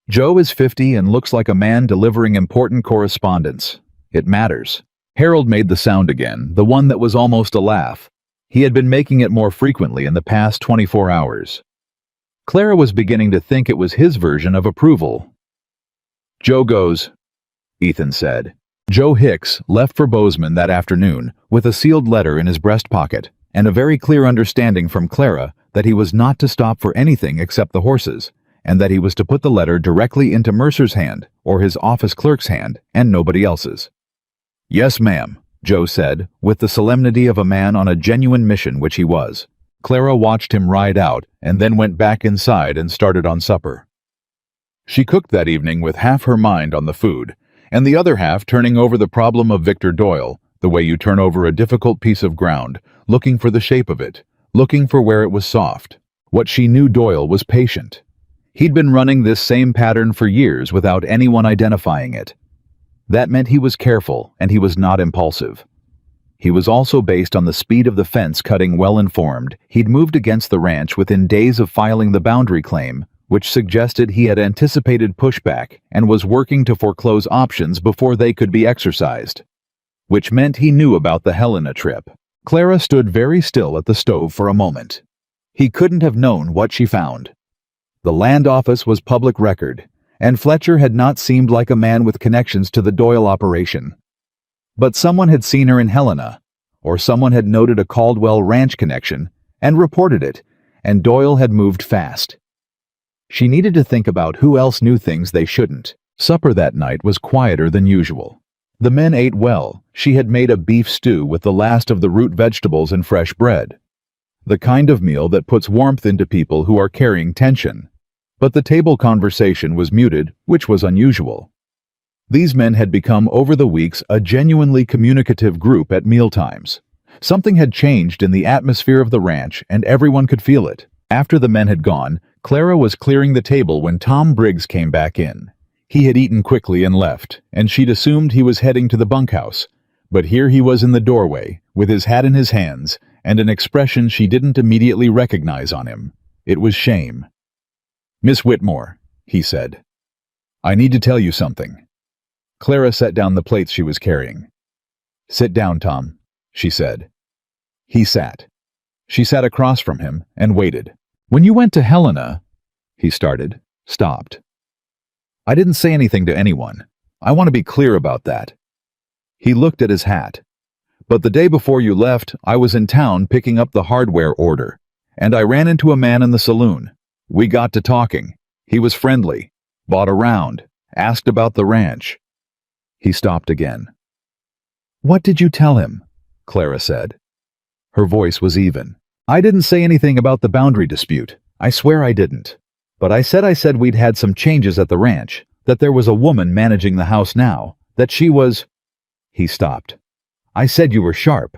Joe is 50 and looks like a man delivering important correspondence. It matters. Harold made the sound again, the one that was almost a laugh. He had been making it more frequently in the past 24 hours. Clara was beginning to think it was his version of approval. "Joe goes," Ethan said. Joe Hicks left for Bozeman that afternoon with a sealed letter in his breast pocket and a very clear understanding from Clara that he was not to stop for anything except the horses, and that he was to put the letter directly into Mercer's hand or his office clerk's hand and nobody else's. "Yes, ma'am," Joe said, with the solemnity of a man on a genuine mission, which he was. Clara watched him ride out and then went back inside and started on supper. She cooked that evening with half her mind on the food, and the other half turning over the problem of Victor Doyle, the way you turn over a difficult piece of ground, looking for the shape of it, looking for where it was soft. What she knew Doyle was patient. He'd been running this same pattern for years without anyone identifying it. That meant he was careful and he was not impulsive. He was also based on the speed of the fence cutting well-informed. He'd moved against the ranch within days of filing the boundary claim, which suggested he had anticipated pushback and was working to foreclose options before they could be exercised. Which meant he knew about the Helena trip. Clara stood very still at the stove for a moment. He couldn't have known what she found. The land office was public record, and Fletcher had not seemed like a man with connections to the Doyle operation. But someone had seen her in Helena, or someone had noted a Caldwell Ranch connection and reported it, and Doyle had moved fast. She needed to think about who else knew things they shouldn't. Supper that night was quieter than usual. The men ate well. She had made a beef stew with the last of the root vegetables and fresh bread. The kind of meal that puts warmth into people who are carrying tension. But the table conversation was muted, which was unusual. These men had become over the weeks a genuinely communicative group at mealtimes. Something had changed in the atmosphere of the ranch, and everyone could feel it. After the men had gone, Clara was clearing the table when Tom Briggs came back in. He had eaten quickly and left, and she'd assumed he was heading to the bunkhouse. But here he was in the doorway, with his hat in his hands, and an expression she didn't immediately recognize on him. It was shame. "Miss Whitmore," he said. "I need to tell you something." Clara set down the plates she was carrying. "Sit down, Tom," she said. He sat. She sat across from him and waited. "When you went to Helena," he started, stopped. "I didn't say anything to anyone. I want to be clear about that." He looked at his hat. "But the day before you left, I was in town picking up the hardware order, and I ran into a man in the saloon. We got to talking. He was friendly, bought around, asked about the ranch." He stopped again. "What did you tell him?" Clara said. Her voice was even. "I didn't say anything about the boundary dispute. I swear I didn't. But I said we'd had some changes at the ranch, that there was a woman managing the house now, that she was—" He stopped. "I said you were sharp,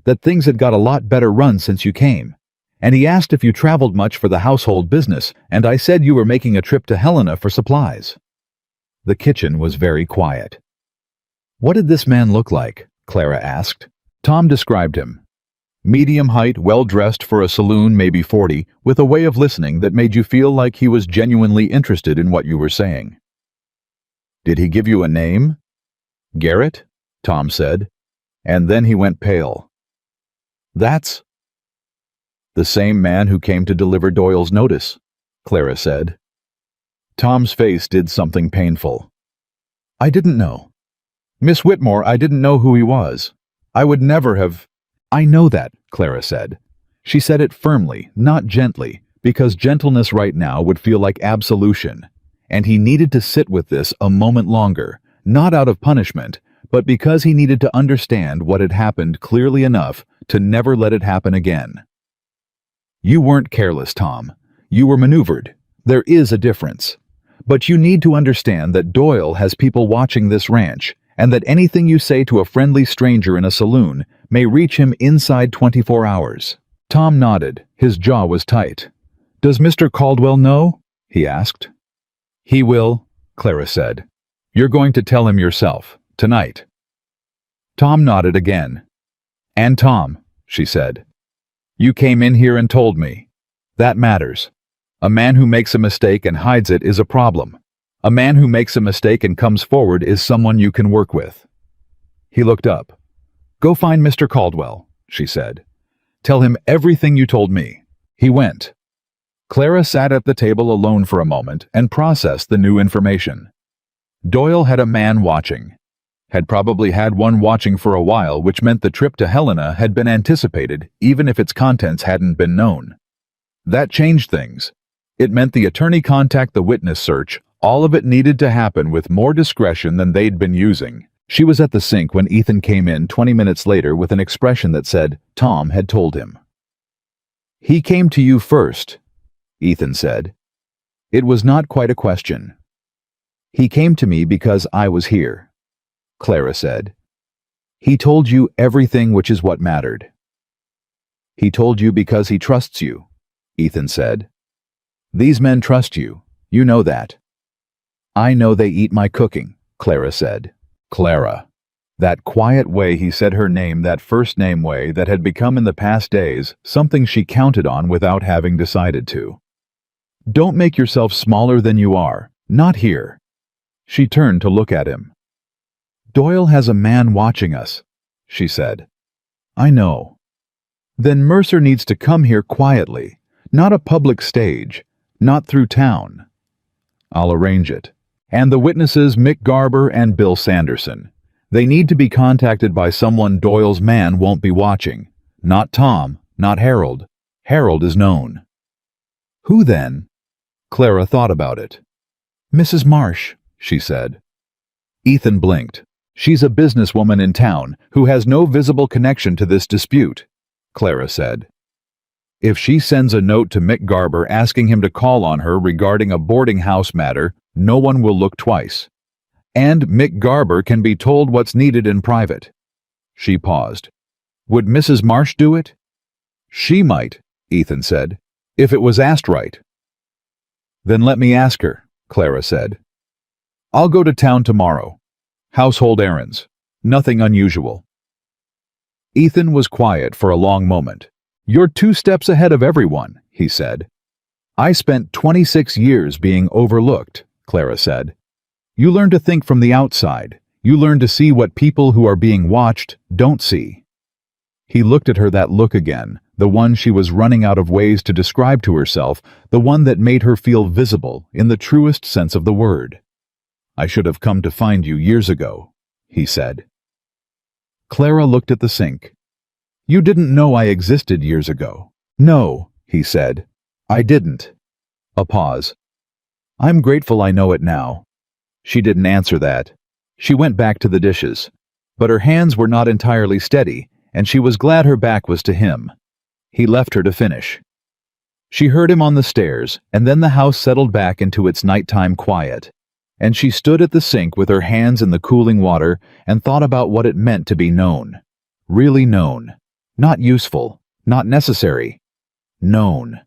that things had got a lot better run since you came. And he asked if you traveled much for the household business, and I said you were making a trip to Helena for supplies." The kitchen was very quiet. "What did this man look like?" Clara asked. Tom described him. Medium height, well-dressed for a saloon, maybe 40, with a way of listening that made you feel like he was genuinely interested in what you were saying. "Did he give you a name?" "Garrett," Tom said, and then he went pale. "That's—" "The same man who came to deliver Doyle's notice," Clara said. Tom's face did something painful. "I didn't know. Miss Whitmore, I didn't know who he was. I would never have—" "I know that," Clara said. She said it firmly, not gently, because gentleness right now would feel like absolution, and he needed to sit with this a moment longer, not out of punishment, but because he needed to understand what had happened clearly enough to never let it happen again. "You weren't careless, Tom. You were maneuvered. There is a difference. But you need to understand that Doyle has people watching this ranch, and that anything you say to a friendly stranger in a saloon may reach him inside 24 hours. Tom nodded. His jaw was tight. "Does Mr. Caldwell know?" he asked. "He will," Clara said. "You're going to tell him yourself, tonight." Tom nodded again. "And Tom," she said, "you came in here and told me. That matters. A man who makes a mistake and hides it is a problem. A man who makes a mistake and comes forward is someone you can work with." He looked up. "Go find Mr. Caldwell," she said. "Tell him everything you told me." He went. Clara sat at the table alone for a moment and processed the new information. Doyle had a man watching. Had probably had one watching for a while, which meant the trip to Helena had been anticipated, even if its contents hadn't been known. That changed things. It meant the attorney contact the witness search. All of it needed to happen with more discretion than they'd been using. She was at the sink when Ethan came in 20 minutes later with an expression that said Tom had told him. "He came to you first," Ethan said. It was not quite a question. "He came to me because I was here," Clara said. "He told you everything, which is what mattered." "He told you because he trusts you," Ethan said. "These men trust you. You know that." "I know they eat my cooking," Clara said. Clara. That quiet way he said her name, that first name way that had become in the past days something she counted on without having decided to. "Don't make yourself smaller than you are. Not here." She turned to look at him. "Doyle has a man watching us," she said. "I know." "Then Mercer needs to come here quietly, not a public stage, not through town." "I'll arrange it. And the witnesses, Mick Garber and Bill Sanderson. They need to be contacted by someone Doyle's man won't be watching. Not Tom, not Harold. Harold is known." "Who then?" Clara thought about it. "Mrs. Marsh," she said. Ethan blinked. "She's a businesswoman in town who has no visible connection to this dispute," Clara said. "If she sends a note to Mick Garber asking him to call on her regarding a boarding house matter, no one will look twice. And Mick Garber can be told what's needed in private." She paused. "Would Mrs. Marsh do it?" "She might," Ethan said, "if it was asked right." "Then let me ask her," Clara said. "I'll go to town tomorrow. Household errands. Nothing unusual." Ethan was quiet for a long moment. "You're 2 steps ahead of everyone," he said. "I spent 26 years being overlooked," Clara said. "You learn to think from the outside. You learn to see what people who are being watched don't see." He looked at her, that look again, the one she was running out of ways to describe to herself, the one that made her feel visible in the truest sense of the word. "I should have come to find you years ago," he said. Clara looked at the sink. "You didn't know I existed years ago." "No," he said. "I didn't." A pause. "I'm grateful I know it now." She didn't answer that. She went back to the dishes. But her hands were not entirely steady, and she was glad her back was to him. He left her to finish. She heard him on the stairs, and then the house settled back into its nighttime quiet. And she stood at the sink with her hands in the cooling water and thought about what it meant to be known. Really known. Not useful. Not necessary. Known.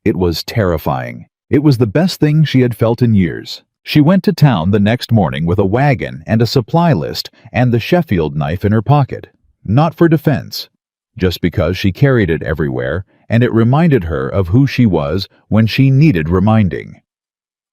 It was terrifying. It was the best thing she had felt in years. She went to town the next morning with a wagon and a supply list and the Sheffield knife in her pocket. Not for defense. Just because she carried it everywhere, and it reminded her of who she was when she needed reminding.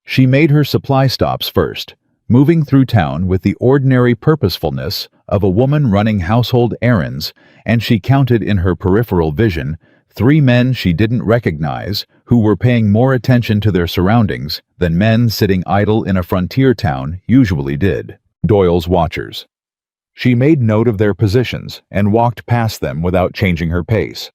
She made her supply stops first, moving through town with the ordinary purposefulness of a woman running household errands, and she counted in her peripheral vision 3 men she didn't recognize who were paying more attention to their surroundings than men sitting idle in a frontier town usually did. Doyle's watchers. She made note of their positions and walked past them without changing her pace.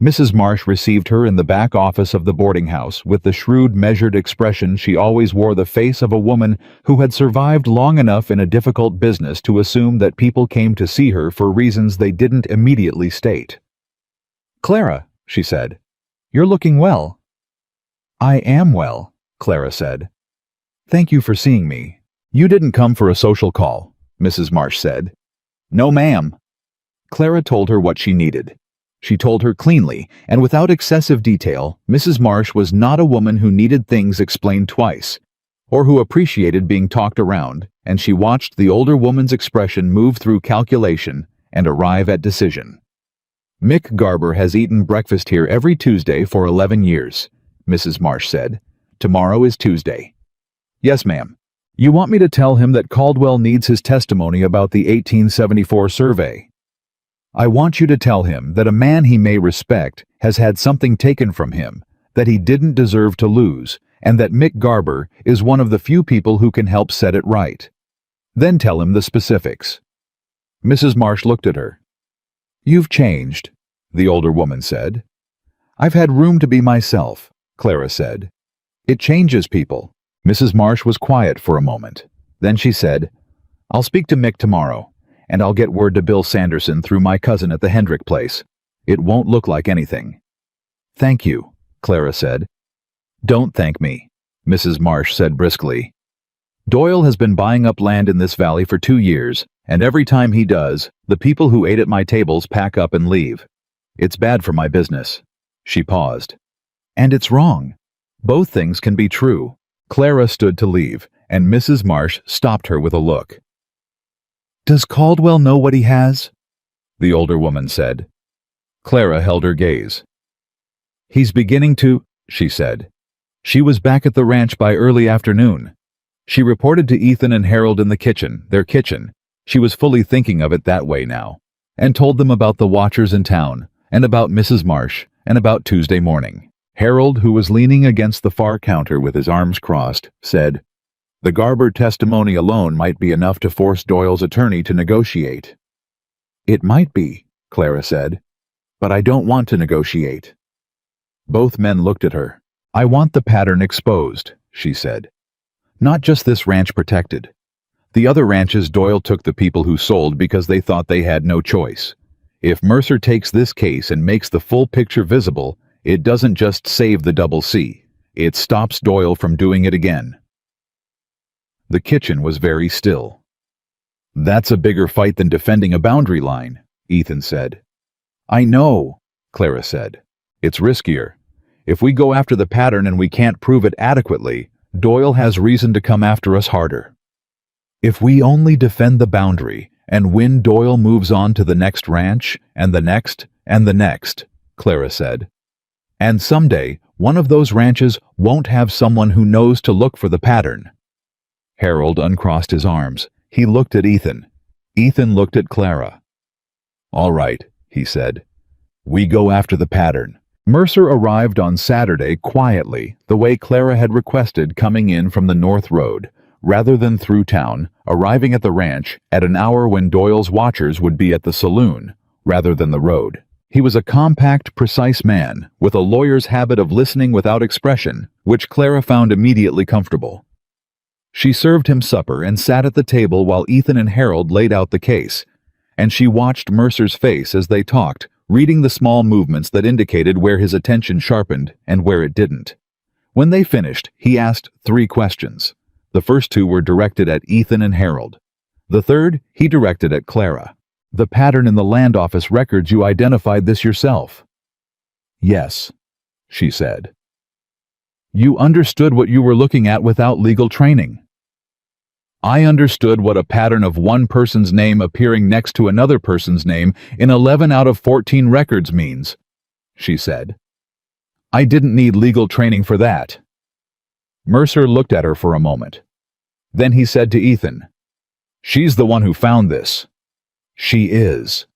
Mrs. Marsh received her in the back office of the boarding house with the shrewd, measured expression she always wore, the face of a woman who had survived long enough in a difficult business to assume that people came to see her for reasons they didn't immediately state. "Clara," she said, "you're looking well." "I am well," Clara said. "Thank you for seeing me." "You didn't come for a social call," Mrs. Marsh said. "No, ma'am." Clara told her what she needed. She told her cleanly, and without excessive detail. Mrs. Marsh was not a woman who needed things explained twice, or who appreciated being talked around, and she watched the older woman's expression move through calculation and arrive at decision. "Mick Garber has eaten breakfast here every Tuesday for 11 years, Mrs. Marsh said. "Tomorrow is Tuesday." "Yes, ma'am." "You want me to tell him that Caldwell needs his testimony about the 1874 survey?" "I want you to tell him that a man he may respect has had something taken from him that he didn't deserve to lose, and that Mick Garber is one of the few people who can help set it right. Then tell him the specifics." Mrs. Marsh looked at her. "You've changed," the older woman said. "I've had room to be myself," Clara said. "It changes people." Mrs. Marsh was quiet for a moment. Then she said, "I'll speak to Mick tomorrow, and I'll get word to Bill Sanderson through my cousin at the Hendrick place. It won't look like anything." "Thank you," Clara said. "Don't thank me," Mrs. Marsh said briskly. "Doyle has been buying up land in this valley for 2 years, and every time he does, the people who ate at my tables pack up and leave. It's bad for my business." She paused. "And it's wrong. Both things can be true." Clara stood to leave, and Mrs. Marsh stopped her with a look. "Does Caldwell know what he has?" the older woman said. Clara held her gaze. "He's beginning to," she said. She was back at the ranch by early afternoon. She reported to Ethan and Harold in the kitchen, their kitchen. She was fully thinking of it that way now, and told them about the watchers in town, and about Mrs. Marsh, and about Tuesday morning. Harold, who was leaning against the far counter with his arms crossed, said, "The Garber testimony alone might be enough to force Doyle's attorney to negotiate." "It might be," Clara said, "but I don't want to negotiate." Both men looked at her. "I want the pattern exposed," she said. "Not just this ranch protected. The other ranches Doyle took the people who sold because they thought they had no choice. If Mercer takes this case and makes the full picture visible, it doesn't just save the Double C. It stops Doyle from doing it again." The kitchen was very still. "That's a bigger fight than defending a boundary line," Ethan said. "I know," Clara said. "It's riskier. If we go after the pattern and we can't prove it adequately, Doyle has reason to come after us harder. If we only defend the boundary and win, Doyle moves on to the next ranch, and the next, and the next," Clara said. "And someday, one of those ranches won't have someone who knows to look for the pattern." Harold uncrossed his arms. He looked at Ethan. Ethan looked at Clara. "All right," he said. "We go after the pattern." Mercer arrived on Saturday quietly, the way Clara had requested, coming in from the North Road, rather than through town, arriving at the ranch at an hour when Doyle's watchers would be at the saloon, rather than the road. He was a compact, precise man, with a lawyer's habit of listening without expression, which Clara found immediately comfortable. She served him supper and sat at the table while Ethan and Harold laid out the case, and she watched Mercer's face as they talked, reading the small movements that indicated where his attention sharpened and where it didn't. When they finished, he asked 3 questions. The first 2 were directed at Ethan and Harold. The third, he directed at Clara. "The pattern in the land office records, you identified this yourself?" "Yes," she said. "You understood what you were looking at without legal training?" "I understood what a pattern of one person's name appearing next to another person's name in 11 out of 14 records means," she said. "I didn't need legal training for that." Mercer looked at her for a moment. Then he said to Ethan, "She's the one who found this." "She is,"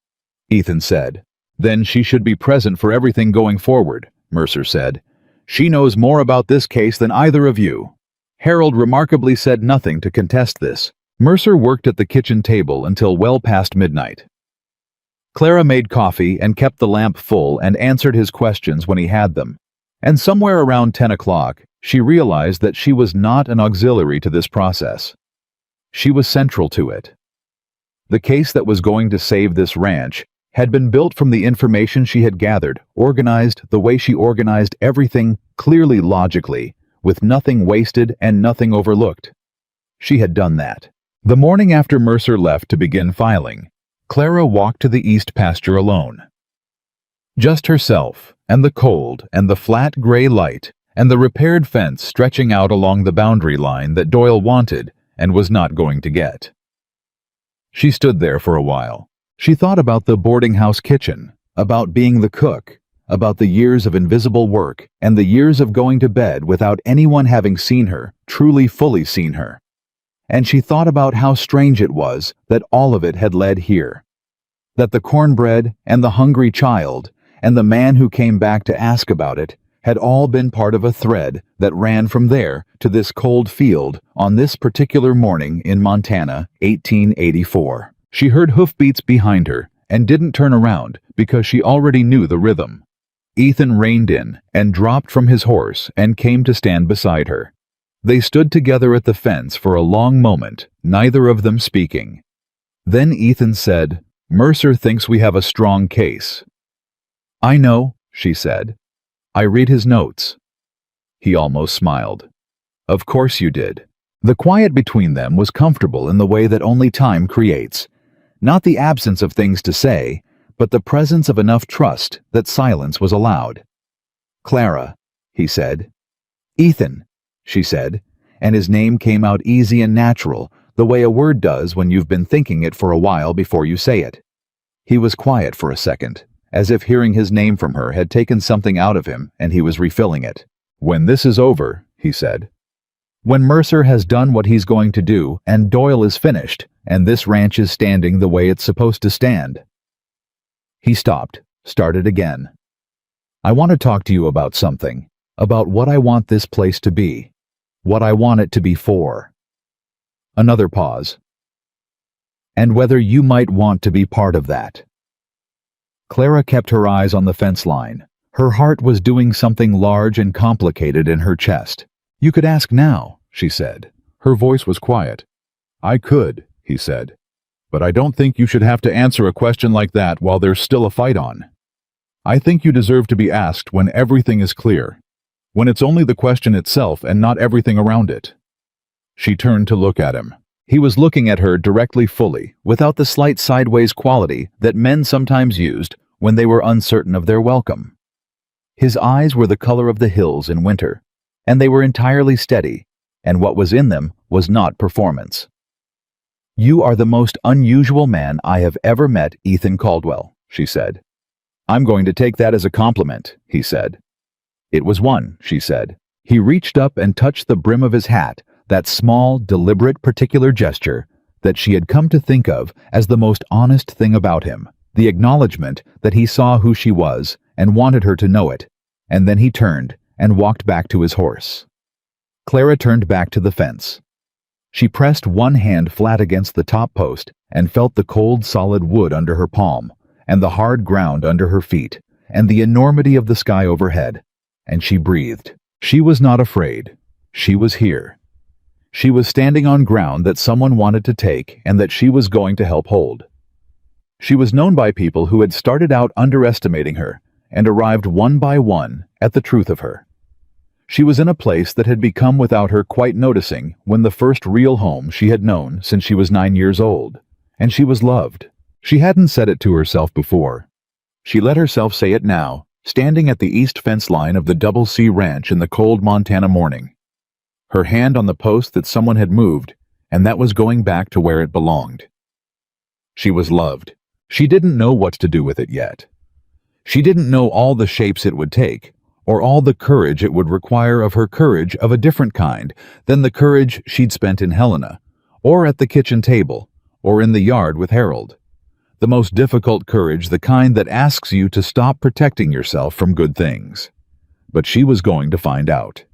Ethan said. "Then she should be present for everything going forward," Mercer said. "She knows more about this case than either of you." Harold remarkably said nothing to contest this. Mercer worked at the kitchen table until well past midnight. Clara made coffee and kept the lamp full and answered his questions when he had them. And somewhere around 10 o'clock, she realized that she was not an auxiliary to this process. She was central to it. The case that was going to save this ranch had been built from the information she had gathered, organized the way she organized everything, clearly logically, with nothing wasted and nothing overlooked. She had done that. The morning after Mercer left to begin filing, Clara walked to the east pasture alone. Just herself, and the cold, and the flat gray light, and the repaired fence stretching out along the boundary line that Doyle wanted and was not going to get. She stood there for a while. She thought about the boarding house kitchen, about being the cook, about the years of invisible work and the years of going to bed without anyone having seen her, truly fully seen her. And she thought about how strange it was that all of it had led here. That the cornbread and the hungry child and the man who came back to ask about it had all been part of a thread that ran from there to this cold field on this particular morning in Montana, 1884. She heard hoofbeats behind her and didn't turn around because she already knew the rhythm. Ethan reined in and dropped from his horse and came to stand beside her. They stood together at the fence for a long moment, neither of them speaking. Then Ethan said, "Mercer thinks we have a strong case." "I know," she said. "I read his notes." He almost smiled. "Of course you did." The quiet between them was comfortable in the way that only time creates. Not the absence of things to say, but the presence of enough trust that silence was allowed. "Clara," he said. "Ethan," she said, and his name came out easy and natural, the way a word does when you've been thinking it for a while before you say it. He was quiet for a second, as if hearing his name from her had taken something out of him and he was refilling it. "When this is over," he said. "When Mercer has done what he's going to do and Doyle is finished and this ranch is standing the way it's supposed to stand." He stopped, started again. "I want to talk to you about something, about what I want this place to be, what I want it to be for." Another pause. "And whether you might want to be part of that." Clara kept her eyes on the fence line. Her heart was doing something large and complicated in her chest. "You could ask now," she said. Her voice was quiet. "I could," he said. "But I don't think you should have to answer a question like that while there's still a fight on. I think you deserve to be asked when everything is clear, when it's only the question itself and not everything around it." She turned to look at him. He was looking at her directly, fully, without the slight sideways quality that men sometimes used when they were uncertain of their welcome. His eyes were the color of the hills in winter, and they were entirely steady, and what was in them was not performance. "You are the most unusual man I have ever met, Ethan Caldwell," she said. "I'm going to take that as a compliment," he said. It was one, she said. He reached up and touched the brim of his hat, that small, deliberate, particular gesture that she had come to think of as the most honest thing about him, the acknowledgement that he saw who she was and wanted her to know it, and then he turned and walked back to his horse. Clara turned back to the fence. She pressed one hand flat against the top post and felt the cold, solid wood under her palm, and the hard ground under her feet, and the enormity of the sky overhead, and she breathed. She was not afraid. She was here. She was standing on ground that someone wanted to take and that she was going to help hold. She was known by people who had started out underestimating her and arrived one by one at the truth of her. She was in a place that had become without her quite noticing when the first real home she had known since she was 9 years old, and she was loved. She hadn't said it to herself before. She let herself say it now, standing at the east fence line of the Double C Ranch in the cold Montana morning. Her hand on the post that someone had moved, and that was going back to where it belonged. She was loved. She didn't know what to do with it yet. She didn't know all the shapes it would take, or all the courage it would require of her courage of a different kind than the courage she'd spent in Helena, or at the kitchen table, or in the yard with Harold. The most difficult courage, the kind that asks you to stop protecting yourself from good things. But she was going to find out.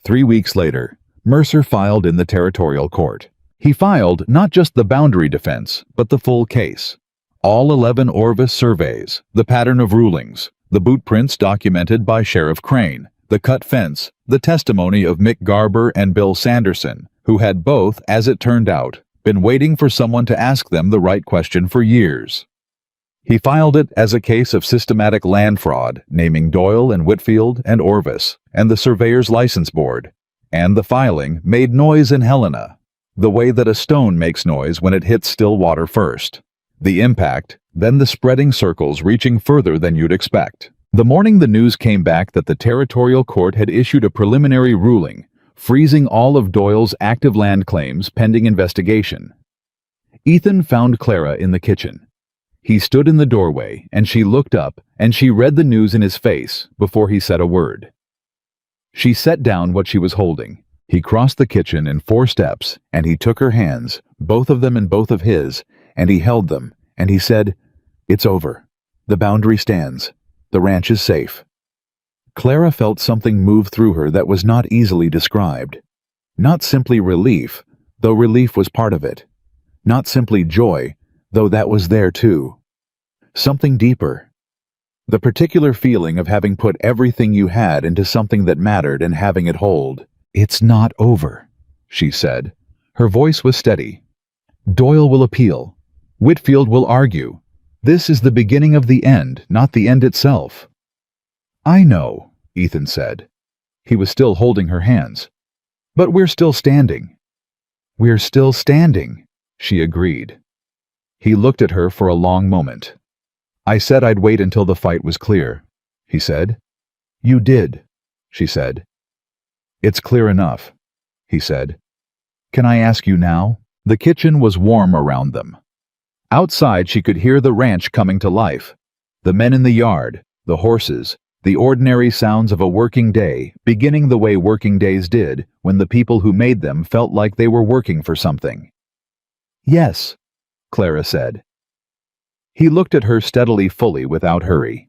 3 weeks later, Mercer filed in the territorial court. He filed not just the boundary defense, but the full case. All 11 Orvis surveys, the pattern of rulings, the boot prints documented by Sheriff Crane, the cut fence, the testimony of Mick Garber and Bill Sanderson, who had both, as it turned out, been waiting for someone to ask them the right question for years. He filed it as a case of systematic land fraud, naming Doyle and Whitfield and Orvis and the Surveyor's License Board, and the filing made noise in Helena, the way that a stone makes noise when it hits still water first. The impact, then the spreading circles reaching further than you'd expect. The morning the news came back that the territorial court had issued a preliminary ruling, freezing all of Doyle's active land claims pending investigation. Ethan found Clara in the kitchen. He stood in the doorway, and she looked up, and she read the news in his face before he said a word. She set down what she was holding. He crossed the kitchen in 4 steps, and he took her hands, both of them in both of his, and he held them, and he said, "It's over. The boundary stands. The ranch is safe." Clara felt something move through her that was not easily described. Not simply relief, though relief was part of it. Not simply joy, though that was there too. Something deeper. The particular feeling of having put everything you had into something that mattered and having it hold. "It's not over," she said. Her voice was steady. "Doyle will appeal. Whitfield will argue. This is the beginning of the end, not the end itself." "I know," Ethan said. He was still holding her hands. "But we're still standing." "We're still standing," she agreed. He looked at her for a long moment. "I said I'd wait until the fight was clear," he said. "You did," she said. "It's clear enough," he said. "Can I ask you now?" The kitchen was warm around them. Outside she could hear the ranch coming to life. The men in the yard, the horses, the ordinary sounds of a working day, beginning the way working days did when the people who made them felt like they were working for something. "Yes," Clara said. He looked at her steadily, fully, without hurry.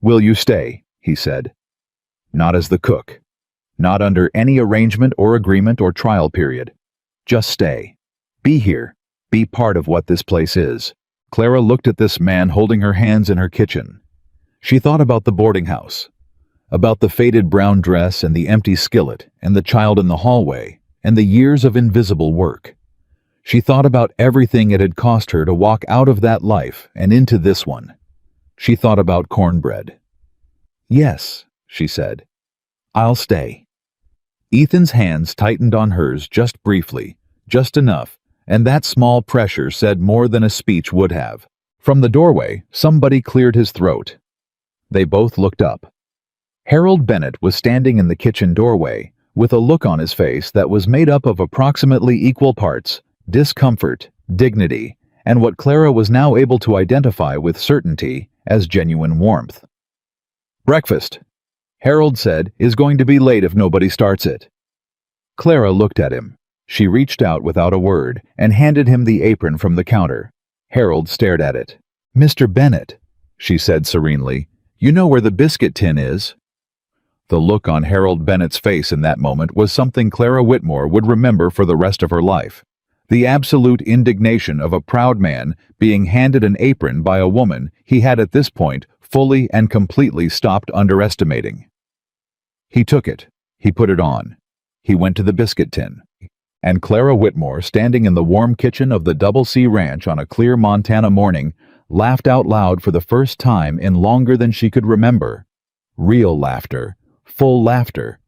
"Will you stay?" he said. "Not as the cook. Not under any arrangement or agreement or trial period. Just stay. Be here. Be part of what this place is." Clara looked at this man holding her hands in her kitchen. She thought about the boarding house, about the faded brown dress and the empty skillet and the child in the hallway and the years of invisible work. She thought about everything it had cost her to walk out of that life and into this one. She thought about Cornbread. "Yes," she said. "I'll stay." Ethan's hands tightened on hers just briefly, just enough, and that small pressure said more than a speech would have. From the doorway, somebody cleared his throat. They both looked up. Harold Bennett was standing in the kitchen doorway, with a look on his face that was made up of approximately equal parts discomfort, dignity, and what Clara was now able to identify with certainty as genuine warmth. "Breakfast," Harold said, "is going to be late if nobody starts it." Clara looked at him. She reached out without a word and handed him the apron from the counter. Harold stared at it. "Mr. Bennett," she said serenely, "you know where the biscuit tin is?" The look on Harold Bennett's face in that moment was something Clara Whitmore would remember for the rest of her life. The absolute indignation of a proud man being handed an apron by a woman he had at this point fully and completely stopped underestimating. He took it. He put it on. He went to the biscuit tin. And Clara Whitmore, standing in the warm kitchen of the Double C Ranch on a clear Montana morning, laughed out loud for the first time in longer than she could remember. Real laughter, full laughter,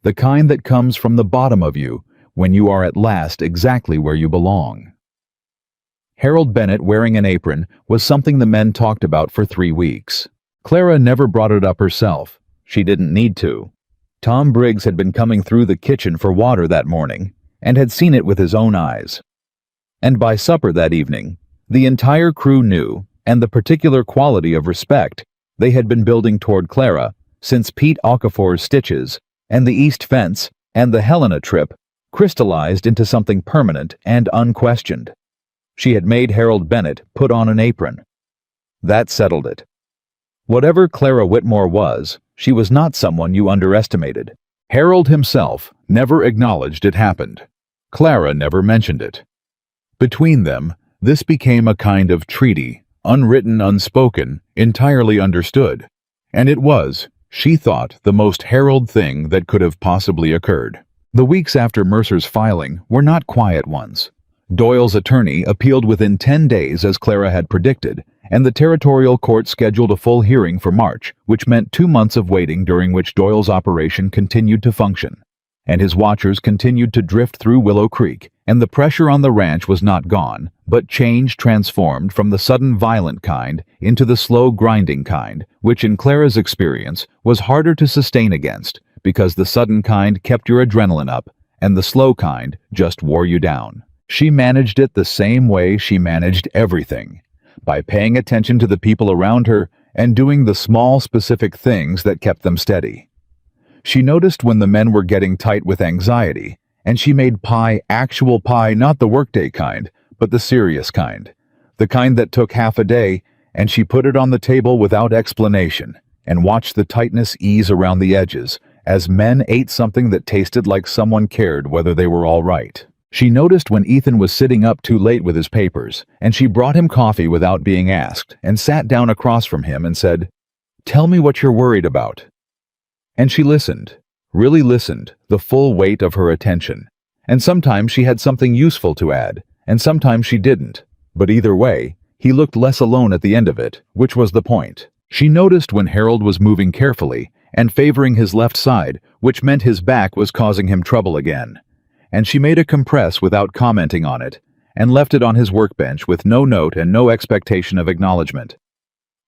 the kind that comes from the bottom of you when you are at last exactly where you belong. Harold Bennett wearing an apron was something the men talked about for 3 weeks. Clara never brought it up herself. She didn't need to. Tom Briggs had been coming through the kitchen for water that morning and had seen it with his own eyes. And by supper that evening, the entire crew knew, and the particular quality of respect they had been building toward Clara since Pete Okafor's stitches and the East Fence and the Helena trip crystallized into something permanent and unquestioned. She had made Harold Bennett put on an apron. That settled it. Whatever Clara Whitmore was, she was not someone you underestimated. Harold himself never acknowledged it happened. Clara never mentioned it. Between them, this became a kind of treaty, unwritten, unspoken, entirely understood. And it was, she thought, the most Harold thing that could have possibly occurred. The weeks after Mercer's filing were not quiet ones. Doyle's attorney appealed within 10 days as Clara had predicted, and the territorial court scheduled a full hearing for March, which meant 2 months of waiting during which Doyle's operation continued to function. And his watchers continued to drift through Willow Creek, and the pressure on the ranch was not gone, but change transformed from the sudden violent kind into the slow grinding kind, which in Clara's experience was harder to sustain against, because the sudden kind kept your adrenaline up, and the slow kind just wore you down. She managed it the same way she managed everything, by paying attention to the people around her and doing the small specific things that kept them steady. She noticed when the men were getting tight with anxiety, and she made pie, actual pie, not the workday kind, but the serious kind, the kind that took half a day, and she put it on the table without explanation, and watched the tightness ease around the edges, as men ate something that tasted like someone cared whether they were all right. She noticed when Ethan was sitting up too late with his papers, and she brought him coffee without being asked, and sat down across from him and said, "Tell me what you're worried about." And she listened, really listened, the full weight of her attention. And sometimes she had something useful to add, and sometimes she didn't. But either way, he looked less alone at the end of it, which was the point. She noticed when Harold was moving carefully and favoring his left side, which meant his back was causing him trouble again. And she made a compress without commenting on it, and left it on his workbench with no note and no expectation of acknowledgement.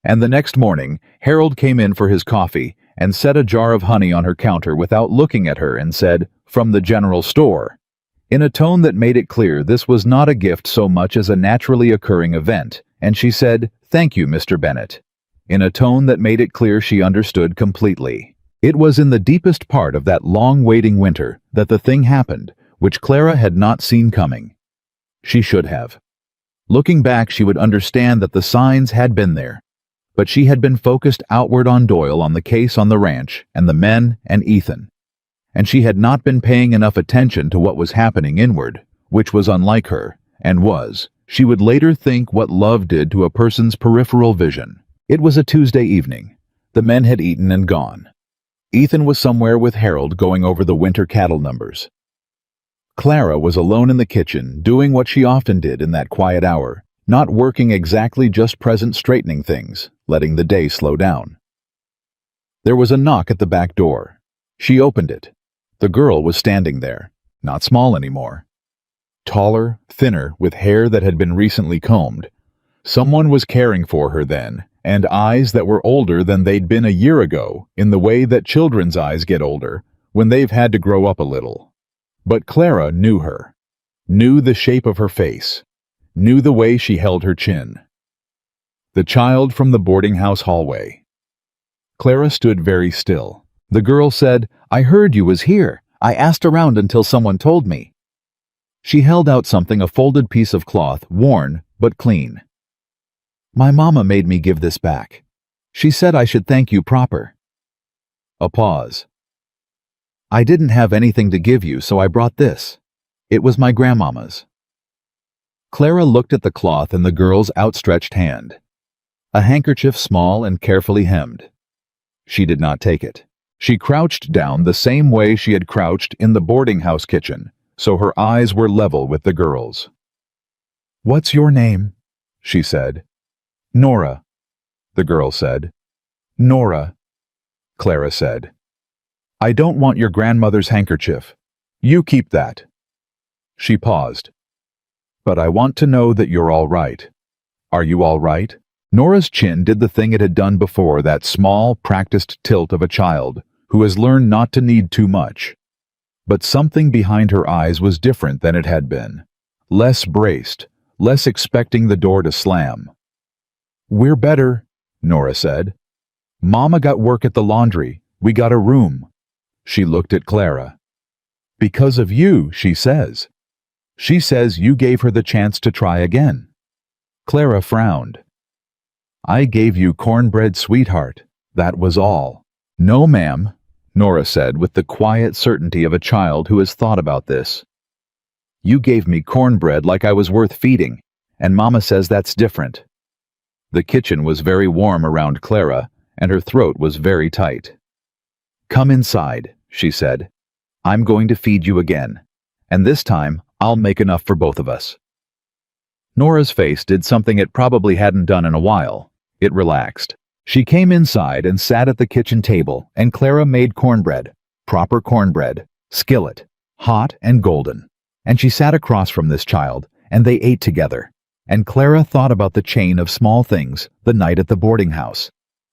And the next morning, Harold came in for his coffee and set a jar of honey on her counter without looking at her and said, "From the general store," in a tone that made it clear this was not a gift so much as a naturally occurring event, and she said, "Thank you, Mr. Bennett," in a tone that made it clear she understood completely. It was in the deepest part of that long waiting winter that the thing happened, which Clara had not seen coming. She should have. Looking back, she would understand that the signs had been there, but she had been focused outward on Doyle, on the case on the ranch, and the men, and Ethan. And she had not been paying enough attention to what was happening inward, which was unlike her, and was, she would later think, what love did to a person's peripheral vision. It was a Tuesday evening. The men had eaten and gone. Ethan was somewhere with Harold going over the winter cattle numbers. Clara was alone in the kitchen, doing what she often did in that quiet hour, not working exactly, just present, straightening things, letting the day slow down. There was a knock at the back door. She opened it. The girl was standing there, not small anymore. Taller, thinner, with hair that had been recently combed. Someone was caring for her then, and eyes that were older than they'd been a year ago, in the way that children's eyes get older, when they've had to grow up a little. But Clara knew her, knew the shape of her face, knew the way she held her chin. The child from the boarding house hallway. Clara stood very still. The girl said, "I heard you was here. I asked around until someone told me." She held out something, a folded piece of cloth, worn but clean. "My mama made me give this back. She said I should thank you proper." A pause. "I didn't have anything to give you, so I brought this. It was my grandmama's." Clara looked at the cloth in the girl's outstretched hand. A handkerchief, small and carefully hemmed. She did not take it. She crouched down the same way she had crouched in the boarding house kitchen, so her eyes were level with the girl's. "What's your name?" she said. "Nora," the girl said. "Nora," Clara said. "I don't want your grandmother's handkerchief. You keep that." She paused. "But I want to know that you're all right. Are you all right?" Nora's chin did the thing it had done before, that small, practiced tilt of a child who has learned not to need too much. But something behind her eyes was different than it had been. Less braced, less expecting the door to slam. "We're better," Nora said. "Mama got work at the laundry. We got a room." She looked at Clara. "Because of you, she says. She says you gave her the chance to try again." Clara frowned. "I gave you cornbread, sweetheart. That was all." "No, ma'am," Nora said with the quiet certainty of a child who has thought about this. "You gave me cornbread like I was worth feeding, and Mama says that's different." The kitchen was very warm around Clara, and her throat was very tight. "Come inside," she said. "I'm going to feed you again, and this time I'll make enough for both of us." Nora's face did something it probably hadn't done in a while. It relaxed. She came inside and sat at the kitchen table, and Clara made cornbread, proper cornbread, skillet, hot and golden. And she sat across from this child, and they ate together. And Clara thought about the chain of small things, the night at the boarding house,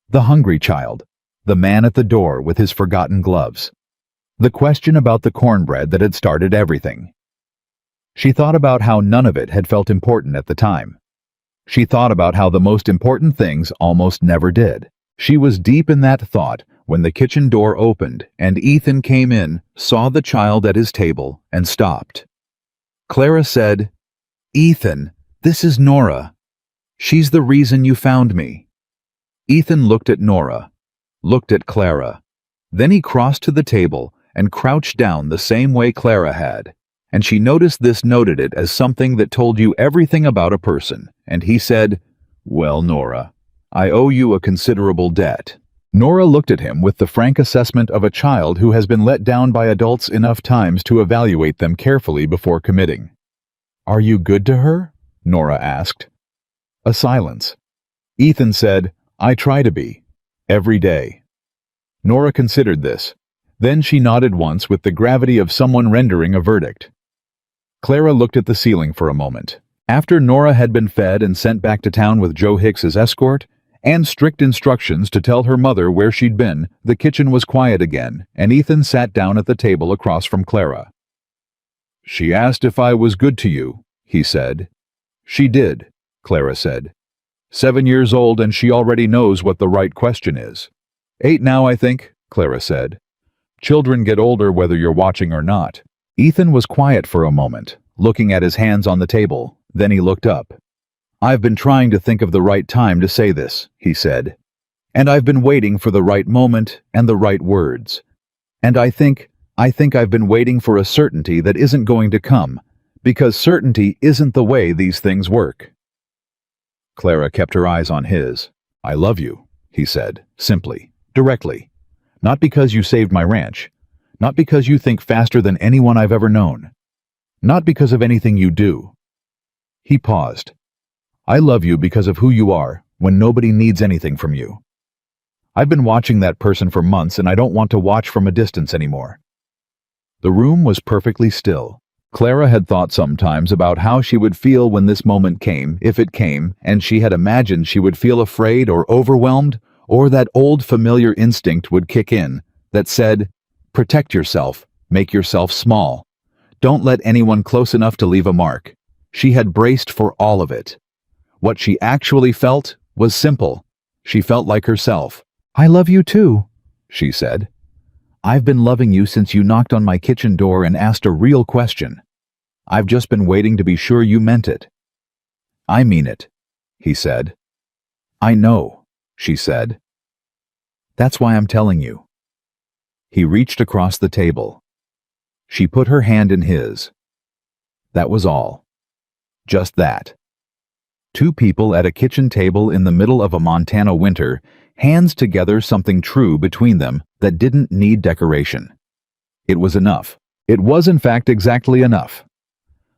the hungry child, the man at the door with his forgotten gloves, the question about the cornbread that had started everything. She thought about how none of it had felt important at the time. She thought about how the most important things almost never did. She was deep in that thought when the kitchen door opened and Ethan came in, saw the child at his table, and stopped. Clara said, "Ethan, this is Nora. She's the reason you found me." Ethan looked at Nora, looked at Clara. Then he crossed to the table and crouched down the same way Clara had. And she noticed this, noted it as something that told you everything about a person, and he said, "Well, Nora, I owe you a considerable debt." Nora looked at him with the frank assessment of a child who has been let down by adults enough times to evaluate them carefully before committing. "Are you good to her?" Nora asked. A silence. Ethan said, "I try to be. Every day." Nora considered this. Then she nodded once with the gravity of someone rendering a verdict. Clara looked at the ceiling for a moment. After Nora had been fed and sent back to town with Joe Hicks's escort, and strict instructions to tell her mother where she'd been, the kitchen was quiet again, and Ethan sat down at the table across from Clara. "She asked if I was good to you," he said. "She did," Clara said. 7 years old and she already knows what the right question is. 8 now, I think, Clara said. "Children get older whether you're watching or not." Ethan was quiet for a moment, looking at his hands on the table. Then he looked up. "I've been trying to think of the right time to say this," he said. "And I've been waiting for the right moment and the right words. And I think I've been waiting for a certainty that isn't going to come, because certainty isn't the way these things work." Clara kept her eyes on his. "I love you," he said, simply, directly. "Not because you saved my ranch. Not because you think faster than anyone I've ever known. Not because of anything you do." He paused. "I love you because of who you are when nobody needs anything from you. I've been watching that person for months and I don't want to watch from a distance anymore." The room was perfectly still. Clara had thought sometimes about how she would feel when this moment came, if it came, and she had imagined she would feel afraid or overwhelmed, or that old familiar instinct would kick in that said, "Protect yourself, make yourself small. Don't let anyone close enough to leave a mark." She had braced for all of it. What she actually felt was simple. She felt like herself. "I love you too," she said. "I've been loving you since you knocked on my kitchen door and asked a real question. I've just been waiting to be sure you meant it." "I mean it," he said. "I know," she said. "That's why I'm telling you." He reached across the table. She put her hand in his. That was all. Just that. Two people at a kitchen table in the middle of a Montana winter, hands together, something true between them that didn't need decoration. It was enough. It was in fact exactly enough.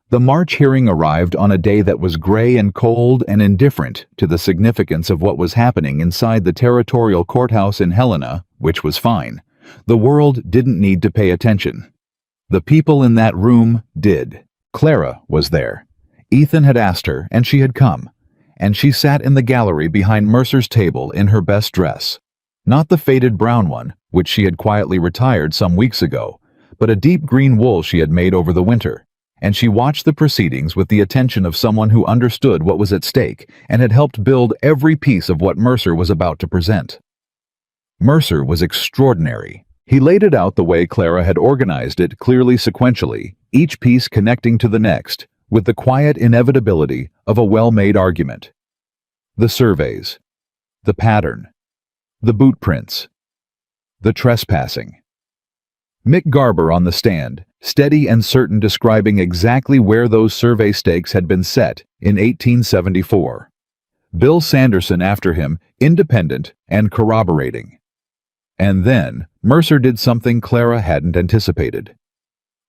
The March hearing arrived on a day that was gray and cold and indifferent to the significance of what was happening inside the territorial courthouse in Helena, which was fine. The world didn't need to pay attention. The people in that room did. Clara was there. Ethan had asked her, and she had come. And she sat in the gallery behind Mercer's table in her best dress. Not the faded brown one, which she had quietly retired some weeks ago, but a deep green wool she had made over the winter. And she watched the proceedings with the attention of someone who understood what was at stake and had helped build every piece of what Mercer was about to present. Mercer was extraordinary. He laid it out the way Clara had organized it, clearly sequentially, each piece connecting to the next, with the quiet inevitability of a well-made argument. The surveys, the pattern, the boot prints, the trespassing. Mick Garber on the stand, steady and certain, describing exactly where those survey stakes had been set in 1874. Bill Sanderson after him, independent and corroborating. And then Mercer did something Clara hadn't anticipated.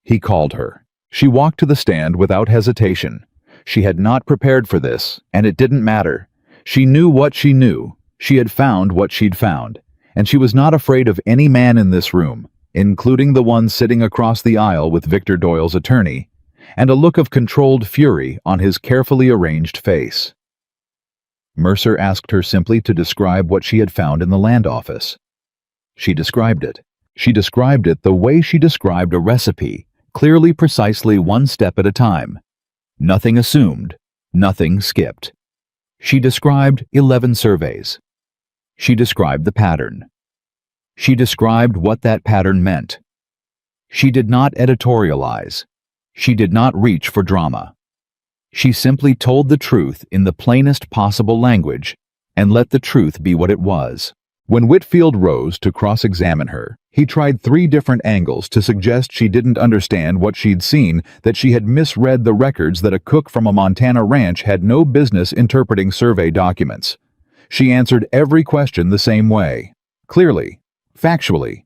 He called her. She walked to the stand without hesitation. She had not prepared for this, and it didn't matter. She knew what she knew. She had found what she'd found, and she was not afraid of any man in this room, including the one sitting across the aisle with Victor Doyle's attorney, and a look of controlled fury on his carefully arranged face. Mercer asked her simply to describe what she had found in the land office. She described it. She described it the way she described a recipe, clearly, precisely, one step at a time. Nothing assumed, nothing skipped. She described 11 surveys. She described the pattern. She described what that pattern meant. She did not editorialize. She did not reach for drama. She simply told the truth in the plainest possible language and let the truth be what it was. When Whitfield rose to cross-examine her, he tried 3 different angles to suggest she didn't understand what she'd seen, that she had misread the records, that a cook from a Montana ranch had no business interpreting survey documents. She answered every question the same way, clearly, factually,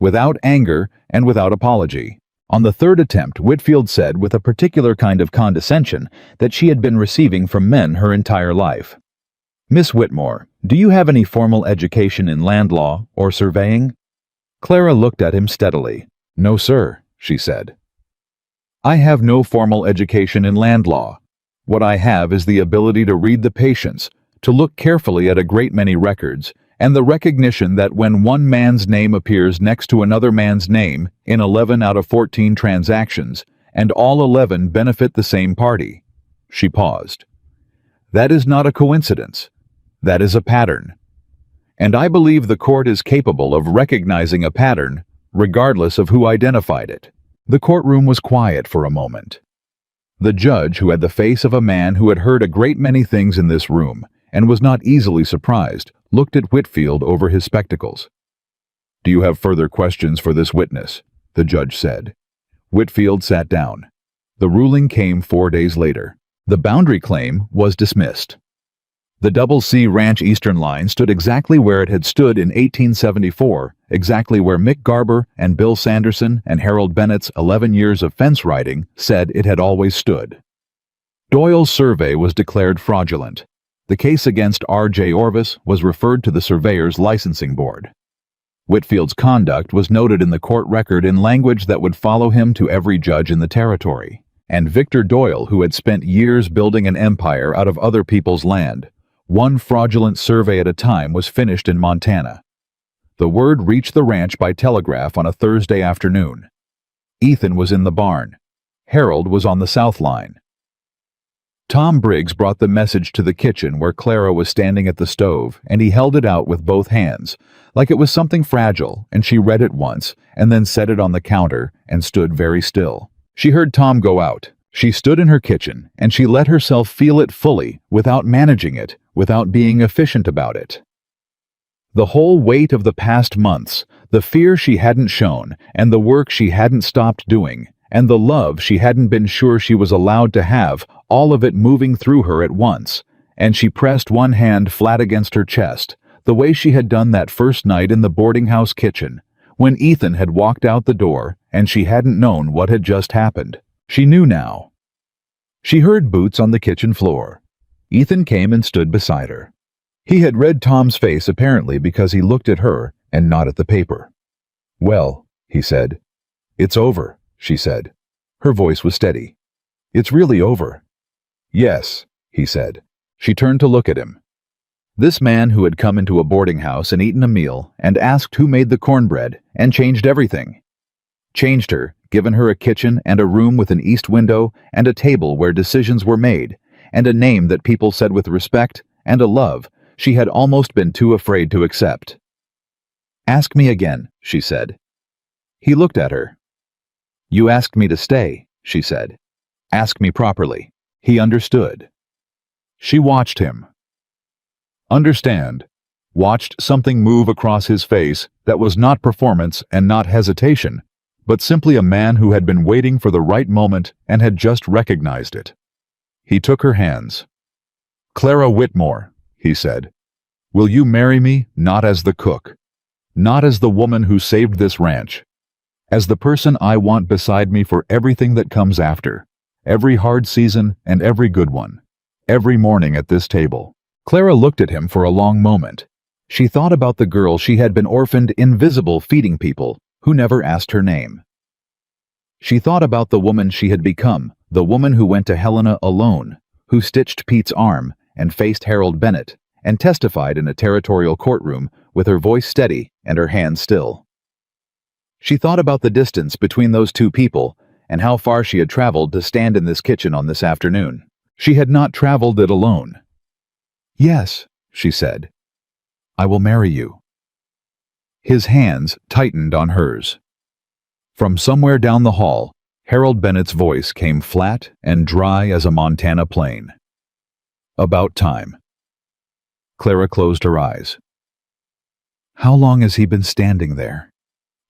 without anger and without apology. On the 3rd attempt, Whitfield said with a particular kind of condescension that she had been receiving from men her entire life. "Miss Whitmore, do you have any formal education in land law or surveying?" Clara looked at him steadily. "No, sir," she said. "I have no formal education in land law. What I have is the ability to read the patients, to look carefully at a great many records, and the recognition that when one man's name appears next to another man's name in 11 out of 14 transactions, and all 11 benefit the same party." She paused. "That is not a coincidence. That is a pattern. And I believe the court is capable of recognizing a pattern, regardless of who identified it." The courtroom was quiet for a moment. The judge, who had the face of a man who had heard a great many things in this room, and was not easily surprised, looked at Whitfield over his spectacles. "Do you have further questions for this witness?" the judge said. Whitfield sat down. The ruling came 4 days later. The boundary claim was dismissed. The Double C Ranch Eastern Line stood exactly where it had stood in 1874, exactly where Mick Garber and Bill Sanderson and Harold Bennett's 11 years of fence riding said it had always stood. Doyle's survey was declared fraudulent. The case against R.J. Orvis was referred to the Surveyor's Licensing Board. Whitfield's conduct was noted in the court record in language that would follow him to every judge in the territory. And Victor Doyle, who had spent years building an empire out of other people's land, one fraudulent survey at a time, was finished in Montana. The word reached the ranch by telegraph on a Thursday afternoon. Ethan was in the barn. Harold was on the South Line. Tom Briggs brought the message to the kitchen where Clara was standing at the stove, and he held it out with both hands, like it was something fragile, and she read it once, and then set it on the counter, and stood very still. She heard Tom go out. She stood in her kitchen, and she let herself feel it fully, without managing it, without being efficient about it. The whole weight of the past months, the fear she hadn't shown, and the work she hadn't stopped doing, and the love she hadn't been sure she was allowed to have, all of it moving through her at once, and she pressed one hand flat against her chest, the way she had done that first night in the boarding house kitchen, when Ethan had walked out the door and she hadn't known what had just happened. She knew now. She heard boots on the kitchen floor. Ethan came and stood beside her. He had read Tom's face apparently because he looked at her and not at the paper. "Well," he said. "It's over," she said. Her voice was steady. "It's really over." "Yes," he said. She turned to look at him. This man who had come into a boarding house and eaten a meal and asked who made the cornbread and changed everything. Changed her, given her a kitchen and a room with an east window and a table where decisions were made, and a name that people said with respect, and a love she had almost been too afraid to accept. "Ask me again," she said. He looked at her. "You asked me to stay," she said. "Ask me properly." He understood. She watched him. Understand. Watched something move across his face that was not performance and not hesitation, but simply a man who had been waiting for the right moment and had just recognized it. He took her hands. "Clara Whitmore," he said, "will you marry me not as the cook, not as the woman who saved this ranch, as the person I want beside me for everything that comes after, every hard season and every good one, every morning at this table?" Clara looked at him for a long moment. She thought about the girl she had been orphaned, invisible, feeding people who never asked her name. She thought about the woman she had become, the woman who went to Helena alone, who stitched Pete's arm and faced Harold Bennett and testified in a territorial courtroom with her voice steady and her hands still. She thought about the distance between those two people and how far she had traveled to stand in this kitchen on this afternoon. She had not traveled it alone. "Yes," she said. "I will marry you." His hands tightened on hers. From somewhere down the hall, Harold Bennett's voice came flat and dry as a Montana plain. "About time." Clara closed her eyes. "How long has he been standing there?"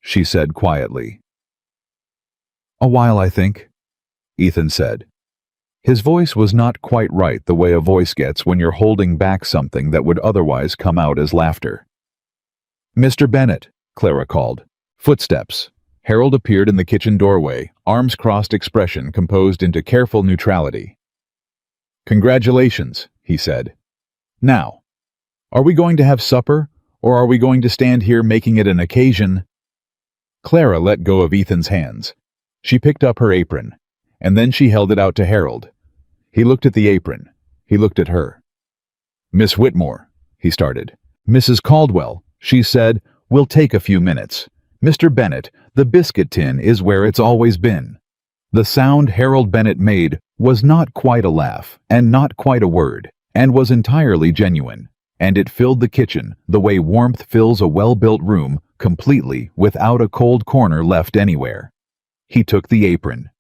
she said quietly. "A while, I think," Ethan said. His voice was not quite right, the way a voice gets when you're holding back something that would otherwise come out as laughter. "Mr. Bennett," Clara called. Footsteps. Harold appeared in the kitchen doorway, arms crossed, expression composed into careful neutrality. "Congratulations," he said. "Now, are we going to have supper, or are we going to stand here making it an occasion?" Clara let go of Ethan's hands. She picked up her apron, and then she held it out to Harold. He looked at the apron. He looked at her. "Miss Whitmore," he started. "Mrs. Caldwell," she said, "will take a few minutes. Mr. Bennett, the biscuit tin is where it's always been." The sound Harold Bennett made was not quite a laugh, and not quite a word, and was entirely genuine, and it filled the kitchen the way warmth fills a well-built room, completely, without a cold corner left anywhere. He took the apron.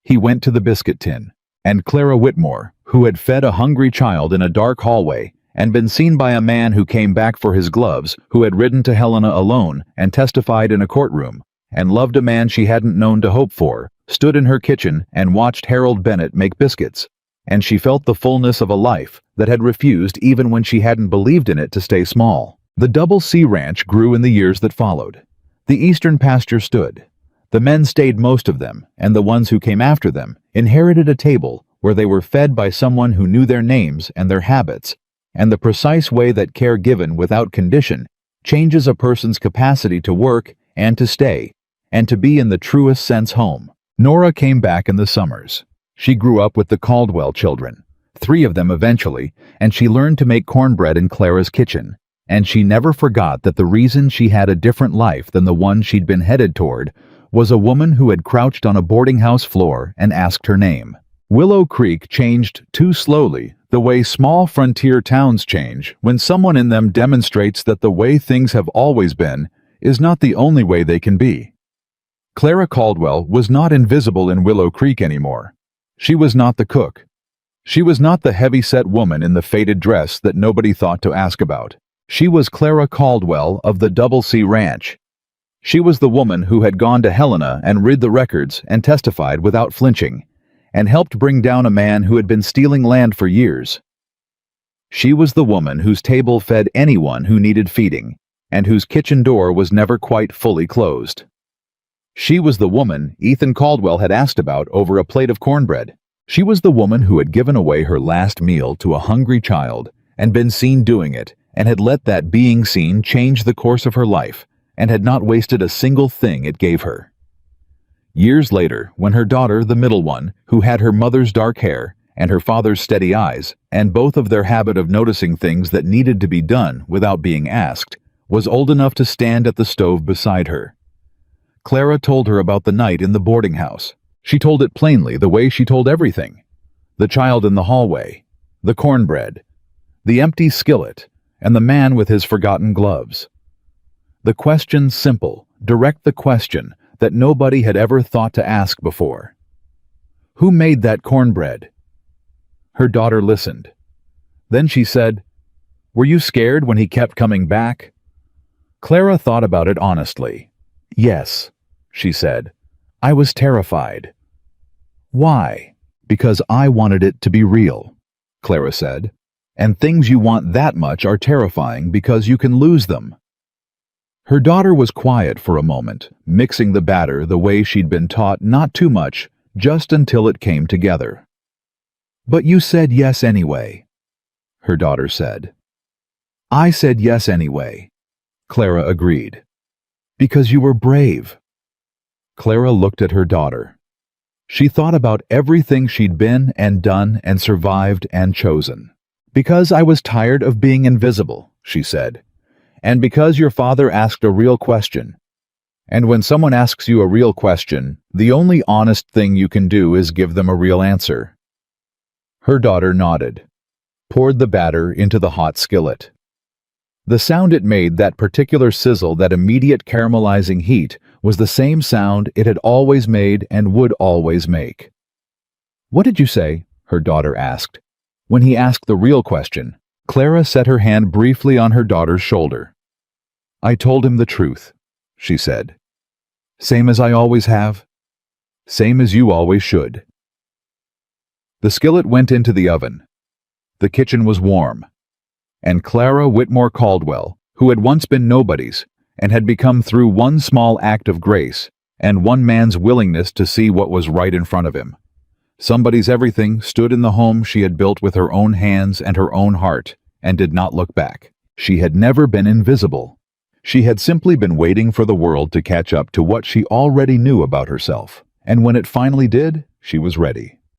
He went to the biscuit tin, and Clara Whitmore, who had fed a hungry child in a dark hallway and been seen by a man who came back for his gloves, who had ridden to Helena alone and testified in a courtroom, and loved a man she hadn't known to hope for, stood in her kitchen and watched Harold Bennett make biscuits, and she felt the fullness of a life that had refused even when she hadn't believed in it to stay small. The Double C Ranch grew in the years that followed. The eastern pasture stood. The men stayed, most of them, and the ones who came after them inherited a table where they were fed by someone who knew their names and their habits, and the precise way that care given without condition changes a person's capacity to work and to stay, and to be in the truest sense home. Nora came back in the summers. She grew up with the Caldwell children, 3 of them eventually, and she learned to make cornbread in Clara's kitchen, and she never forgot that the reason she had a different life than the one she'd been headed toward was a woman who had crouched on a boarding house floor and asked her name. Willow Creek changed too slowly, the way small frontier towns change when someone in them demonstrates that the way things have always been is not the only way they can be. Clara Caldwell was not invisible in Willow Creek anymore. She was not the cook. She was not the heavy-set woman in the faded dress that nobody thought to ask about. She was Clara Caldwell of the Double C Ranch. She was the woman who had gone to Helena and read the records and testified without flinching, and helped bring down a man who had been stealing land for years. She was the woman whose table fed anyone who needed feeding, and whose kitchen door was never quite fully closed. She was the woman Ethan Caldwell had asked about over a plate of cornbread. She was the woman who had given away her last meal to a hungry child and been seen doing it, and had let that being seen change the course of her life, and had not wasted a single thing it gave her. Years later, when her daughter, the middle one, who had her mother's dark hair and her father's steady eyes, and both of their habit of noticing things that needed to be done without being asked, was old enough to stand at the stove beside her, Clara told her about the night in the boarding house. She told it plainly, the way she told everything. The child in the hallway, the cornbread, the empty skillet, and the man with his forgotten gloves. The question simple, direct the question that nobody had ever thought to ask before. Who made that cornbread? Her daughter listened. Then she said, "Were you scared when he kept coming back?" Clara thought about it honestly. "Yes," she said. "I was terrified." "Why?" "Because I wanted it to be real," Clara said. "And things you want that much are terrifying because you can lose them." Her daughter was quiet for a moment, mixing the batter the way she'd been taught, not too much, just until it came together. "But you said yes anyway," her daughter said. "I said yes anyway," Clara agreed. "Because you were brave." Clara looked at her daughter. She thought about everything she'd been and done and survived and chosen. "Because I was tired of being invisible," she said. "And because your father asked a real question. And when someone asks you a real question, the only honest thing you can do is give them a real answer." Her daughter nodded, poured the batter into the hot skillet. The sound it made, that particular sizzle, that immediate caramelizing heat, was the same sound it had always made and would always make. "What did you say?" her daughter asked. When he asked the real question, Clara set her hand briefly on her daughter's shoulder. "I told him the truth," she said. "Same as I always have. Same as you always should." The skillet went into the oven. The kitchen was warm. And Clara Whitmore Caldwell, who had once been nobody's, and had become through one small act of grace, and one man's willingness to see what was right in front of him. Somebody's everything stood in the home she had built with her own hands and her own heart, and did not look back. She had never been invisible. She had simply been waiting for the world to catch up to what she already knew about herself, and when it finally did, she was ready.